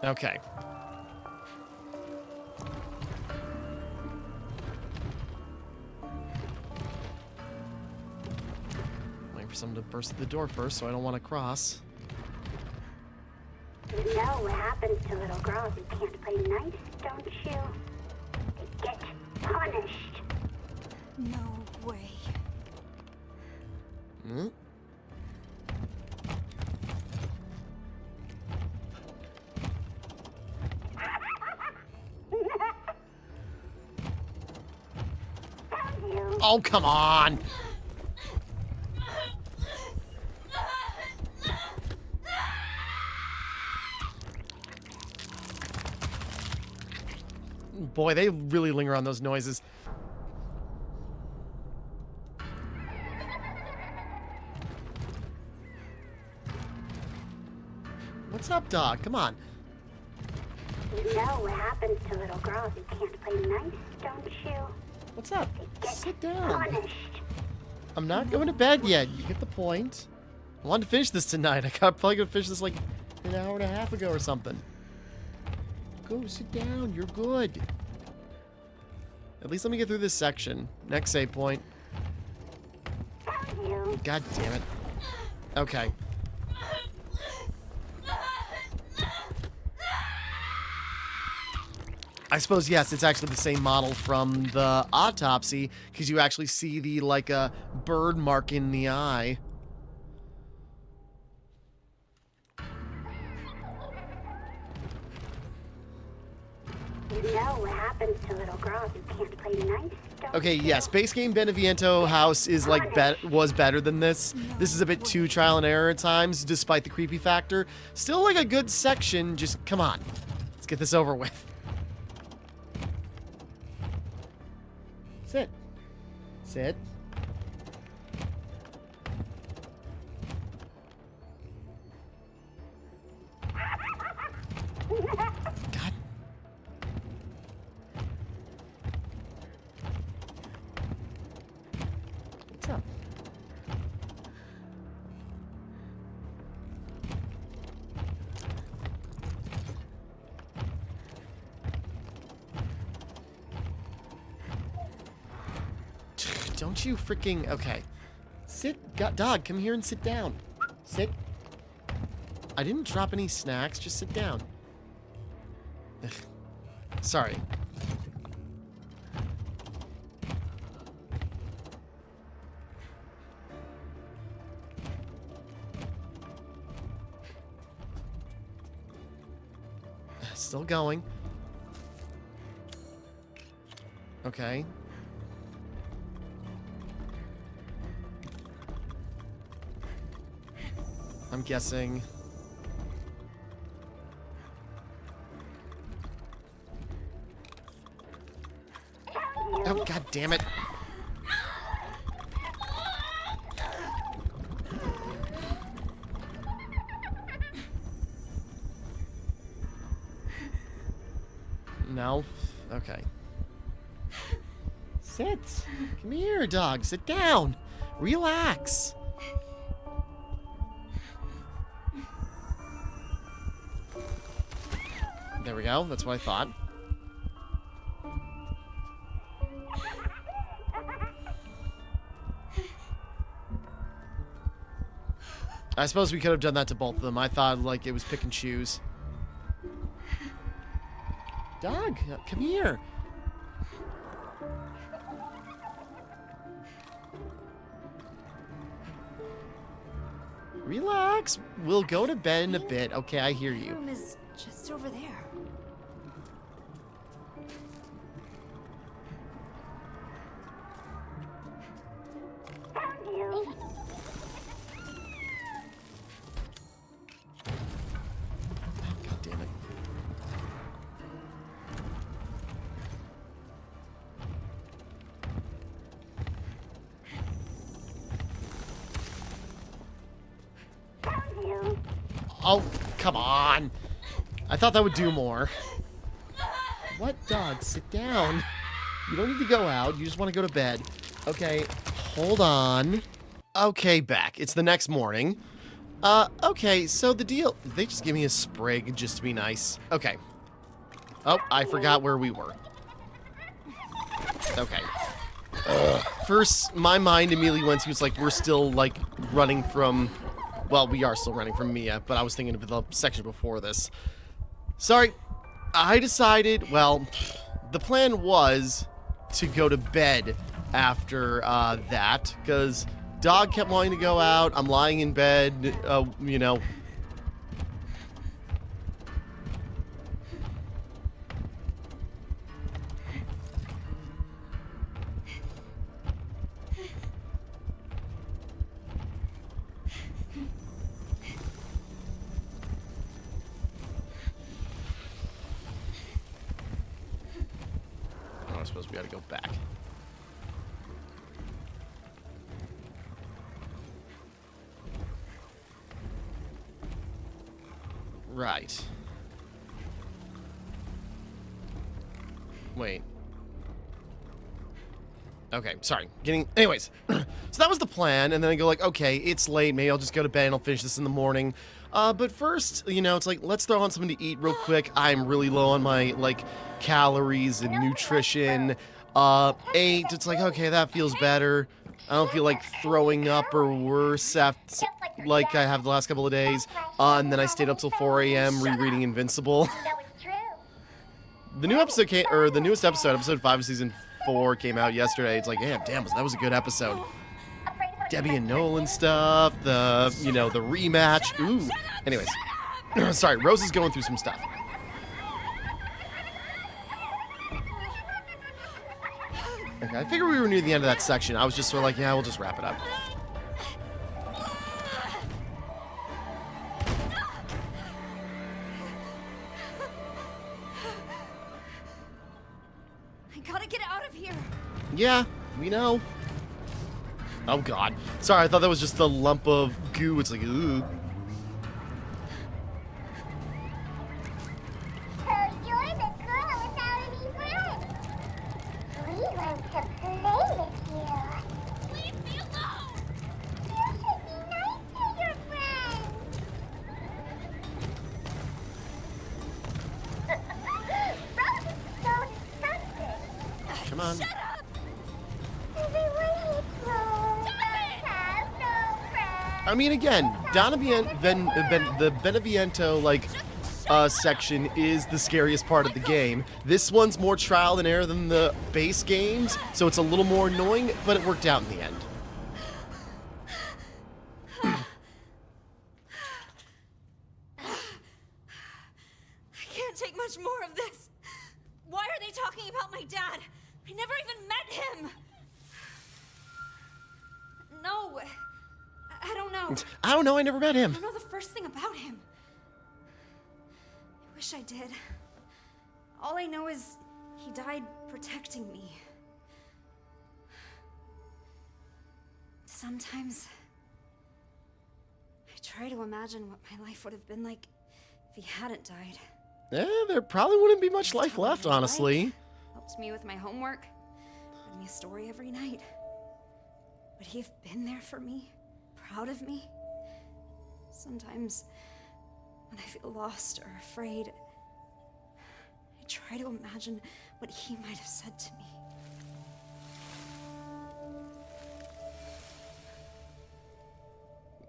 Okay. Waiting for someone to burst through the door first, so I don't want to cross. You know what happens to little girls who can't play nice, don't you? They get punished. No way. Hmm? Oh, come on! Boy, they really linger on those noises. What's up, dog? Come on. You know what happens to little girls who can't play nice, don't you? What's up? Get Sit down. punished. I'm not going to bed yet. You get the point. I wanted to finish this tonight. I got probably gonna finish this like an hour and a half ago or something. Go sit down. You're good. At least let me get through this section. Next save point. You. God damn it. Okay. I suppose, yes, it's actually the same model from the autopsy, because you actually see the, like, a bird mark in the eye. You know what happens to little girls who can't play nice, don't Okay, you? yes, base game Beneviento House is, like, was better than this. This is a bit too trial and error at times, despite the creepy factor. Still, like, a good section, just, come on. Let's get this over with. Sit. Sit. God. What's up? Don't you freaking... Okay. Sit. Dog, come here and sit down. Sit. I didn't drop any snacks. Just sit down. Ugh. Sorry. Still going. Okay. I'm guessing. Oh, god damn it. No? Okay. Sit. Come here, dog. Sit down. Relax. There we go. That's what I thought. I suppose we could have done that to both of them. I thought, like, it was pick and choose. Dog, come here. Relax. We'll go to bed in a bit. Okay, I hear you. The room is just over there. You. God damn it. You. Oh, come on. I thought that would do more. What, dog? Sit down. You don't need to go out. You just want to go to bed. Okay, hold on. Okay, back. It's the next morning. Okay, so the deal... They just give me a sprig just to be nice. Okay. Oh, I forgot where we were. Okay. First, my mind immediately went to, it's like, we're still, like, running from... Well, we are still running from Mia, but I was thinking of the section before this. Sorry. I decided, well, the plan was to go to bed after that, because dog kept wanting to go out. I'm lying in bed, you know. Rose. We gotta go back. Right. Wait. Okay, sorry. Anyways, so that was the plan, and then I go like, okay, it's late, maybe I'll just go to bed and I'll finish this in the morning. But first, you know, it's like, let's throw on something to eat real quick. I'm really low on my, like, calories and nutrition. Ate, it's like, okay, that feels better. I don't feel like throwing up or worse after, like I have the last couple of days. And then I stayed up till 4 a.m. rereading Invincible. The new episode came, or the newest episode, episode 5 of season 4 came out yesterday. It's like, damn, that was a good episode. Debbie and Nolan stuff, the, you know, the rematch. Ooh. Anyways, sorry, Rose is going through some stuff. Okay, I figured we were near the end of that section. I was just sort of like, yeah, we'll just wrap it up. I gotta get out of here. Yeah, we know. Oh god. Sorry, I thought that was just a lump of goo. It's like, ooh. So you're the girl without any friends. We want to play with you. Leave me alone. You should be nice to your friends. Rose is so disgusting. Come on. Shut up. Everyone hates Rose. Have no friends. I mean, again, the Beneviento, like, section is the scariest part of the game. This one's more trial and error than the base games, so it's a little more annoying, but it worked out in the end. I can't take much more of this. Why are they talking about my dad? I never even met him. No, I don't know. I don't know, I never met him. I don't know the first thing about him. I wish I did. All I know is he died protecting me. Sometimes I try to imagine what my life would have been like if he hadn't died. There probably wouldn't be much life Told me left, his life, honestly. Helped me with my homework, read me a story every night. Would he have been there for me? Proud of me? Sometimes, when I feel lost or afraid, I try to imagine what he might have said to me.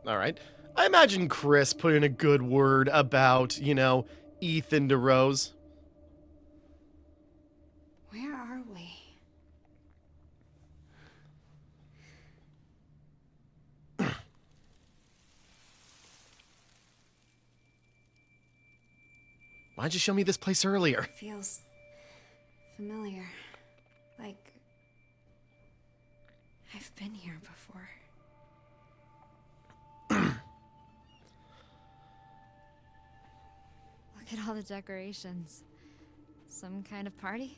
All right. I imagine Chris put in a good word about, you know, Ethan to Rose. Where are we? Why'd you show me this place earlier? Feels familiar. Like I've been here before. Look at all the decorations. Some kind of party?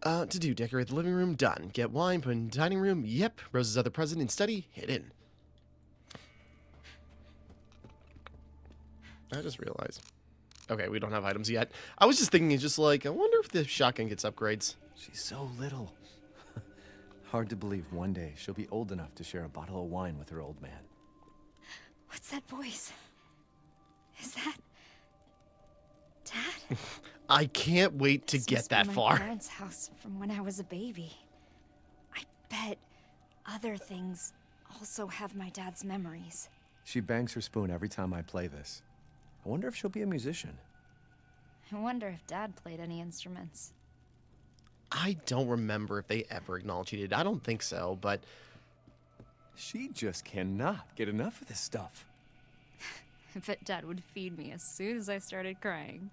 To do, decorate the living room, done. Get wine, put in the dining room, yep. Rose's other present in study, hidden. I just realized. Okay, we don't have items yet. I was just thinking, it's just like, I wonder if the shotgun gets upgrades. She's so little. Hard to believe one day she'll be old enough to share a bottle of wine with her old man. What's that voice? Is that Dad? I can't wait to This get must be that my far. parents' house from when I was a baby. I bet other things also have my dad's memories. She bangs her spoon every time I play this. I wonder if she'll be a musician. I wonder if Dad played any instruments. I don't remember if they ever acknowledged he did. I don't think so, but She just cannot get enough of this stuff. I bet Dad would feed me as soon as I started crying.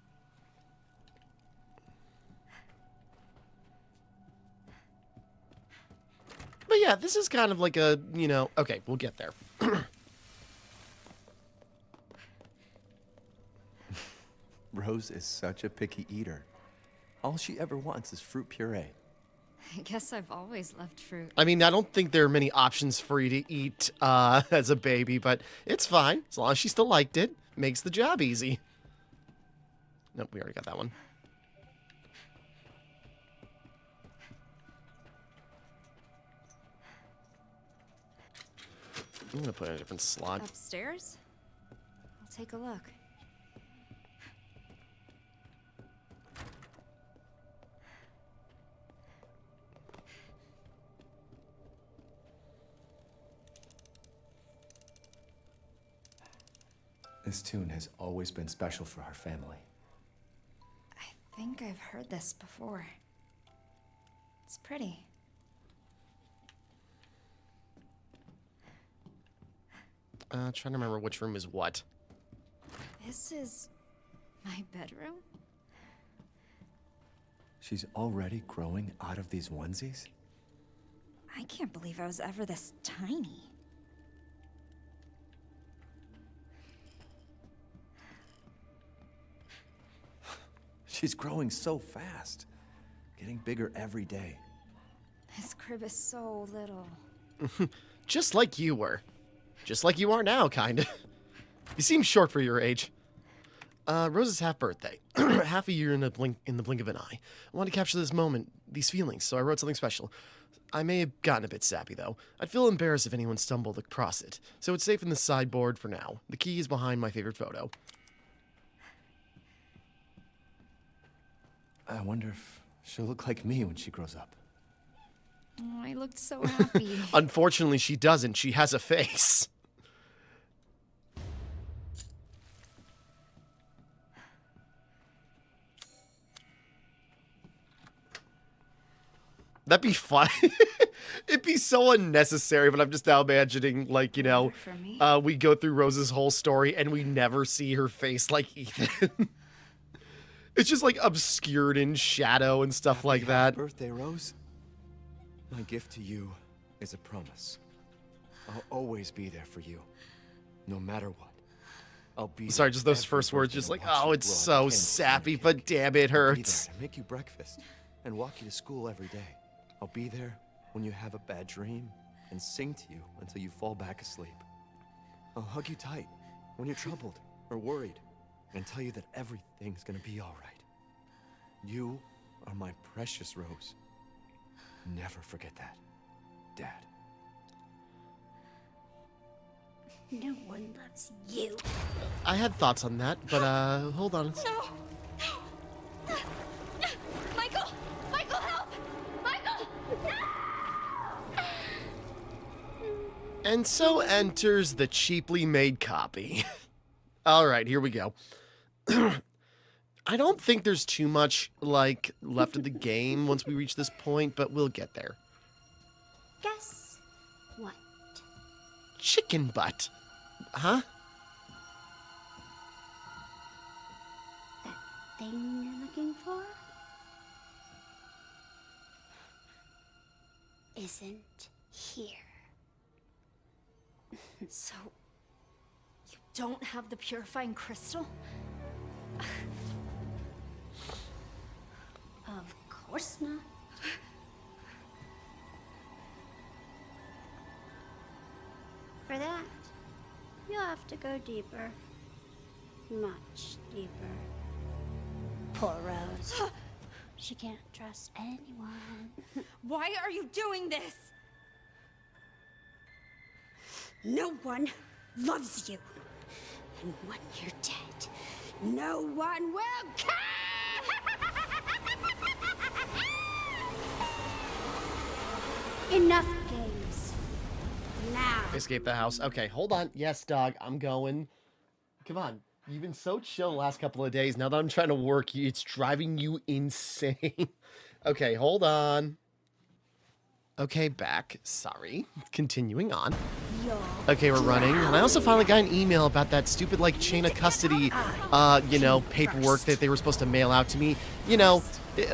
But yeah, this is kind of like a, you know, okay, we'll get there. Rose is such a picky eater. All she ever wants is fruit puree. I guess I've always loved fruit. I mean, I don't think there are many options for you to eat as a baby, but it's fine. As long as she still liked it. Makes the job easy. Nope, we already got that one. I'm gonna put it in a different slot. Upstairs? I'll take a look. This tune has always been special for our family. I think I've heard this before. It's pretty. Trying to remember which room is what. This is my bedroom? She's already growing out of these onesies? I can't believe I was ever this tiny. She's growing so fast. Getting bigger every day. This crib is so little. Just like you were. Just like you are now, kinda. You seem short for your age. Rose's half-birthday. Half a year in the blink of an eye. I wanted to capture this moment, these feelings, so I wrote something special. I may have gotten a bit sappy, though. I'd feel embarrassed if anyone stumbled across it, so it's safe in the sideboard for now. The key is behind my favorite photo. I wonder if she'll look like me when she grows up. Oh, I looked so happy. Unfortunately, she doesn't. She has a face. That'd be fun. It'd be so unnecessary, but I'm just now imagining, like, you know, we go through Rose's whole story and we never see her face like Ethan. It's just, like, obscured in shadow and stuff like that. Happy birthday, Rose. My gift to you is a promise. I'll always be there for you, no matter what. I'll be Sorry, there just those every first words, birthday just to like, watch oh, you it's grow so up and sappy, become a but kid. damn it, I'll be hurts. there to make you breakfast and walk you to school every day. I'll be there when you have a bad dream and sing to you until you fall back asleep. I'll hug you tight when you're troubled or worried and tell you that everything's gonna be all right. You are my precious Rose. Never forget that, Dad. No one loves you. I had thoughts on that, but hold on. No! No! Michael! Michael, help! Michael! No! And so enters the cheaply made copy. All right, here we go. I don't think there's too much, like, left of the game once we reach this point, but we'll get there. Guess what? Chicken butt. Huh? That thing you're looking for isn't here. So, you don't have the purifying crystal? Of course not. For that, you'll have to go deeper. Much deeper. Poor Rose. She can't trust anyone. Why are you doing this? No one loves you. And when you're dead, no one will care! Enough games. Now. Escape the house. Okay, hold on. Yes, dog, I'm going. Come on. You've been so chill the last couple of days. Now that I'm trying to work you, it's driving you insane. Okay, hold on. Okay, back. Sorry. Continuing on. Okay, we're running. And I also finally got an email about that stupid, like, chain of custody, you know, paperwork that they were supposed to mail out to me. You know,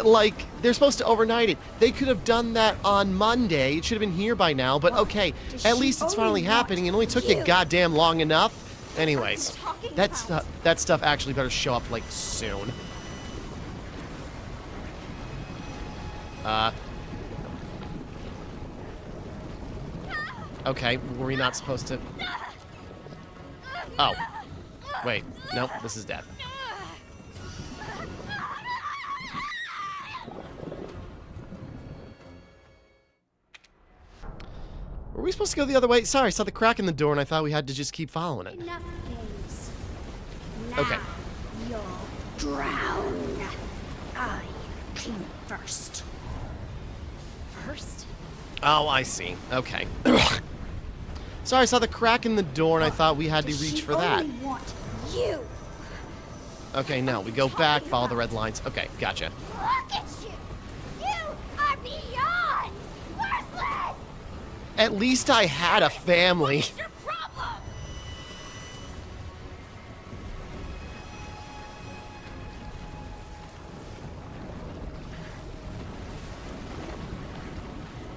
like, they're supposed to overnight it. They could have done that on Monday. It should have been here by now, but okay. At least it's finally happening. It only took you goddamn long enough. Anyways, that stuff actually better show up, like, soon. Okay, were we not supposed to... Oh. Wait, nope, this is death. Were we supposed to go the other way? Sorry, I saw the crack in the door and I thought we had to just keep following it. Enough games. Now Okay. you'll drown. I came first. First? Oh, I see. Okay. Sorry, I saw the crack in the door and I thought we had to Does reach she for that. only want you? Okay, no, we go back, follow the red lines. Okay, gotcha. Look at you! You are beyond worthless! At least I had a family. What's your problem?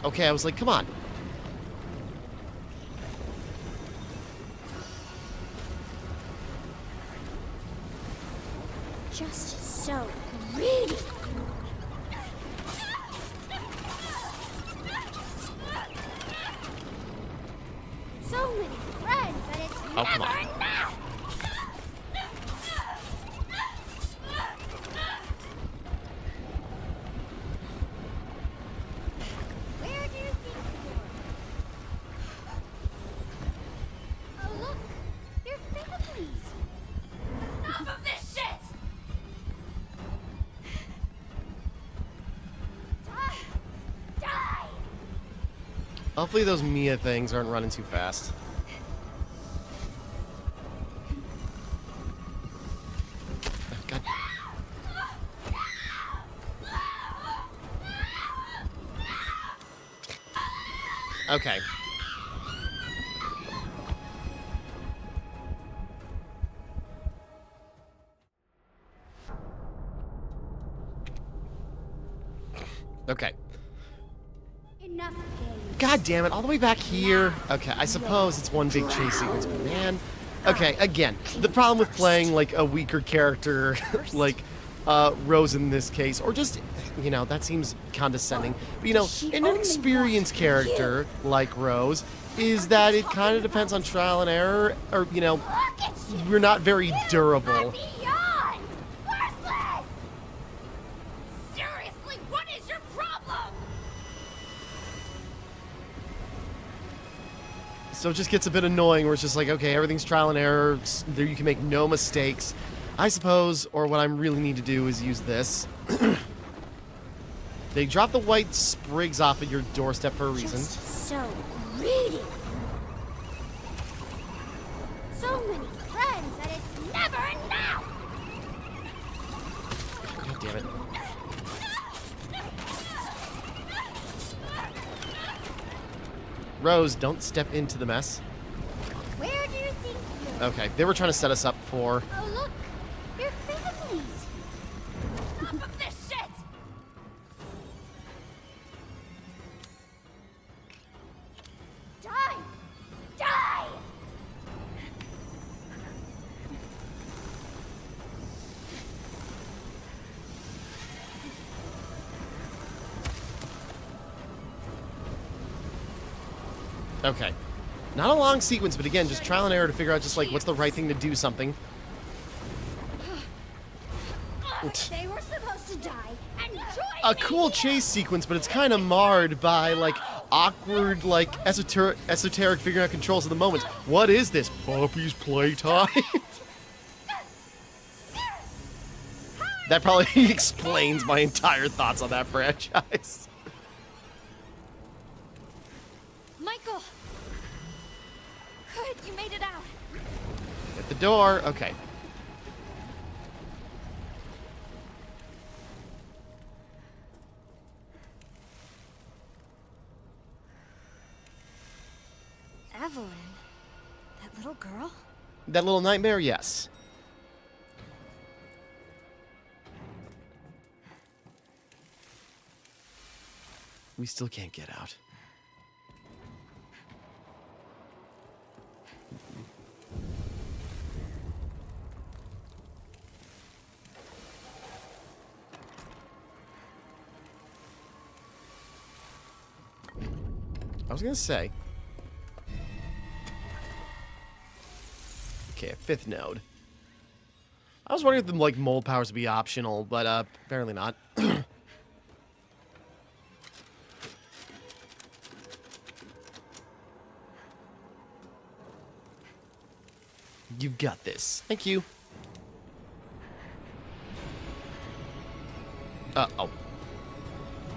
Okay, I was like, come on. Just so greedy. So many friends that it's Oh, come never on. enough. Where do you think you're? Oh look, they're families. Enough of this shit! Die! Hopefully those Mia things aren't running too fast. Oh, God. Okay. Okay. Enough games. God damn it, all the way back here. Okay, I suppose it's one big chase sequence, but man. Okay, again, the problem with playing like a weaker character, like Rose in this case, or just, you know, that seems condescending. But, you know, an inexperienced character like Rose is that it kind of depends on trial and error, or, you know, we're not very durable. Beyond worthless! Seriously, what is your problem? So it just gets a bit annoying where it's just like, okay, everything's trial and error, there you can make no mistakes. I suppose, or what I really need to do is use this. They drop the white sprigs off at your doorstep for a reason. Just so greedy. So many friends that it's never enough. God damn it. Rose, don't step into the mess. Where do you think you're? Okay, they were trying to set us up for... Oh look, they're families. Enough of this shit. Die! Die! Okay. Not a long sequence, but again, just trial and error to figure out just like what's the right thing to do something. They were supposed to die and join A me cool here. chase sequence, but it's kind of marred by like awkward, like esoteric figuring out controls of the moments. What is this? Puppy's playtime? That probably explains my entire thoughts on that franchise. Michael! Good, you made it out. At the door. Okay. Evelyn? That little girl? That little nightmare, yes. We still can't get out. I was gonna say, Okay, a 5th node. I was wondering if the, like, mold powers would be optional, but, apparently not. You've got this. Thank you. Uh-oh.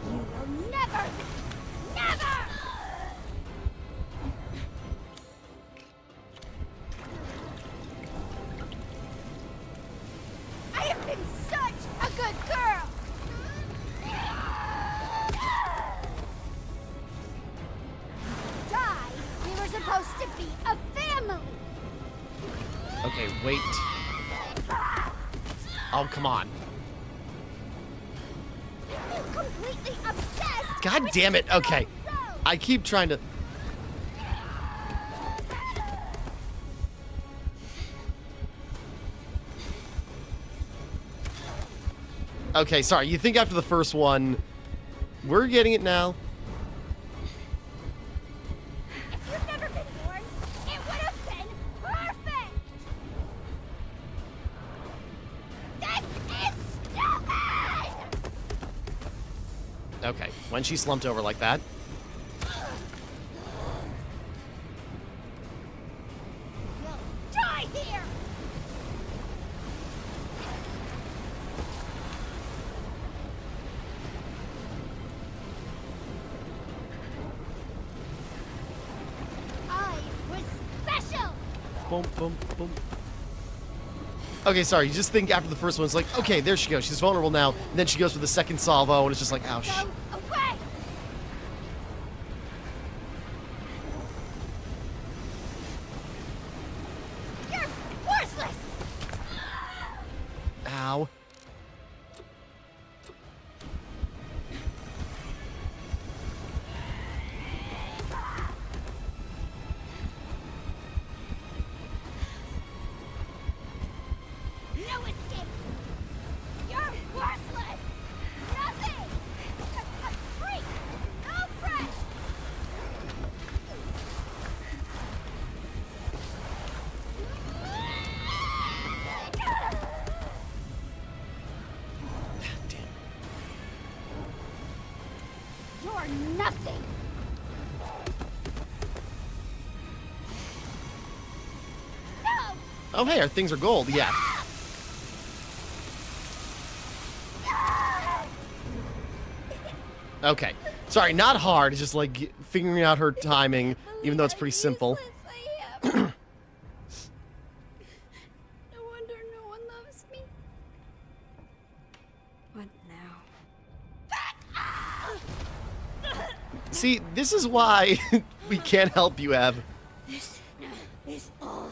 You will never, never! I have been such a good girl! Die! We were supposed to be a family! Okay, wait. Oh, come on. You completely obsessed! God with damn it. Okay. Rose. I keep trying to... Okay, sorry. You think after the first one, we're getting it now? If you'd never been born, it would have been perfect! This is stupid! Okay, when she slumped over like that. You'll die here! I was special! Boom, boom, boom. Okay, sorry. You just think after the first one, it's like, okay, there she goes. She's vulnerable now. And then she goes for the second salvo, and it's just like, ouch. Go away! You're worthless! Ow. No escape! You're worthless! Nothing! A freak! No friend! Damn. You're nothing! No! Oh, hey, our things are gold. Yeah. Okay. Sorry, not hard. It's just like figuring out her timing, even though it's pretty simple. No wonder no one loves me. What now? See, this is why we can't help you, Ev. This is all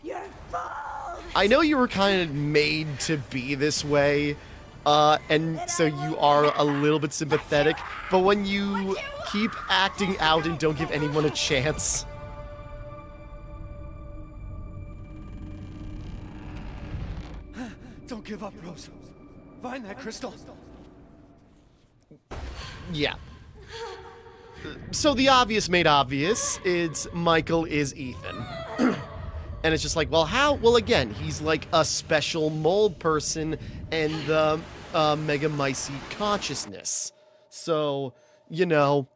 your fault. I know you were kind of made to be this way, and so you are a little bit sympathetic, but when you keep acting out and don't give anyone a chance... Don't give up, Rose. Find that crystal. Yeah. So the obvious made obvious. It's Michael is Ethan. And it's just like, well, how? Well, again, he's like a special mold person and the Mega Mycete consciousness. So, you know,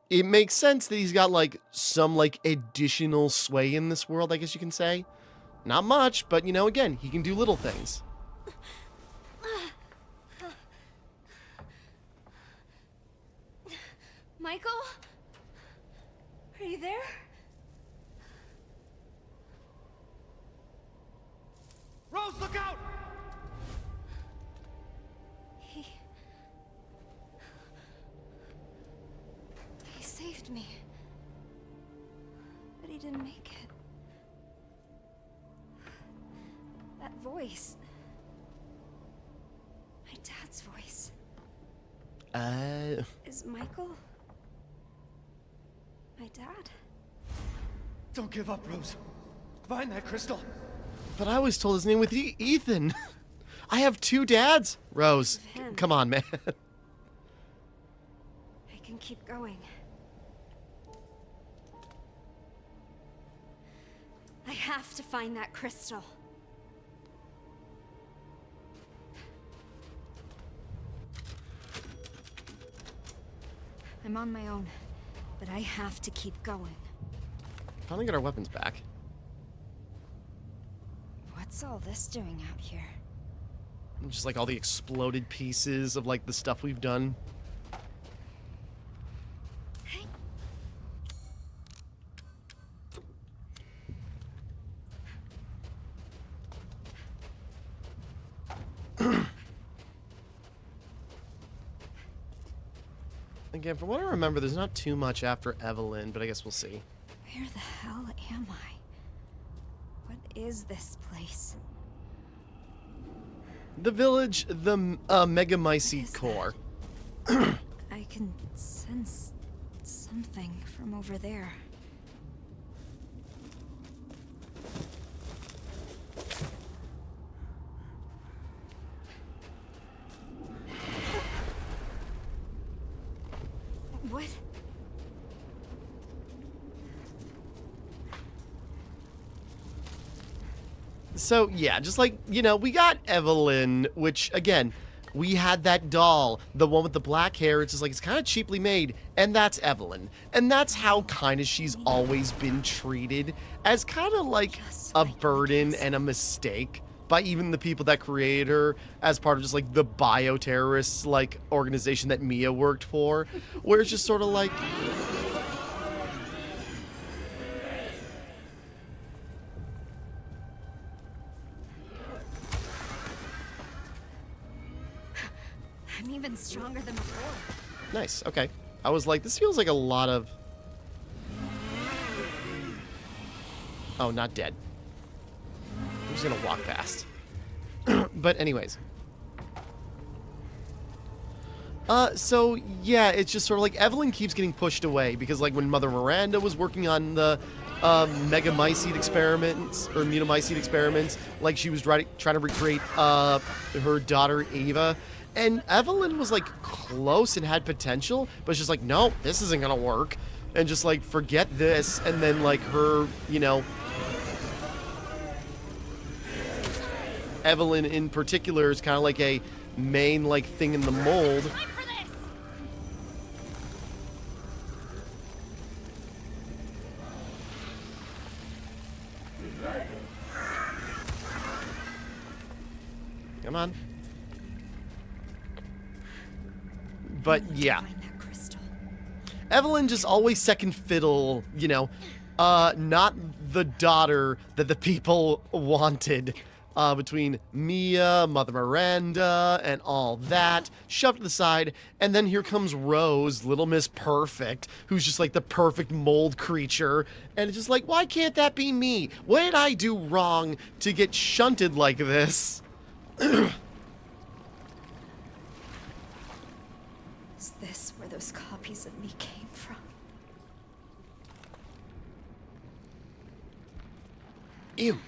it makes sense that he's got like some like additional sway in this world, I guess you can say. Not much, but you know, again, he can do little things. Michael? Are you there? Rose, look out! He saved me. But he didn't make it. That voice. My dad's voice. Is Michael my dad? Don't give up, Rose. Find that crystal. But I was told his name with Ethan. I have 2 dads. Rose, come on, man. I can keep going. I have to find that crystal. I'm on my own, but I have to keep going. Finally got our weapons back. What's all this doing out here? Just like all the exploded pieces of like the stuff we've done. Again, from what I remember, there's not too much after Evelyn, but I guess we'll see. Where the hell am I? What is this place? The village, the Megamycete core. I can sense something from over there. What? So, yeah, just like, you know, we got Evelyn, which, again, we had that doll, the one with the black hair. It's just like, it's kind of cheaply made, and that's Evelyn. And that's how kind of she's always been treated, as kind of like a burden and a mistake by even the people that created her, as part of just like the bioterrorists like organization that Mia worked for, where it's just sort of like, I'm even stronger than before. nice, okay. I was like, this feels like a lot of... Oh, not dead. I'm just gonna walk past. But anyways. So, yeah, it's just sort of like Evelyn keeps getting pushed away because, like, when Mother Miranda was working on the Megamycete experiments, or Mutamycete experiments, like, she was trying to recreate her daughter Ava, and Evelyn was, like, close and had potential, but it's just like, no, this isn't gonna work, and just, like, forget this, and then, like, her, you know... Evelyn in particular is kind of like a main, like, thing in the mold. Come on. But yeah, Evelyn just always second fiddle, you know, not the daughter that the people wanted. Between Mia, Mother Miranda, and all that, shoved to the side, and then here comes Rose, Little Miss Perfect, who's just like the perfect mold creature, and it's just like, why can't that be me? What did I do wrong to get shunted like this? Is this where those copies of me came from? Ew.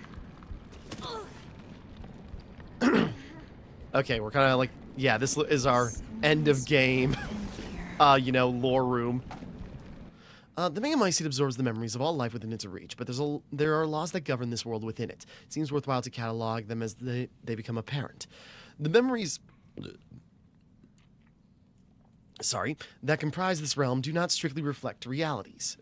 Okay, we're kind of like, yeah, this is our end of game, you know, lore room. The Megamycete absorbs the memories of all life within its reach, but there are laws that govern this world within it. It seems worthwhile to catalog them as they become apparent. The memories... that comprise this realm do not strictly reflect realities.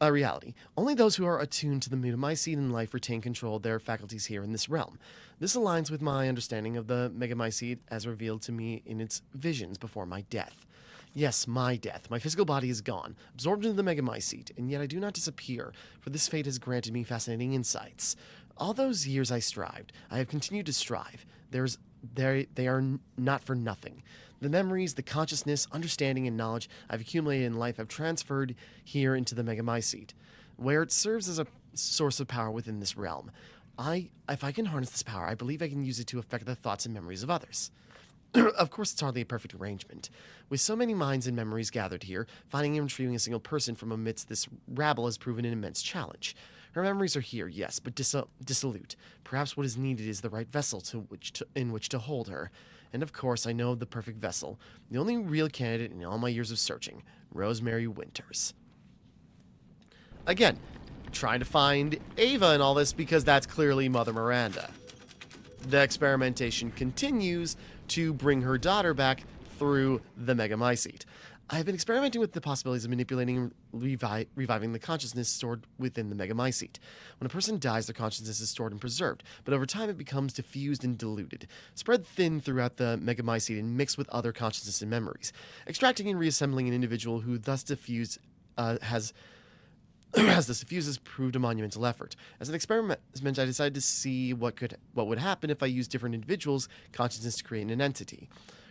Reality. Only those who are attuned to the Mutamycete in life retain control of their faculties here in this realm. This aligns with my understanding of the Megamycete as revealed to me in its visions before my death. Yes, my death. My physical body is gone, absorbed into the Megamycete, and yet I do not disappear, for this fate has granted me fascinating insights. All those years I strived, I have continued to strive. They are not for nothing. The memories, the consciousness, understanding, and knowledge I've accumulated in life have transferred here into the Megamycete, where it serves as a source of power within this realm. If I can harness this power, I believe I can use it to affect the thoughts and memories of others. Of course, it's hardly a perfect arrangement. With so many minds and memories gathered here, finding and retrieving a single person from amidst this rabble has proven an immense challenge. Her memories are here, yes, but dissolute. Perhaps what is needed is the right vessel in which to hold her. And of course, I know of the perfect vessel, the only real candidate in all my years of searching, Rosemary Winters. Again, trying to find Ava and all this because that's clearly Mother Miranda. The experimentation continues to bring her daughter back through the Megamycete. I've been experimenting with the possibilities of manipulating and reviving the consciousness stored within the Megamycete. When a person dies, their consciousness is stored and preserved, but over time it becomes diffused and diluted, spread thin throughout the Megamycete and mixed with other consciousness and memories. Extracting and reassembling an individual who thus diffused has this diffuses proved a monumental effort. As an experiment, I decided to see what would happen if I used different individuals' consciousness to create an entity.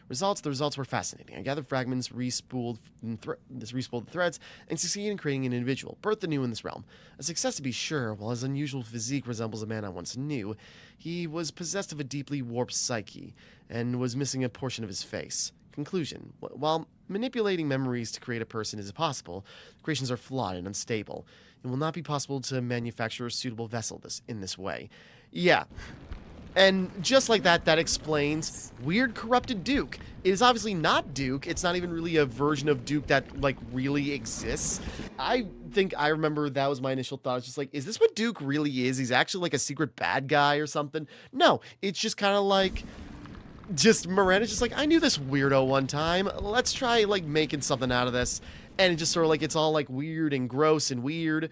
The results were fascinating. I gathered fragments, respooled the threads, and succeeded in creating an individual, birthed anew in this realm. A success to be sure. While his unusual physique resembles a man I once knew, he was possessed of a deeply warped psyche, and was missing a portion of his face. Conclusion. While manipulating memories to create a person is possible, creations are flawed and unstable. It will not be possible to manufacture a suitable vessel in this way. Yeah. And just like that, that explains weird corrupted Duke. It is obviously not Duke. It's not even really a version of Duke that, like, really exists. I think I remember that was my initial thought. It's just like, is this what Duke really is? He's actually like a secret bad guy or something? No, it's just kind of like, Miranda's just like, I knew this weirdo one time. Let's try, like, making something out of this. And it just sort of like, it's all, like, weird and gross and weird.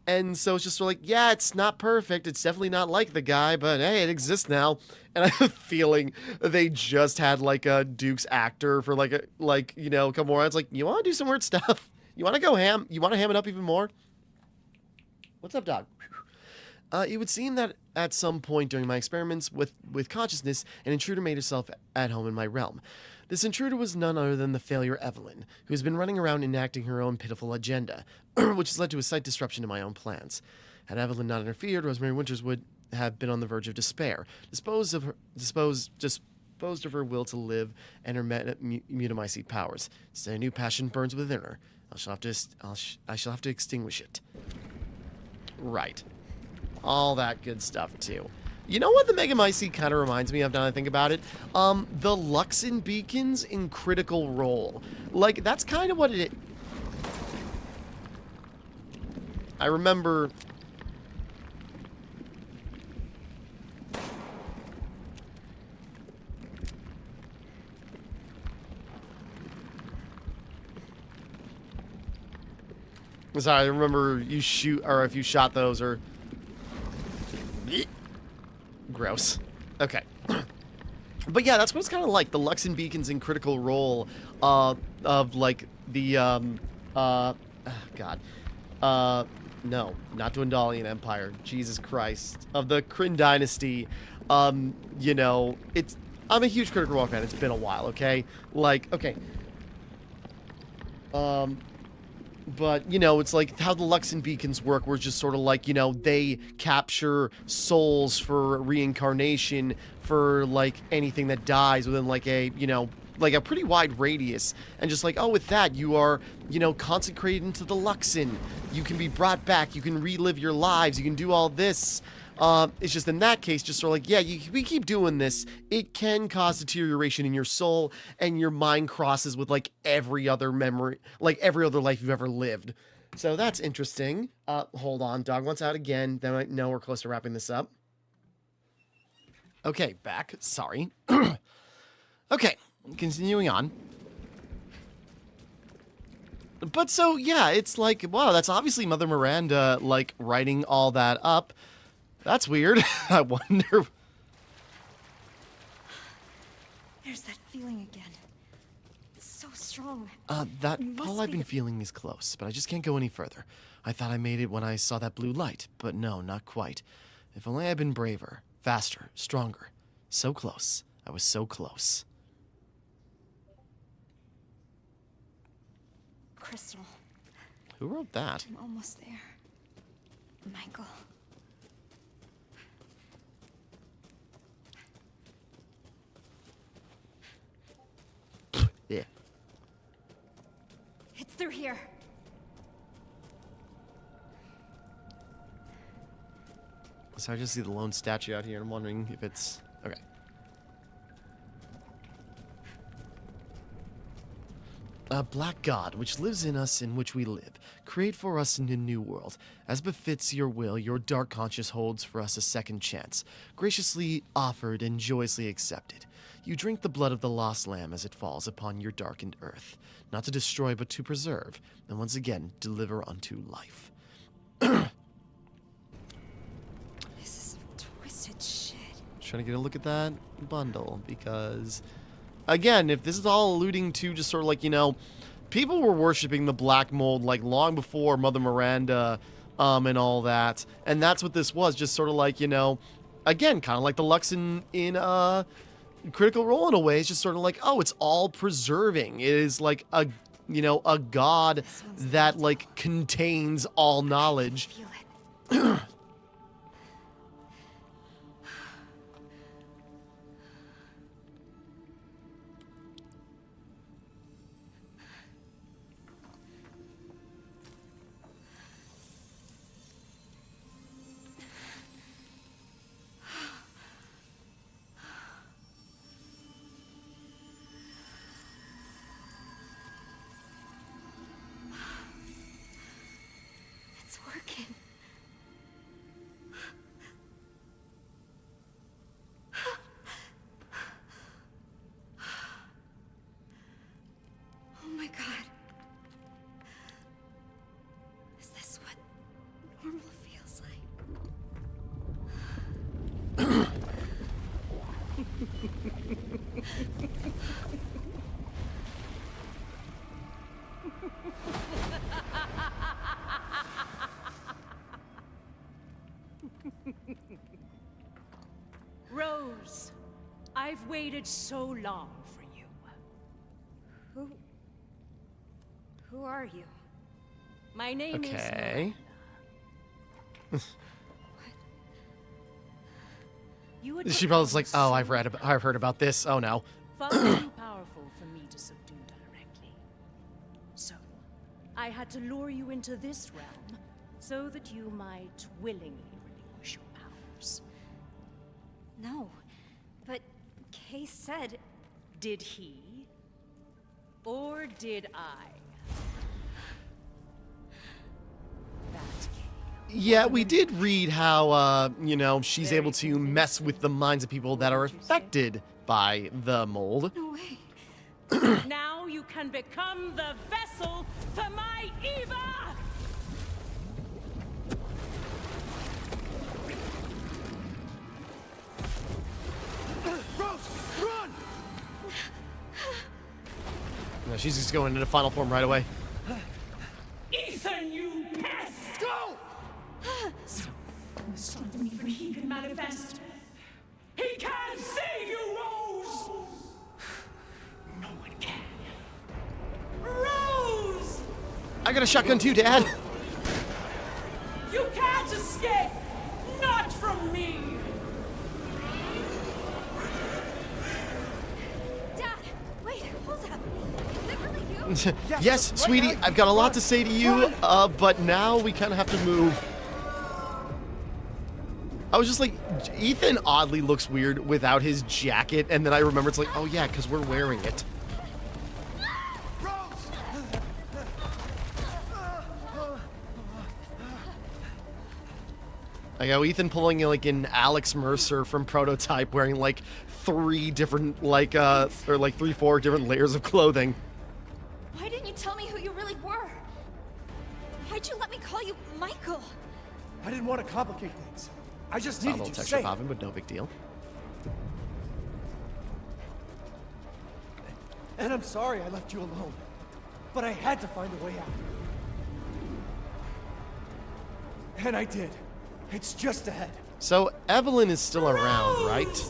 And so it's just sort of like, yeah, it's not perfect. It's definitely not like the guy, but hey, it exists now. And I have a feeling they just had like a Duke's actor for come more. It's like, you want to do some weird stuff? You want to go ham? You want to ham it up even more? What's up, dog? It would seem that at some point during my experiments with consciousness, an intruder made herself at home in my realm. This intruder was none other than the failure Evelyn, who has been running around enacting her own pitiful agenda, which has led to a slight disruption to my own plans. Had Evelyn not interfered, Rosemary Winters would have been on the verge of despair, disposed of her will to live and her mutamycete powers. Instead, a new passion burns within her. I shall have to extinguish it. Right. All that good stuff, too. You know what the Megamycete kind of reminds me of now that I think about it? The Luxon beacons in Critical Role. Like, that's kind of what it is. I remember... Sorry, I remember you shoot, or if you shot those, or... Gross. Okay. But yeah, that's what it's kind of like. The Luxon beacons in Critical Role of like the God. No, not Dwendalian Empire. Jesus Christ. Of the Kryn Dynasty. You know, I'm a huge Critical Role fan. It's been a while, okay? Like, okay. But, you know, it's like how the Luxon beacons work, where it's just sort of like, you know, they capture souls for reincarnation for, like, anything that dies within, like, a, you know, like a pretty wide radius. And just like, oh, with that, you are, you know, consecrated into the Luxon. You can be brought back. You can relive your lives. You can do all this. It's just in that case, just sort of like, yeah, we keep doing this. It can cause deterioration in your soul, and your mind crosses with, like, every other memory, like, every other life you've ever lived. So that's interesting. Hold on. Dog wants out again. Then I know we're close to wrapping this up. Okay, back. Sorry. Okay, continuing on. But so, yeah, it's like, wow, that's obviously Mother Miranda, like, writing all that up. That's weird. I wonder. There's that feeling again. It's so strong. That all I've been feeling is close, but I just can't go any further. I thought I made it when I saw that blue light, but no, not quite. If only I'd been braver, faster, stronger. So close. I was so close. Crystal. Who wrote that? I'm almost there. Michael. Yeah. It's through here. So I just see the lone statue out here, and I'm wondering if it's... Okay. A black god, which lives in us, in which we live, create for us in a new world. As befits your will, your dark conscience holds for us a second chance, graciously offered and joyously accepted. You drink the blood of the lost lamb as it falls upon your darkened earth, not to destroy but to preserve, and once again deliver unto life. This is some twisted shit. Trying to get a look at that bundle, because again, if this is all alluding to just sort of like, you know, people were worshiping the black mold like long before Mother Miranda and all that, and that's what this was, just sort of like, you know, again, kind of like the Lux in Critical Role in a way. It's just sort of like, oh, it's all preserving. It is like a, you know, a god that like contains all knowledge. Feel it. It's working. Oh my God. Is this what normal feels like? Rose, I've waited so long for you. Who are you? My name Okay. is You would She probably was like, oh, I've heard about this. Oh no. far too powerful for me to subdue directly. So, I had to lure you into this realm so that you might willingly relinquish your powers. No, but Kay said. Did he? Or did I? That's Kay. Yeah, we did read how, you know, she's able to mess with the minds of people that are affected by the mold. No way. Now you can become the vessel for my Eva! Rose, run! No, she's just going into final form right away. Ethan, you pest! Go! Stop me for he can manifest. He can save you, Rose! No one can. Rose! I got a shotgun too, Dad. You can't escape! Not from me! Dad, wait, hold up. Is it really you? Yes, sweetie, I've got a lot to say to you, but now we kind of have to move. I was just like, Ethan oddly looks weird without his jacket, and then I remember it's like, oh yeah, because we're wearing it. I go Ethan pulling like an Alex Mercer from Prototype, wearing like 3 different, like, or like 3-4 different layers of clothing. Why didn't you tell me who you really were? Why'd you let me call you Michael? I didn't want to complicate things. I just A needed little you texture safe. popping, but no big deal. And I'm sorry I left you alone. But I had to find a way out. And I did. It's just ahead. So Evelyn is still around, right?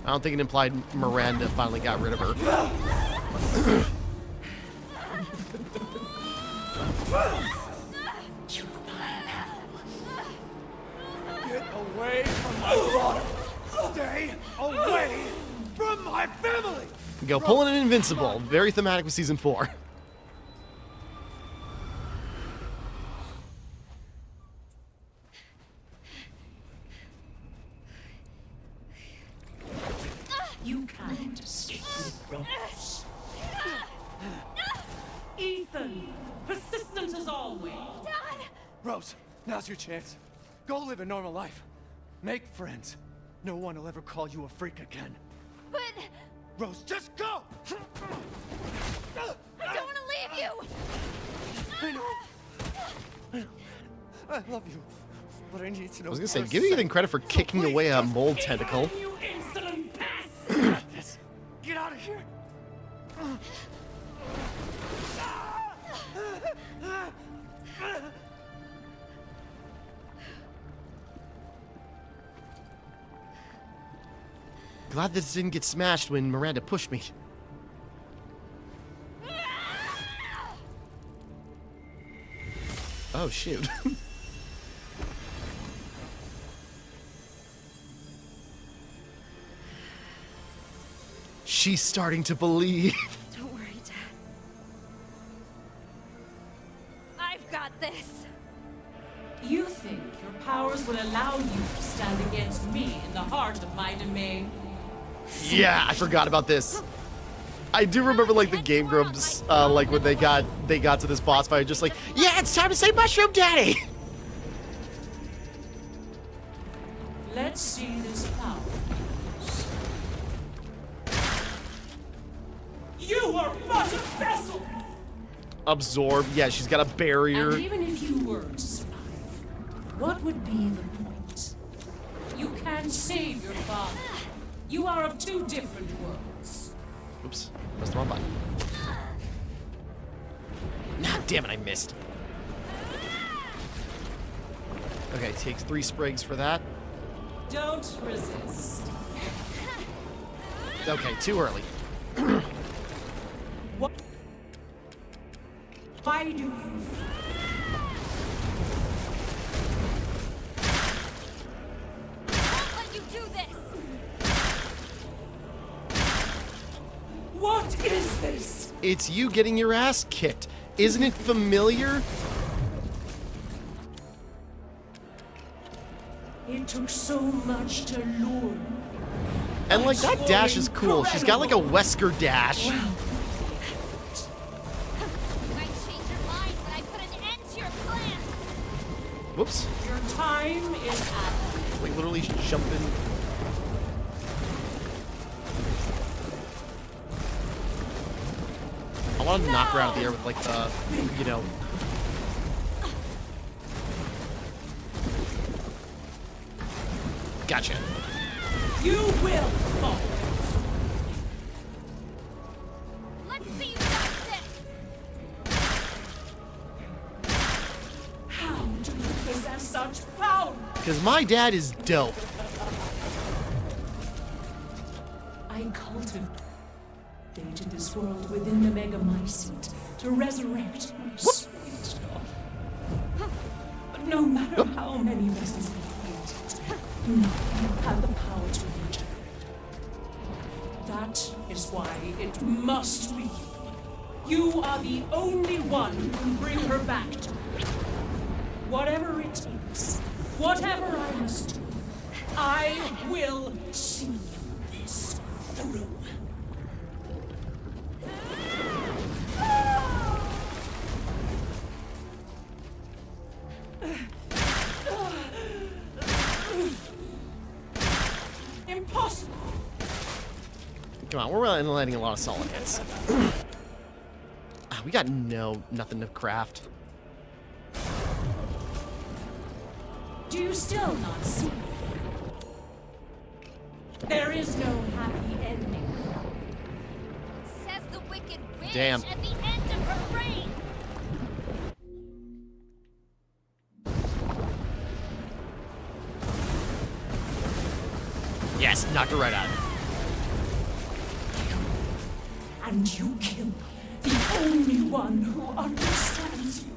I don't think it implied Miranda finally got rid of her. Get away from my daughter! Stay away from my family! Go pulling an Invincible. Very thematic with season 4. You can't escape, Rose. Rose, now's your chance. Go live a normal life. Make friends. No one will ever call you a freak again. But Rose, just go! I don't want to leave you! I know. I love you. But I need to know. I was gonna say, give me getting credit for kicking away a mold tentacle. You insolent bastard! Get out of here! Glad this didn't get smashed when Miranda pushed me. Oh, shoot. She's starting to believe. Don't worry, Dad. I've got this! You think your powers would allow you to stand against me in the heart of my domain? Yeah, I forgot about this. I do remember, like, the Game Grumps, like, when they got to this boss fight, just like, yeah, it's time to say Mushroom Daddy! Let's see this power. You are but a vessel! Absorb. Yeah, she's got a barrier. And even if you were to survive, what would be the point? You can't save your father. You are of two different worlds. Oops, pressed the wrong button. Nah, damn it, I missed. Okay, takes 3 sprigs for that. Don't resist. Okay, too early. What? Why do you? Won't let you do this! What is this? It's you getting your ass kicked. Isn't it familiar? It took so much to lure me. And like, that dash is cool. She's got like a Wesker dash. You might change your mind, but I put an end to your plans! Whoops. Your time is up. Like, literally jumping. I wanted to knock her out of the air with, like, the, you know. Gotcha. You will fall. Let's see you got this! How do you possess such power? Because my dad is dope. I cultivated this world within the Mega Mycete to resurrect my sweet daughter. But no matter how many vessels we created, none have the power to regenerate. That is why it must be you. You are the only one who can bring her back to me. Whatever it takes, whatever I must do, I will see this through. Impossible. Come on, we're landing a lot of solid hits. We got nothing to craft. Do you still not see? There is no happy ending. Says the wicked witch Damn. at the end of her reign! Yes, knocked her right out. And you kill the only one who understands you.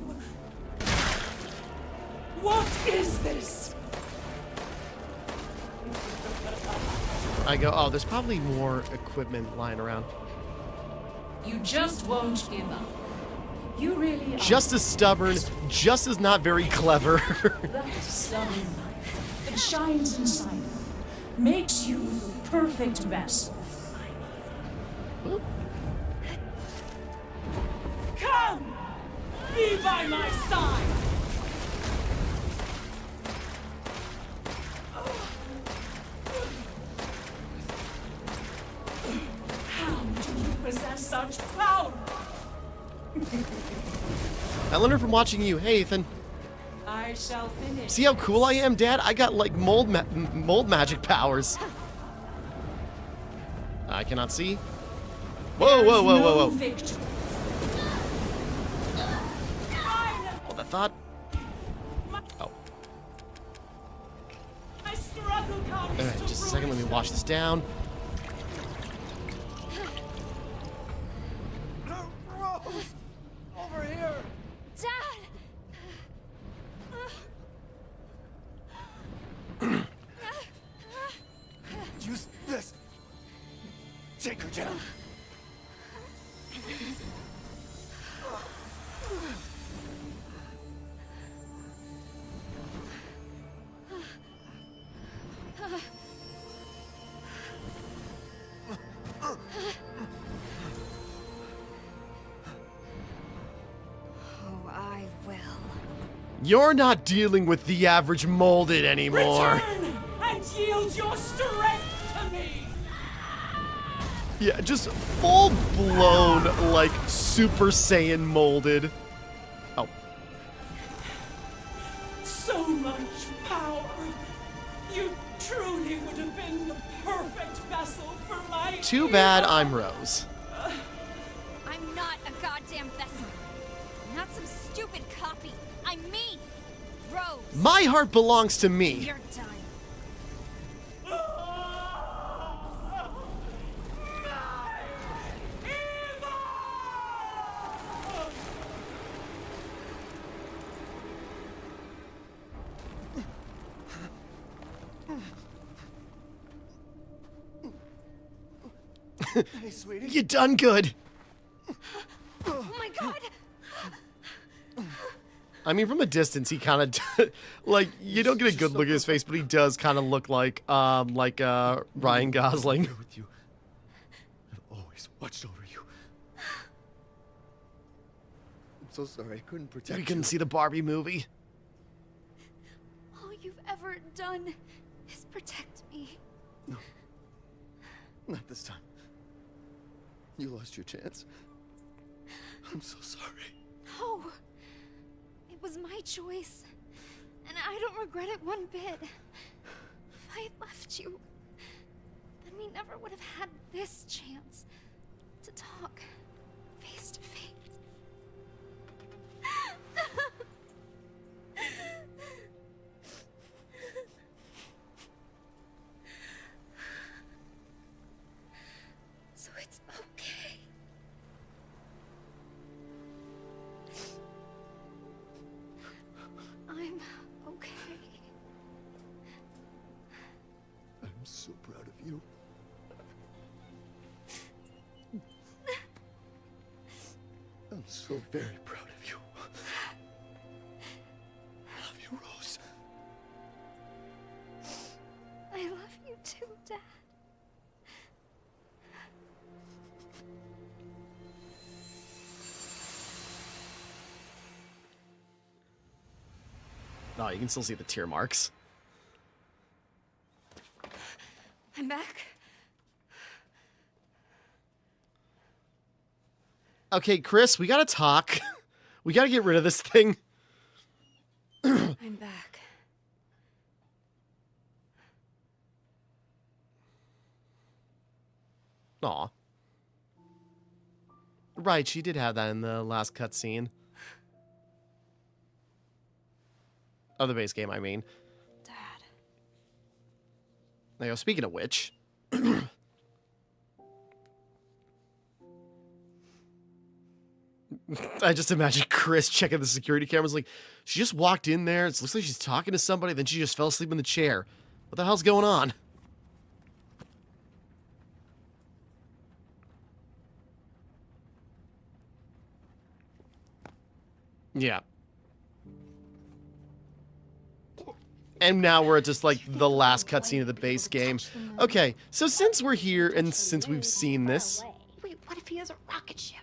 What is this? I go, oh, there's probably more equipment lying around. You just won't give up. You really are. Just as stubborn, just as not very clever. That stubborn life that shines inside you makes you the perfect vessel. Come! Be by my side! much power. I learned it from watching you. Hey, Ethan. I shall finish. See how cool I am, Dad? I got like mold magic powers. I cannot see. Whoa, whoa, whoa, whoa, whoa. Victory. Hold that thought. Oh. My struggle comes Alright, to just a second. Let me wash this down. Rose! Over here! Dad! Use this! Take her down! Oh, I will. You're not dealing with the average molded anymore. Return and yield your strength to me. Yeah, just full blown, like, Super Saiyan molded. Oh. So much power. You truly would have been the perfect vessel for my Too bad I'm Rose. I'm not a goddamn vessel. I'm not some stupid copy. I'm me, Rose. My heart belongs to me. You're done. Hey, sweetie. You done good. Oh my god! I mean, from a distance, he kind of, like, you don't get a good look at his face, but he does kind of look like Ryan Gosling. With you. I've always watched over you. I'm so sorry I couldn't protect We you. couldn't see the Barbie movie. All you've ever done is protect me. Not this time. You lost your chance. I'm so sorry. No. It was my choice. And I don't regret it one bit. If I had left you, then we never would have had this chance to talk face to face. So it's okay. I'm okay. I'm so proud of you. I'm so very proud of you. I love you, Rose. I love you too, Dad. Oh, you can still see the tear marks. I'm back. Okay, Chris, we gotta talk. We gotta get rid of this thing. I'm back. Aw. Right, she did have that in the last cutscene. Of the base game, I mean. Dad. Now, speaking of which... I just imagine Chris checking the security cameras like, she just walked in there, it looks like she's talking to somebody, then she just fell asleep in the chair. What the hell's going on? Yeah. And now we're at just like the last cutscene of the base game. Okay, so since we're here and since we've seen this... Wait, what if he has a rocket ship?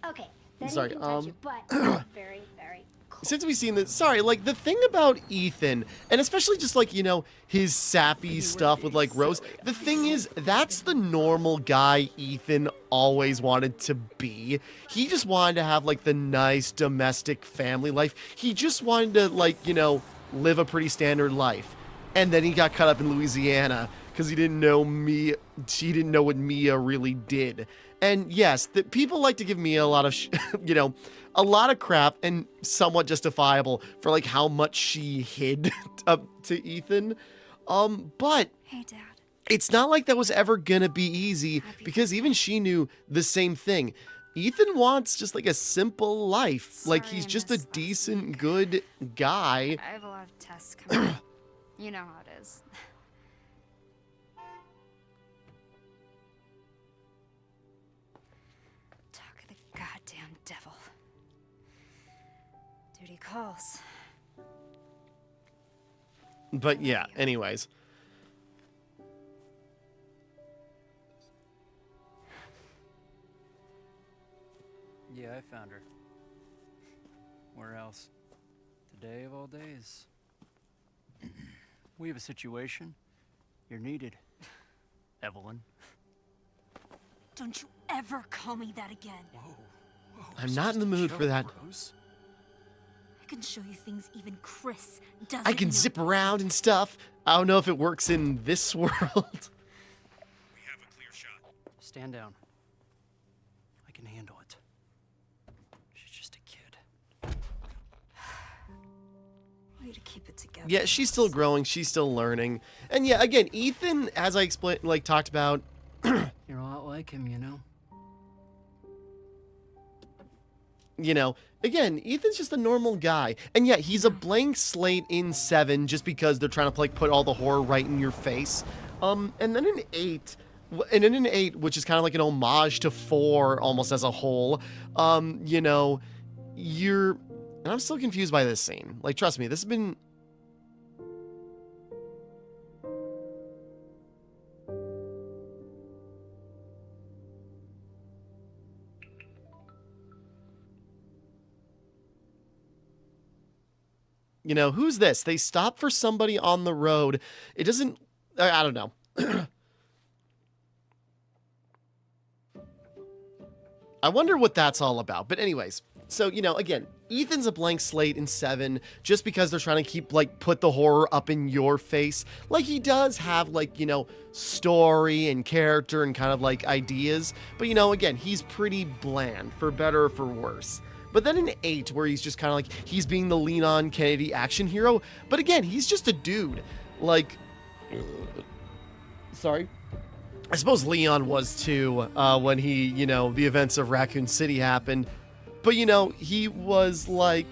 Okay, then Sorry, you can touch it, but not very, very since we've seen this, sorry, like the thing about Ethan, and especially just like, you know, his sappy stuff with like Rose, the thing is, that's the normal guy Ethan always wanted to be. He just wanted to have like the nice domestic family life. He just wanted to like, you know, live a pretty standard life. And then he got caught up in Louisiana because he didn't know she didn't know what Mia really did. And yes, the people like to give Mia a lot of, you know, a lot of crap, and somewhat justifiable for like how much she hid up to Ethan. But Hey, Dad. it's not like that was ever gonna be easy, because even she knew the same thing. Ethan wants just like a simple life. Like Sorry he's I just a missed last decent, week. good guy. I have a lot of tests coming up. You know how it is. Talk of the goddamn devil. Duty calls. But yeah, anyways. Yeah, I found her. Where else? Today of all days. We have a situation. You're needed, Evelyn. Don't you ever call me that again. I'm not in the mood for that. Rose. I can show you things even Chris doesn't I can know. zip around and stuff. I don't know if it works in this world. We have a clear shot. Stand down. I can handle it. She's just a kid. Way to keep it together. Yeah, she's still growing. She's still learning. And yeah, again, Ethan, as I explained, like talked about, You're a lot like him, you know? you know, again, Ethan's just a normal guy. And yeah, he's a blank slate in 7 just because they're trying to like put all the horror right in your face. And then in 8, which is kind of like an homage to 4 almost as a whole, you know, and I'm still confused by this scene. Like, trust me, this has been... You know, who's this? They stop for somebody on the road. It doesn't... I don't know. I wonder what that's all about. But anyways, so, you know, again, Ethan's a blank slate in 7 just because they're trying to keep, like, put the horror up in your face. Like, he does have, like, you know, story and character and kind of, like, ideas. But, you know, again, he's pretty bland, for better or for worse. But then in 8, where he's just kind of like, he's being the Leon Kennedy action hero. But again, he's just a dude. Like, sorry. I suppose Leon was too, when he, you know, the events of Raccoon City happened. But, you know, he was like,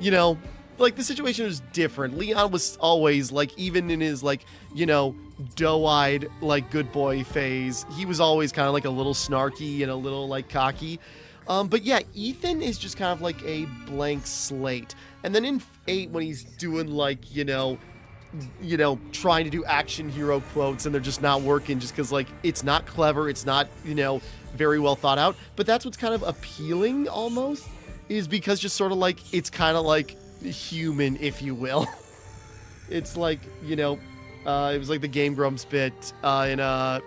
you know, like the situation was different. Leon was always like, even in his like, you know, doe-eyed, like good boy phase, he was always kind of like a little snarky and a little like cocky. But yeah, Ethan is just kind of like a blank slate. And then in 8, when he's doing like, you know, trying to do action hero quotes and they're just not working just because like it's not clever, it's not, you know, very well thought out. But that's what's kind of appealing almost, is because just sort of like, it's kind of like human, if you will. It's like, you know, it was like the Game Grumps bit in,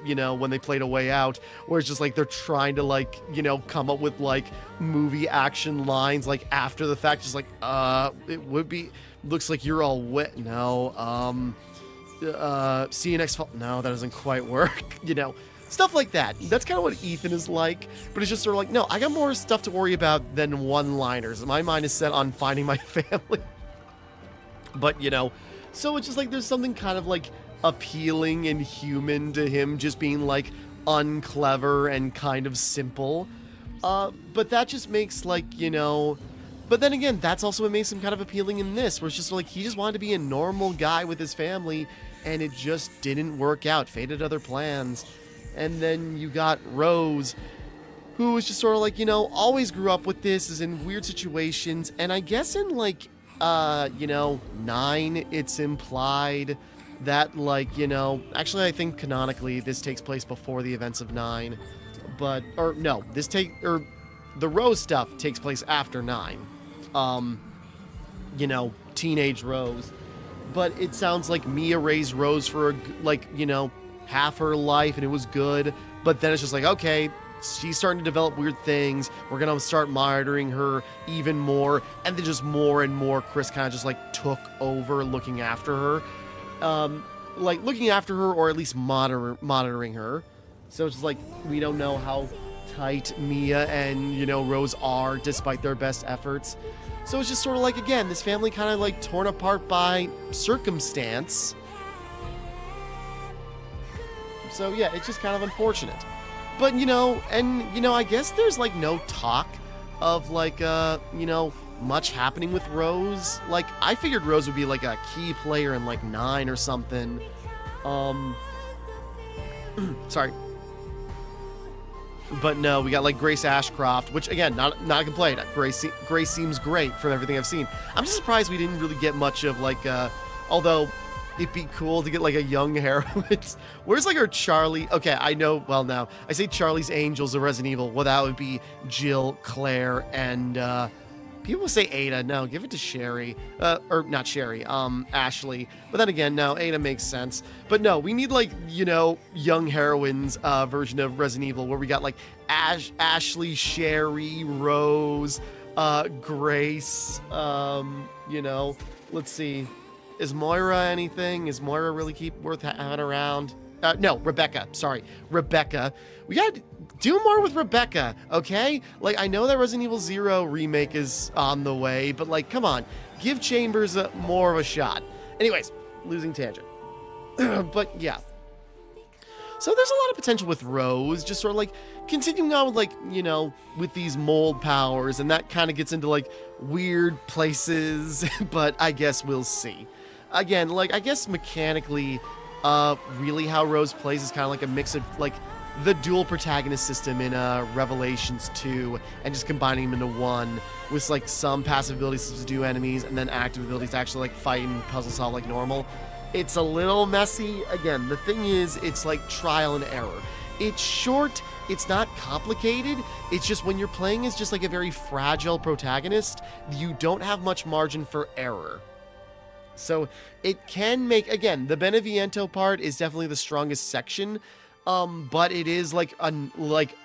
you know, when they played A Way Out, where it's just like they're trying to like, you know, come up with like movie action lines like after the fact, just like, it would be, looks like you're all wet. No, see you next fall. No, that doesn't quite work. You know, stuff like that. That's kind of what Ethan is like, but it's just sort of like, no, I got more stuff to worry about than one-liners. My mind is set on finding my family. But, you know, so it's just like there's something kind of like appealing and human to him just being like unclever and kind of simple. But that just makes like, you know, but then again, that's also what makes him kind of appealing in this, where it's just like he just wanted to be a normal guy with his family and it just didn't work out, faded other plans. And then you got Rose, who was just sort of like, you know, always grew up with this, is in weird situations. And I guess in like, you know, 9, it's implied that like, you know, actually I think canonically this takes place before the events of 9, but, or no, the Rose stuff takes place after 9. you know, teenage Rose. But it sounds like Mia raised Rose for, like, you know, half her life, and it was good. But then it's just like, okay, she's starting to develop weird things. We're going to start monitoring her even more. And then just more and more, Chris kind of just, like, took over looking after her. Like, looking after her, or at least monitoring her. So it's just like, we don't know how tight Mia and, you know, Rose are, despite their best efforts. So it's just sort of like, again, this family kind of like torn apart by circumstance. So yeah, it's just kind of unfortunate. But, you know, and, you know, I guess there's like no talk of like, you know, much happening with Rose. Like, I figured Rose would be like a key player in like 9 or something. Sorry. But no, we got like Grace Ashcroft, which again, not a complaint. Grace seems great from everything I've seen. I'm just surprised we didn't really get much of like, although it'd be cool to get like a young heroine. Where's like her Charlie? Okay, I know. Well, now I say Charlie's Angels of Resident Evil. Well, that would be Jill, Claire, and people say Ada. No, give it to Sherry. Or not Sherry. Ashley. But then again, no, Ada makes sense. But no, we need like, you know, young heroines version of Resident Evil where we got like Ashley, Sherry, Rose, Grace. You know, let's see. Is Moira anything? Is Moira really worth having around? No, Rebecca. Sorry, Rebecca. We gotta do more with Rebecca, okay? Like, I know that Resident Evil 0 remake is on the way, but like, come on, give Chambers more of a shot. Anyways, losing tangent. But yeah. So there's a lot of potential with Rose, just sort of like continuing on with like, you know, with these mold powers, and that kind of gets into like weird places, but I guess we'll see. Again, like, I guess mechanically, really how Rose plays is kind of like a mix of like the dual protagonist system in Revelations 2 and just combining them into one with like some passive abilities to subdue enemies and then active abilities to actually like fight and puzzle solve like normal. It's a little messy. Again, the thing is, it's like trial and error. It's short, it's not complicated, it's just when you're playing as just like a very fragile protagonist, you don't have much margin for error. So it can make, again, the Beneviento part is definitely the strongest section, but it is like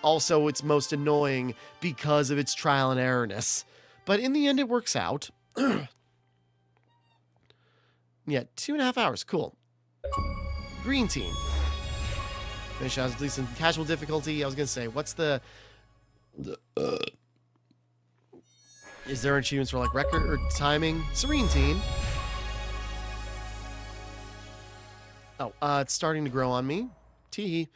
also its most annoying because of its trial and errorness. But in the end, it works out. Yeah, 2.5 hours, cool. Green team. Finish has at least in casual difficulty. I was gonna say, what's the is there achievements for like record or timing? Serene team. Oh, it's starting to grow on me. Tee.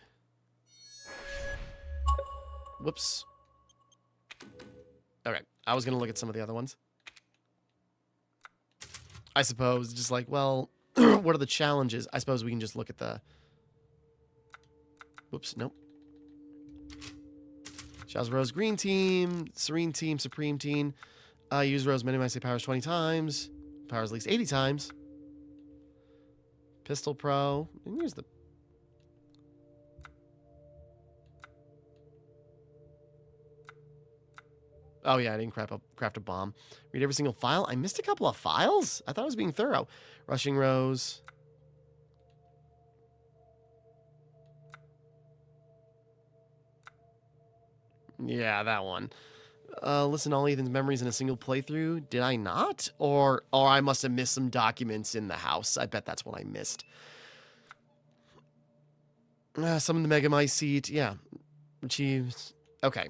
Whoops. Okay, I was gonna look at some of the other ones. I suppose, just like, well, what are the challenges? I suppose we can just look at the... Whoops, nope. Shadows Rose Green Team, Serene Team, Supreme Team. Use Rose minimize say powers 20 times. Powers at least 80 times. Pistol Pro. And here's the... Oh yeah, I didn't craft a bomb. Read every single file. I missed a couple of files? I thought I was being thorough. Rushing Rose. Yeah, that one. Listen to all Ethan's memories in a single playthrough. Did I not? Or I must have missed some documents in the house. I bet that's what I missed. Summon the Mega My seat. Yeah. Achieves. Okay.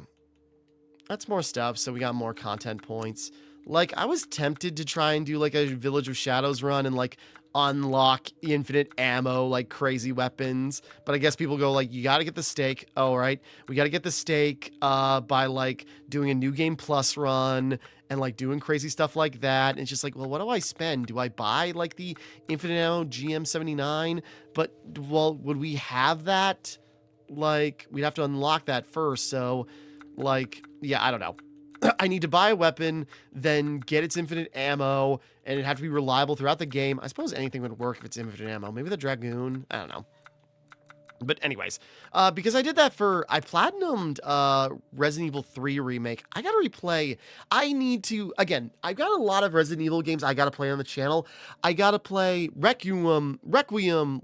That's more stuff, so we got more content points. Like, I was tempted to try and do, like, a Village of Shadows run and, like, unlock infinite ammo, like, crazy weapons. But I guess people go, like, you gotta get the stake. Oh, right. We gotta get the stake by, like, doing a New Game Plus run and, like, doing crazy stuff like that. And it's just like, well, what do I spend? Do I buy, like, the infinite ammo GM79? But, well, would we have that? Like, we'd have to unlock that first, so... Like, yeah, I don't know. I need to buy a weapon, then get its infinite ammo, and it'd have to be reliable throughout the game. I suppose anything would work if it's infinite ammo. Maybe the Dragoon? I don't know. But anyways, because I did that I platinumed Resident Evil 3 Remake, I gotta replay. I need to, again, I've got a lot of Resident Evil games I gotta play on the channel. I gotta play Requiem,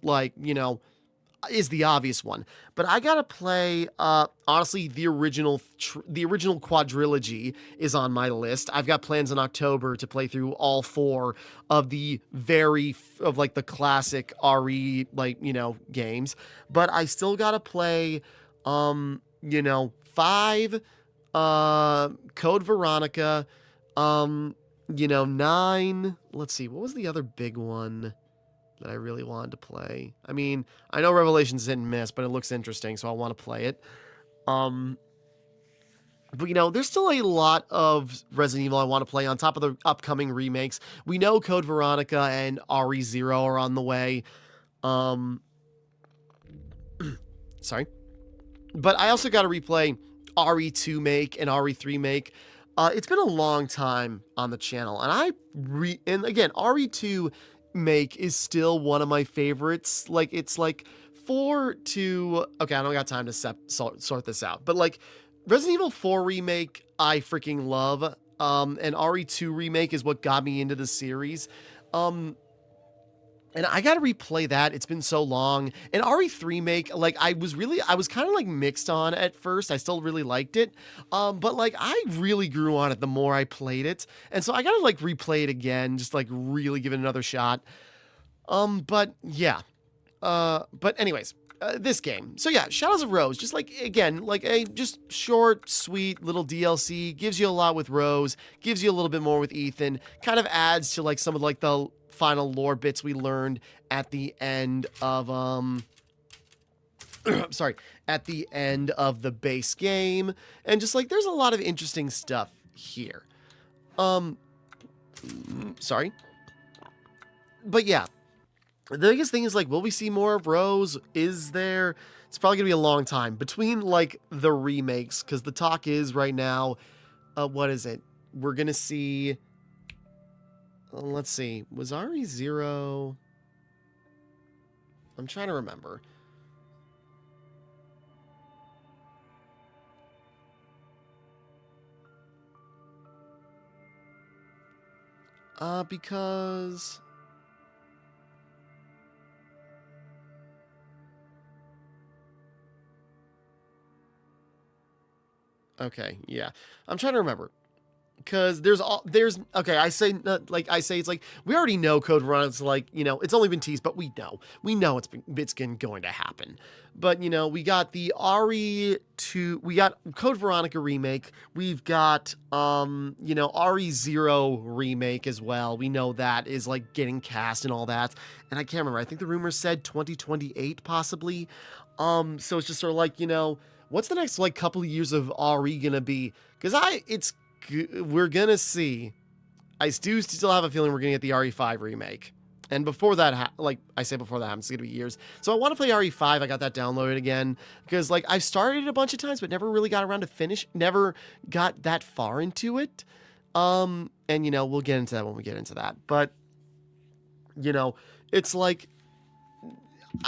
like, you know, is the obvious one. But I gotta play, honestly, the original quadrilogy is on my list. I've got plans in October to play through all 4 of the like the classic RE, like, you know, games. But I still gotta play, you know, 5, Code Veronica, you know, 9, let's see, what was the other big one that I really wanted to play? I mean, I know Revelations didn't miss, but it looks interesting, so I want to play it. But, you know, there's still a lot of Resident Evil I want to play on top of the upcoming remakes. We know Code Veronica and RE0 are on the way. Sorry. But I also got to replay RE2 make and RE3 make. It's been a long time on the channel, and and again, RE2 make is still one of my favorites. Like, it's like 4 to, okay, I don't got time to sort this out, but like Resident Evil 4 remake I freaking love, and RE2 remake is what got me into the series, and I gotta replay that. It's been so long. And RE3 make, like, I was kind of like mixed on at first. I still really liked it. But like, I really grew on it the more I played it. And so I gotta like replay it again, just like really give it another shot. But yeah. But anyways, this game. So yeah, Shadows of Rose, just like, again, like a just short, sweet little DLC, gives you a lot with Rose, gives you a little bit more with Ethan, kind of adds to like some of like the final lore bits we learned at the end of at the end of the base game, and just like there's a lot of interesting stuff here. Sorry. But yeah, the biggest thing is like, will we see more of Rose? Is there? It's probably gonna be a long time between like the remakes, because the talk is right now, what is it? We're gonna see. Let's see, was RE0? I'm trying to remember. Because... Okay, yeah. I'm trying to remember. Because okay, I say it's like, we already know Code Veronica's like, you know, it's only been teased, but we know it's going to happen. But, you know, we got the RE2, we got Code Veronica remake, we've got, you know, RE0 remake as well. We know that is like getting cast and all that. And I can't remember, I think the rumor said 2028 possibly. So it's just sort of like, you know, what's the next like couple of years of RE gonna be? Because we're gonna see. I do still have a feeling we're gonna get the RE5 remake, and before that, like I say, before that happens, it's gonna be years. So I want to play RE5. I got that downloaded again because like I've started it a bunch of times, but never really got around to finish. Never got that far into it. And you know, we'll get into that when we get into that. But you know, it's like.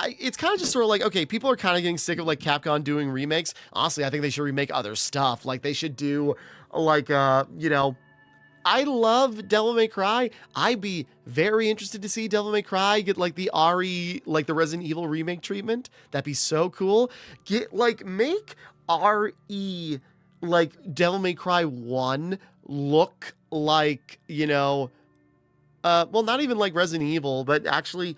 It's kind of just sort of like, okay, people are kind of getting sick of like Capcom doing remakes. Honestly, I think they should remake other stuff. Like they should do like, you know, I love Devil May Cry. I'd be very interested to see Devil May Cry get like the RE, like the Resident Evil remake treatment. That'd be so cool. Make RE, like Devil May Cry 1 look like, you know, well, not even like Resident Evil, but actually...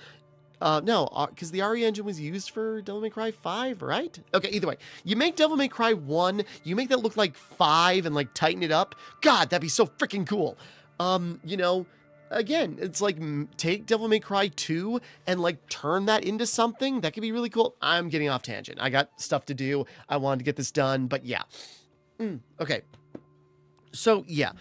no, because the RE engine was used for Devil May Cry 5, right? Okay, either way. You make Devil May Cry 1, you make that look like 5 and, like, tighten it up. God, that'd be so freaking cool. You know, again, it's like, take Devil May Cry 2 and, like, turn that into something. That could be really cool. I'm getting off tangent. I got stuff to do. I wanted to get this done, but yeah. Okay. So, yeah.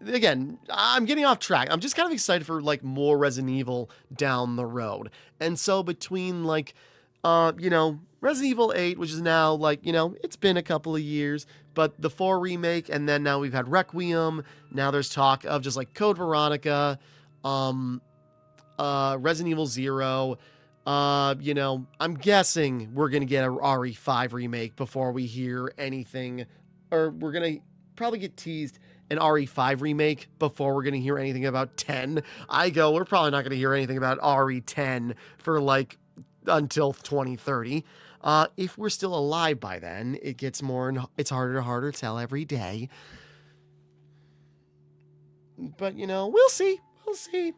Again, I'm getting off track. I'm just kind of excited for like more Resident Evil down the road. And so between like, you know, Resident Evil 8, which is now like, you know, it's been a couple of years, but the 4 remake, and then now we've had Requiem. Now there's talk of just like Code Veronica, Resident Evil 0, You know, I'm guessing we're going to get a RE5 remake before we hear anything, or we're going to probably get teased an RE5 remake before we're going to hear anything about 10. We're probably not going to hear anything about RE10 for like until 2030. If we're still alive by then, it gets more and it's harder and harder to tell every day. But, you know, we'll see. We'll see.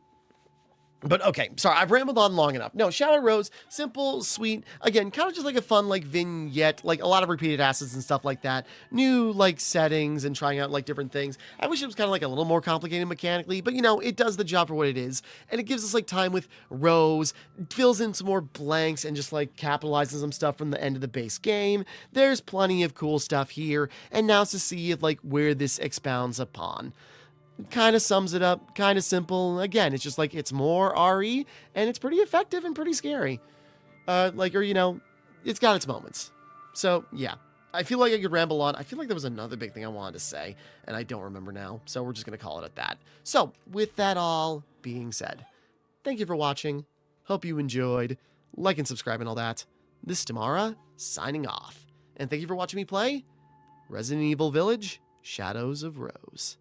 But okay, sorry, I've rambled on long enough. No, Shadow Rose, simple, sweet, again, kind of just like a fun, like, vignette, like, a lot of repeated assets and stuff like that. New, like, settings and trying out, like, different things. I wish it was kind of, like, a little more complicated mechanically, but, you know, it does the job for what it is. And it gives us, like, time with Rose, fills in some more blanks and just, like, capitalizes some stuff from the end of the base game. There's plenty of cool stuff here, and now it's to see, like, where this expounds upon. Kind of sums it up, kind of simple. Again, it's just like, it's more RE, and it's pretty effective and pretty scary. You know, it's got its moments. So, yeah. I feel like I could ramble on. I feel like there was another big thing I wanted to say, and I don't remember now, so we're just going to call it at that. So, with that all being said, thank you for watching. Hope you enjoyed. Like and subscribe and all that. This is Timmara, signing off. And thank you for watching me play Resident Evil Village, Shadows of Rose.